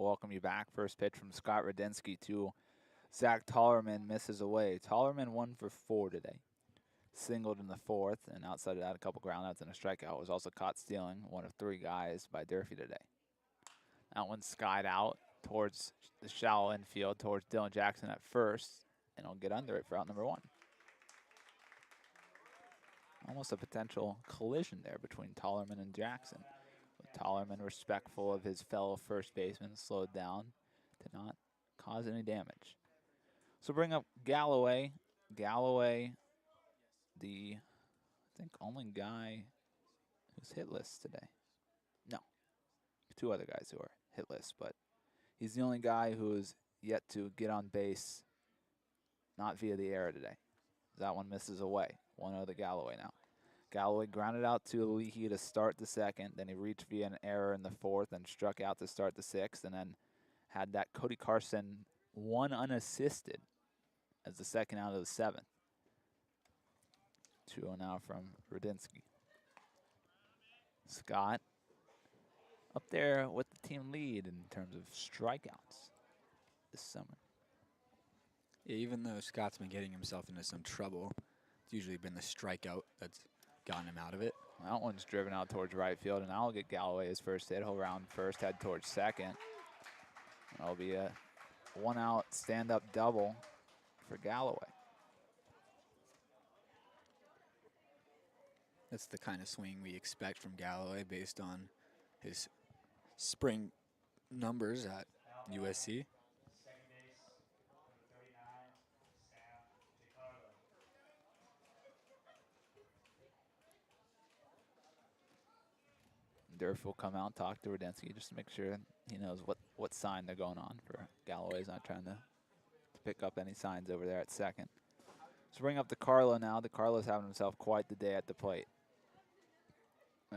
We'll welcome you back. First pitch from Scott Radinsky to Zach Tollerman, misses away. Tollerman 1 for 4 today. Singled in the 4th, and outside of that, a couple groundouts and a strikeout. Was also caught stealing, one of 3 guys by Durfee today. That one skied out towards the shallow infield, towards Dylan Jackson at first, and he'll get under it for out number 1. Almost a potential collision there between Tollerman and Jackson. With Tollerman respectful of his fellow first baseman, slowed down to not cause any damage. So bring up Galloway. Galloway, the, I think, only guy who's hitless today. No, 2 other guys who are hitless, but he's the only guy who is yet to get on base, not via the error today. That one misses away. 1-0 to Galloway now. Galloway grounded out to Leehey to start the 2nd. Then he reached via an error in the 4th and struck out to start the 6th. And then had that Cody Carson 1 unassisted as the 2nd out of the 7th. 2-0 now from Radinsky. Scott up there with the team lead in terms of strikeouts this summer. Yeah, even though Scott's been getting himself into some trouble, it's usually been the strikeout that's gotten him out of it. That one's driven out towards right field, and I'll get Galloway his first hit. He'll round first, head towards second. That'll be a 1-out stand-up double for Galloway. That's the kind of swing we expect from Galloway based on his spring numbers at USC. Durf will come out and talk to Radinsky just to make sure he knows what sign they're going on for. Galloway's not trying to pick up any signs over there at second. So bring up DeCarlo now. DeCarlo's having himself quite the day at the plate.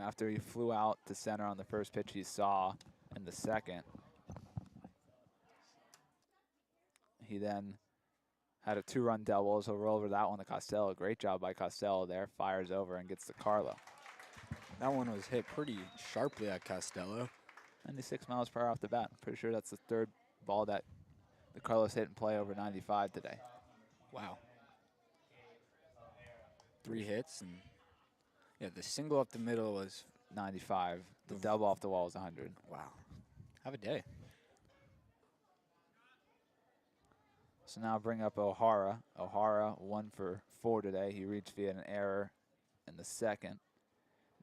After he flew out to center on the first pitch he saw in the 2nd, he then had a 2-run double, so roll over that one to Costello. Great job by Costello there. Fires over and gets DeCarlo. That one was hit pretty sharply at Costello. 96 miles per hour off the bat. I'm pretty sure that's the 3rd ball that DeCarlo's hit and play over 95 today. Wow. 3 hits, and yeah, the single up the middle was 95. The double off the wall was 100. wow. Have a day. So now bring up O'Hara. O'Hara 1 for 4 today. He reached via an error in the 2nd.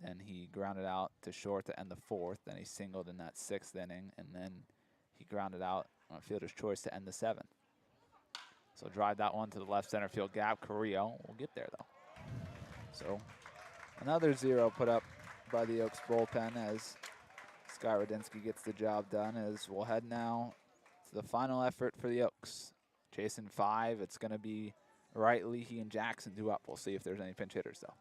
Then he grounded out to short to end the 4th. Then he singled in that 6th inning, and then he grounded out on a fielder's choice to end the 7th. So drive that one to the left center field gap. Carrillo will get there though. So another 0 put up by the Oaks bullpen as Scott Radinsky gets the job done. As we'll head now to the final effort for the Oaks. Chasing 5. It's going to be Wright, Leehey, and Jackson due up. We'll see if there's any pinch hitters though.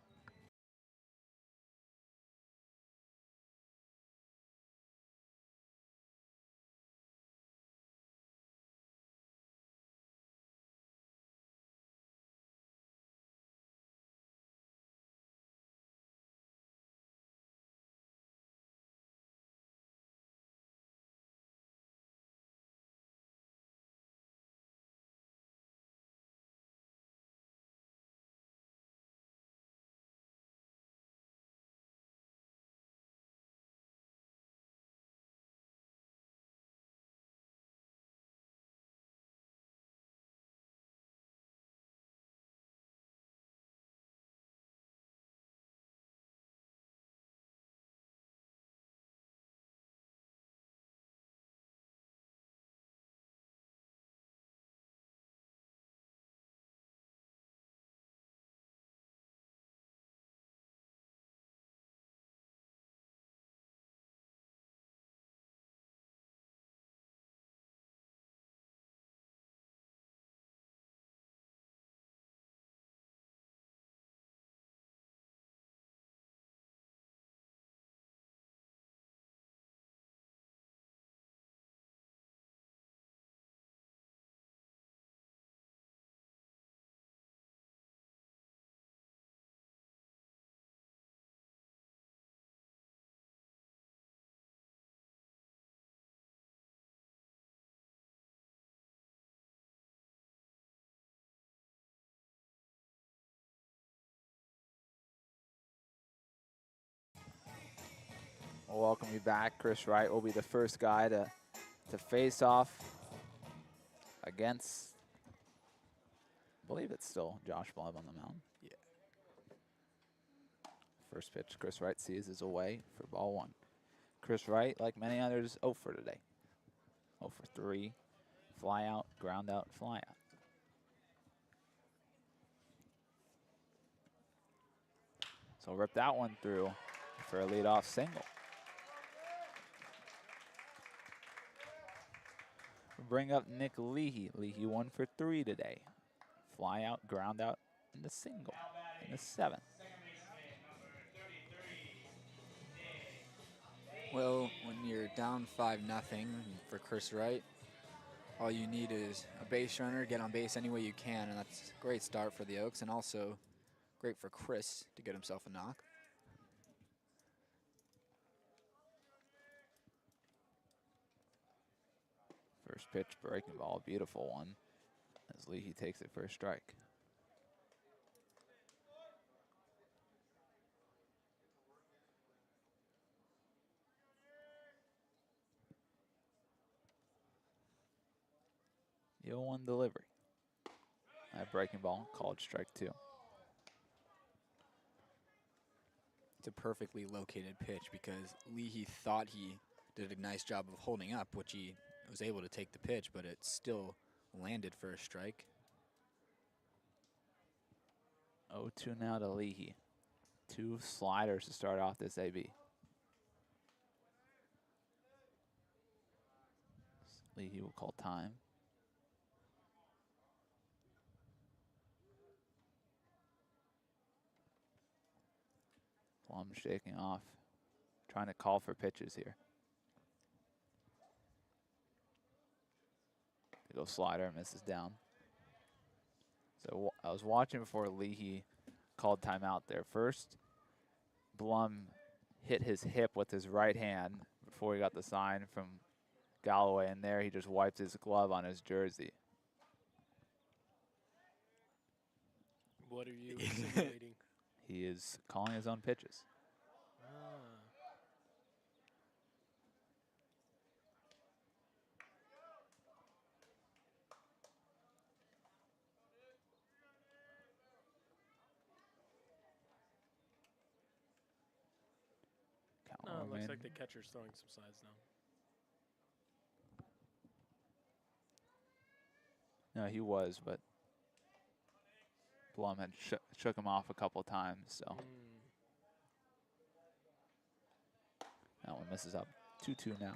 We'll welcome you back. Chris Wright will be the first guy to face off against, I believe it's still Josh Blum on the mound. Yeah. First pitch Chris Wright sees is away for ball 1. Chris Wright, like many others, 0 for today. 0 for 3. Fly out, ground out, fly out. So rip that one through for a leadoff single. Bring up Nick Leehey. Leehey 1 for 3 today. Fly out, ground out, and a single in the 7th. Well, when you're down 5-0 for Chris Wright, all you need is a base runner, get on base any way you can, and that's a great start for the Oaks, and also great for Chris to get himself a knock. First pitch, breaking ball, beautiful one, as Leehey takes it for a strike. The 0-1 delivery. That breaking ball, called strike 2. It's a perfectly located pitch because Leehey thought he did a nice job of holding up, which he was able to take the pitch, but it still landed for a strike. 0-2 now to Leehey. 2 sliders to start off this AB. Leehey will call time. Blum shaking off, trying to call for pitches here. They go slider, misses down. So I was watching before Leehey called timeout there. First, Blum hit his hip with his right hand before he got the sign from Galloway, and there he just wiped his glove on his jersey. What are you insinuating? He is calling his own pitches. No, it looks like the catcher's throwing some sides now. No, he was, but Blum had shook him off a couple times, so. That one misses up. 2-2 now.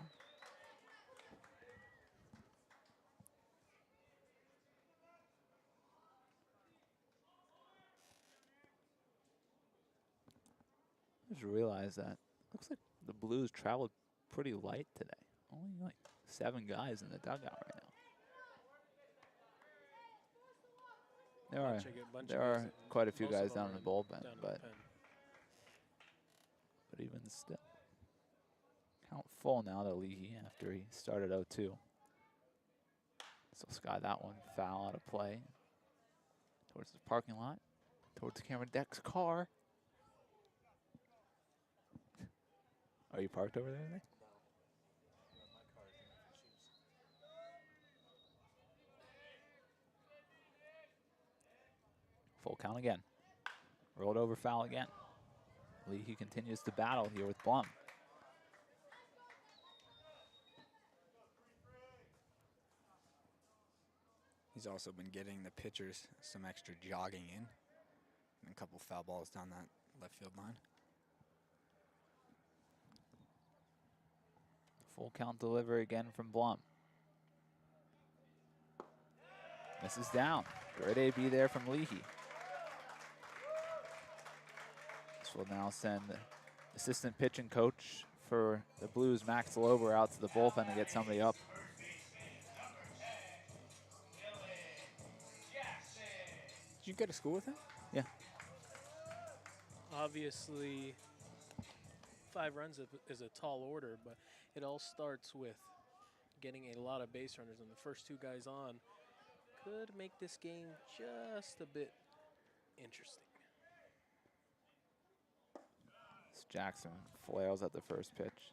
I just realized that looks like the Blues traveled pretty light today. Only like 7 guys in the dugout right now. There are quite a few guys down in the bullpen, but even still. Count full now to Leehey after he started 0-2. So sky that one foul out of play. Towards the parking lot. Towards Cameron Deck's car. Are you parked over there? No. My car is in shoes. Full count again. Rolled over foul again. Leehey continues to battle here with Blum. He's also been getting the pitchers some extra jogging in. And a couple foul balls down that left field line. Full count delivery again from Blum. Misses down. Great AB there from Leehey. This will now send the assistant pitching coach for the Blues, Max Lober, out to the bullpen to get somebody up. Did you go to school with him? Yeah. Obviously, 5 runs is a tall order, but it all starts with getting a lot of base runners, and the first 2 guys on could make this game just a bit interesting. Jackson flails at the first pitch.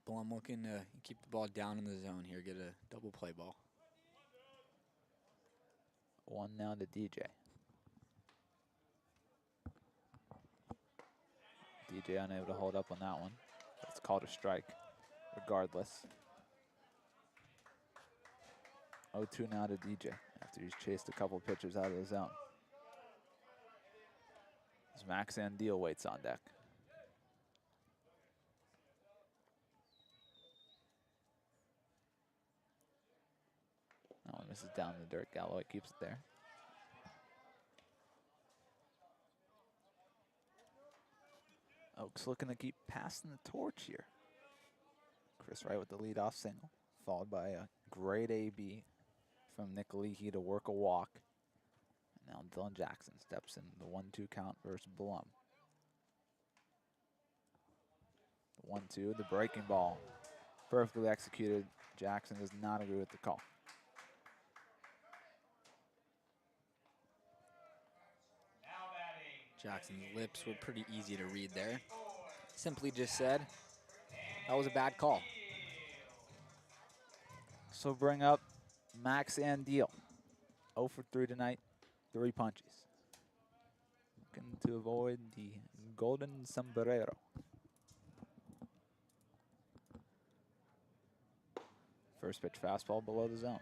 Blum looking to keep the ball down in the zone here, get a double play ball. 1 now to DJ. DJ unable to hold up on that one. It's called a strike, regardless. 0-2 now to DJ after he's chased a couple pitchers out of the zone. As Max Andeel waits on deck. That one misses down the dirt. Galloway keeps it there. Oaks looking to keep passing the torch here. Chris Wright with the leadoff single, followed by a great AB from Nick Leehey to work a walk. And now Dylan Jackson steps in the 1-2 count versus Blum. 1-2, the breaking ball. Perfectly executed. Jackson does not agree with the call. Jackson's lips were pretty easy to read there. Simply just said, that was a bad call. So bring up Max Andeel. 0 for 3 tonight, 3 punches. Looking to avoid the golden sombrero. First pitch fastball below the zone.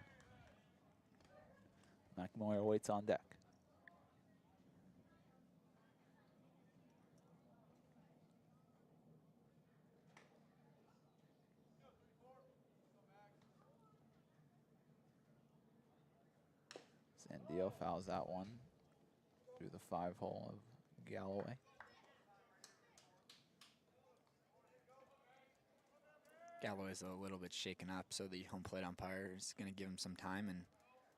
Moyer waits on deck. Andeel fouls that one through the 5-hole of Galloway. Galloway's a little bit shaken up, so the home plate umpire is going to give him some time and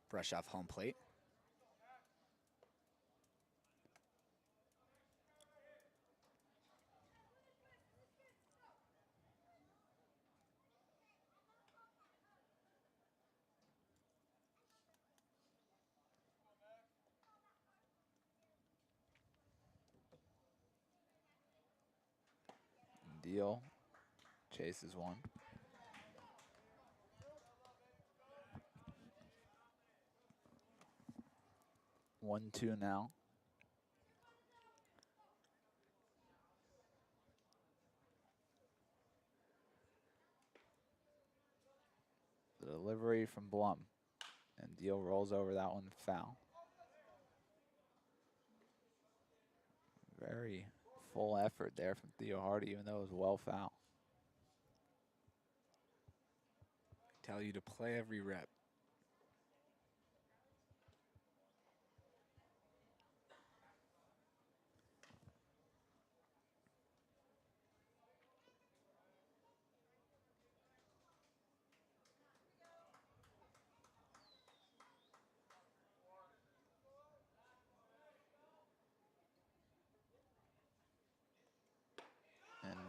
brush off home plate. Andeel chases one. One, 2 now. The delivery from Blum. And Andeel rolls over that one, foul. Very full effort there from Theo Hardy, even though it was well foul. Tell you to play every rep.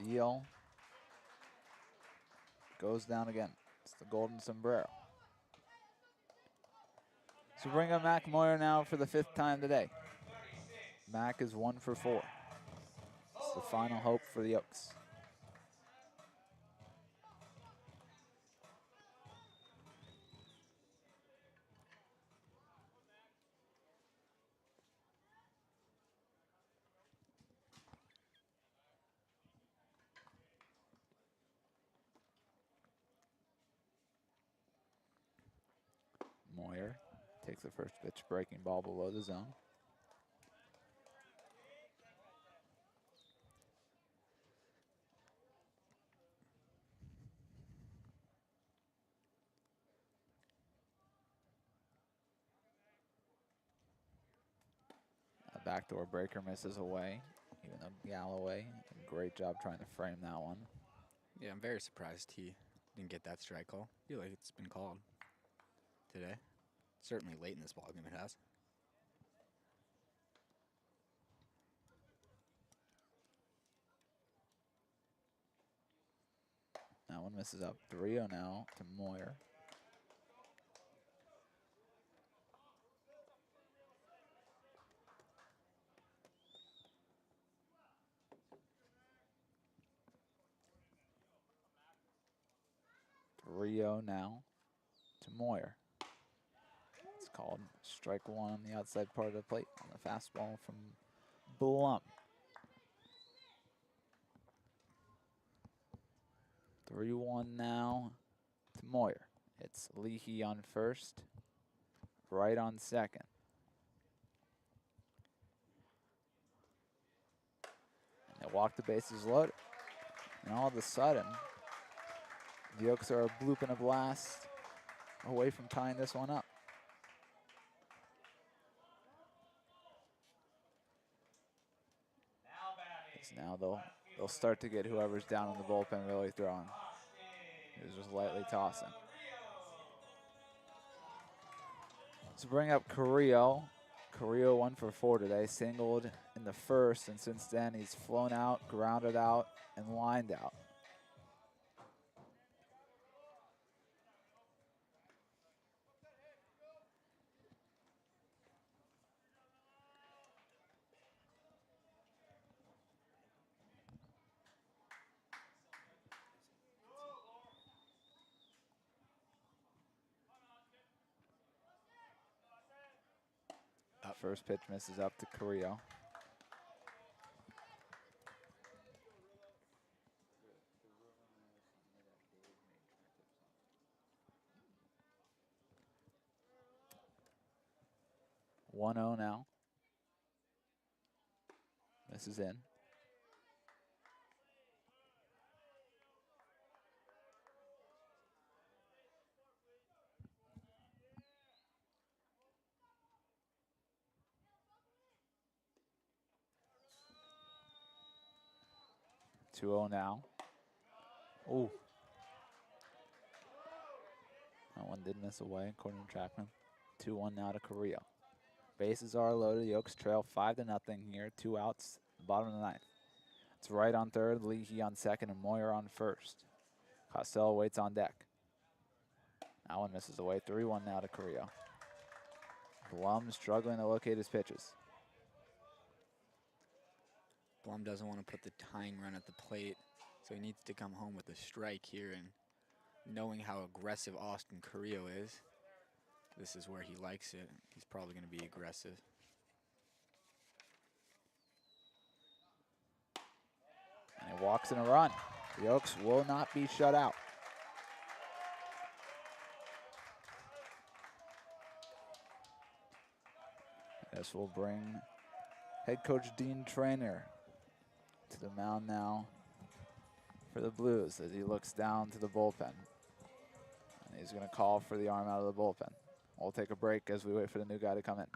Andeel goes down again. It's the golden sombrero. So bring up Mac Moyer now for the 5th time today. Mac is 1 for 4. It's the final hope for the Oaks. Moyer takes the first pitch, breaking ball below the zone. A backdoor breaker misses away, even though Galloway, great job trying to frame that one. Yeah, I'm very surprised he didn't get that strike call. I feel like it's been called today. Certainly late in this ballgame it has. That one misses up. 3-0 now to Moyer. Carrillo now to Moyer. It's called strike one on the outside part of the plate on the fastball from Blum. 3-1 now to Moyer. It's Leehey on first, Wright on second. And they walk the bases loaded. And all of a sudden, the Oaks are a bloop and a blast away from tying this one up. Now they'll start to get whoever's down in the bullpen really throwing. He's just lightly tossing. To bring up Carrillo. Carrillo 1 for 4 today, singled in the first, and since then he's flown out, grounded out, and lined out. First pitch misses up to Carrillo. One 0 now. This is in. Two 0 now. Ooh. That one did miss away, according to Trackman. 2-1 now to Carrillo. Bases are loaded. The Oaks trail 5-0 here. 2 outs, bottom of the ninth. It's Wright on third, Leehey on second, and Moyer on first. Costello waits on deck. That one misses away. 3-1 now to Carrillo. Blum struggling to locate his pitches. Blum doesn't want to put the tying run at the plate, so he needs to come home with a strike here. And knowing how aggressive Austin Carrillo is, this is where he likes it. He's probably going to be aggressive. And he walks in a run. The Oaks will not be shut out. This will bring head coach Dean Trainer to the mound now for the Blues as he looks down to the bullpen. And he's going to call for the arm out of the bullpen. We'll take a break as we wait for the new guy to come in.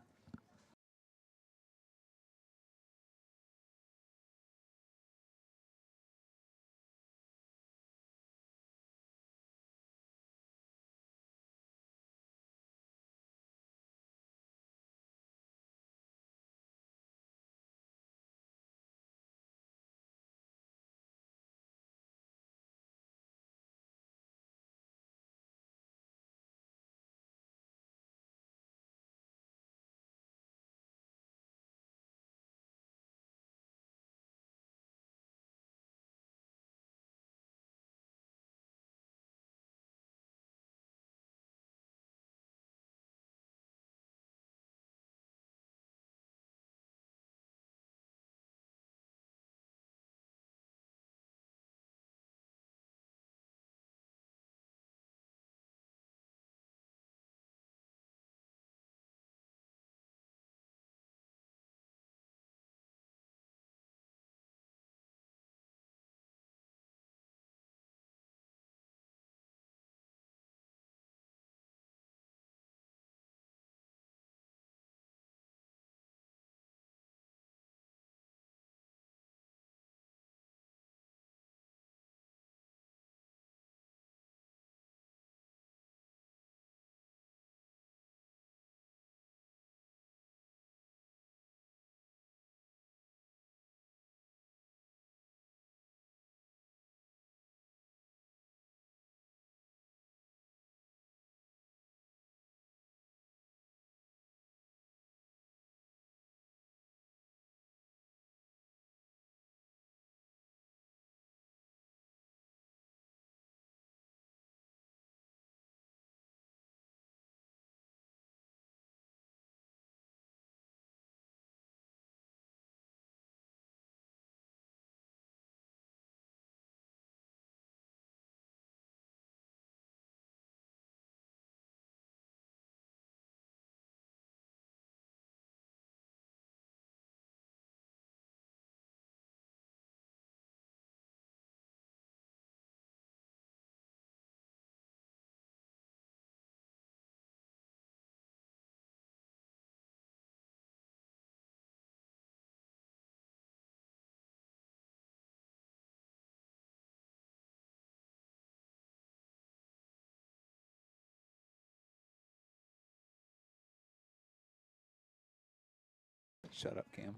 Shut up, Cam.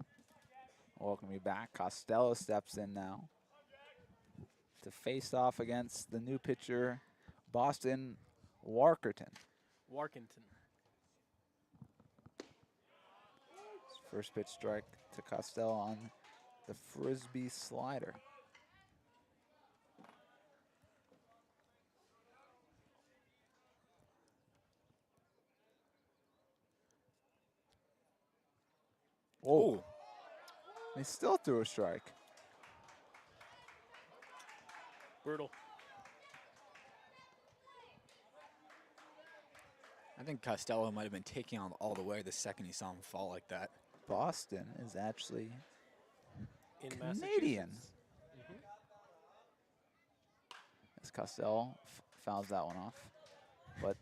Welcome you back. Costello steps in now to face off against the new pitcher, Boston Warkerton. Warkington. First pitch strike to Costello on the Frisbee slider. Whoa. He still threw a strike. Brutal. I think Costello might have been taking on all the way the second he saw him fall like that. Boston is actually In Canadian. Massachusetts. Mhm. As Costello fouls that one off. But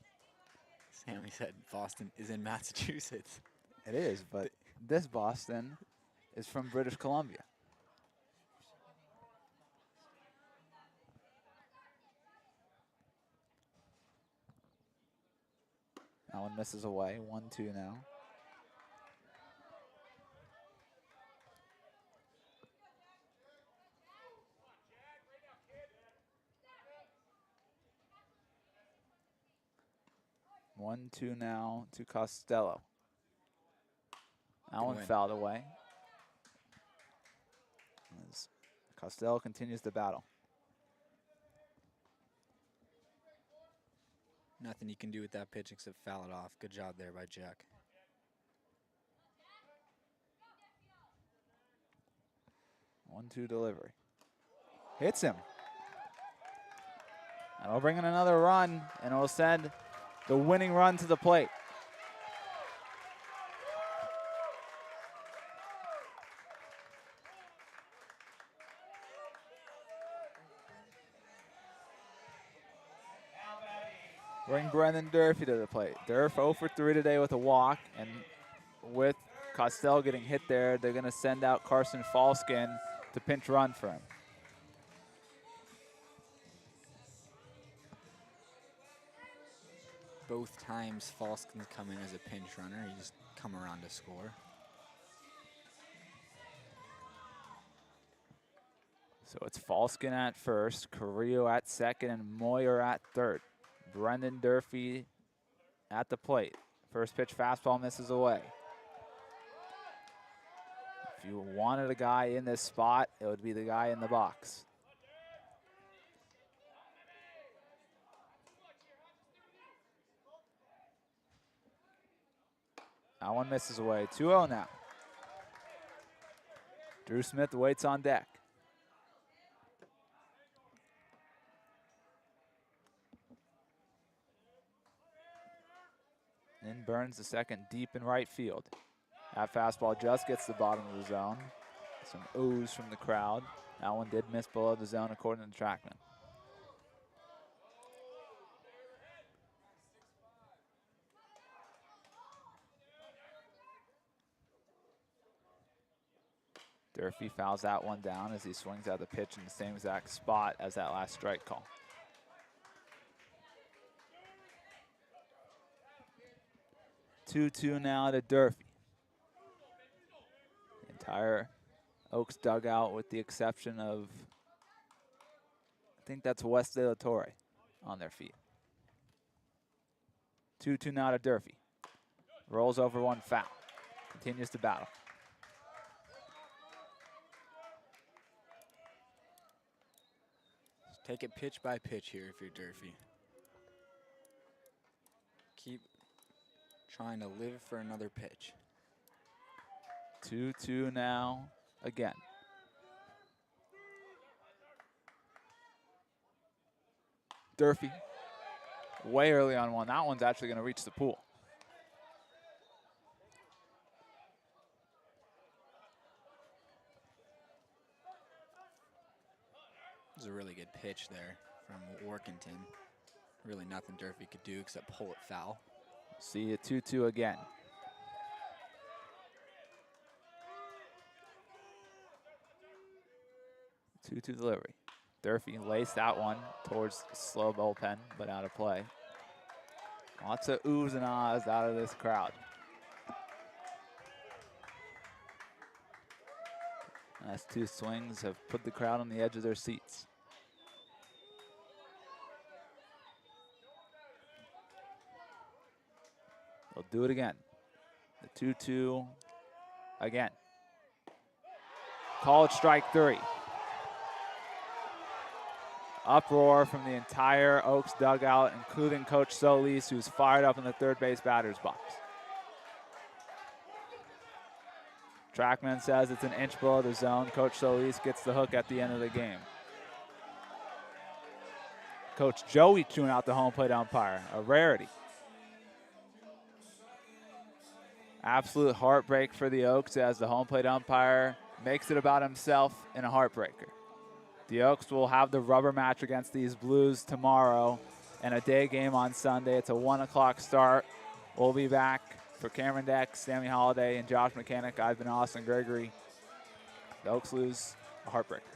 Sammy said Boston is in Massachusetts. it is, but this Boston is from British Columbia. That one misses away. 1-2 now. One, two now to Costello. That one fouled away. As Costello continues the battle. Nothing you can do with that pitch except foul it off. Good job there by Jack. 1-2 delivery. Hits him. That'll bring in another run, and it'll send the winning run to the plate. Bring Brendan Durfee to the plate. Durf 0 for 3 today with a walk, and with Costello getting hit there, they're going to send out Carson Falskin to pinch run for him. Both times Falskin's come in as a pinch runner. He just come around to score. So it's Falskin at first, Carrillo at second, and Moyer at third. Brendan Durfee at the plate. First pitch fastball misses away. If you wanted a guy in this spot, it would be the guy in the box. That one misses away. 2-0 now. Drew Smith waits on deck. In Burns the second deep in right field. That fastball just gets the bottom of the zone. Some oohs from the crowd. That one did miss below the zone according to the TrackMan. Durfee fouls that one down as he swings out the pitch in the same exact spot as that last strike call. Two now to Durfee. The entire Oaks dugout with the exception of, I think that's West De La Torre on their feet. 2-2 now to Durfee. Rolls over one foul. Continues to battle. Just take it pitch by pitch here if you're Durfee. Keep trying to live for another pitch. 2-2 now again. Durfee way early on one. That one's actually going to reach the pool. This is a really good pitch there from Workington. Really nothing Durfee could do except pull it foul. See it 2-2 again. Two delivery. Durfee laced that one towards the slow bullpen, but out of play. Lots of oohs and ahs out of this crowd. Last two swings have put the crowd on the edge of their seats. They'll do it again. The 2-2 again. Called strike 3. Uproar from the entire Oaks dugout, including Coach Solis, who's fired up in the third base batter's box. Trackman says it's an inch below the zone. Coach Solis gets the hook at the end of the game. Coach Joey chewing out the home plate umpire, a rarity. Absolute heartbreak for the Oaks as the home plate umpire makes it about himself in a heartbreaker. The Oaks will have the rubber match against these Blues tomorrow and a day game on Sunday. It's a 1 o'clock start. We'll be back for Cameron Dex, Sammy Holladay, and Josh Mechanick. I've been Austin Gregory. The Oaks lose a heartbreaker.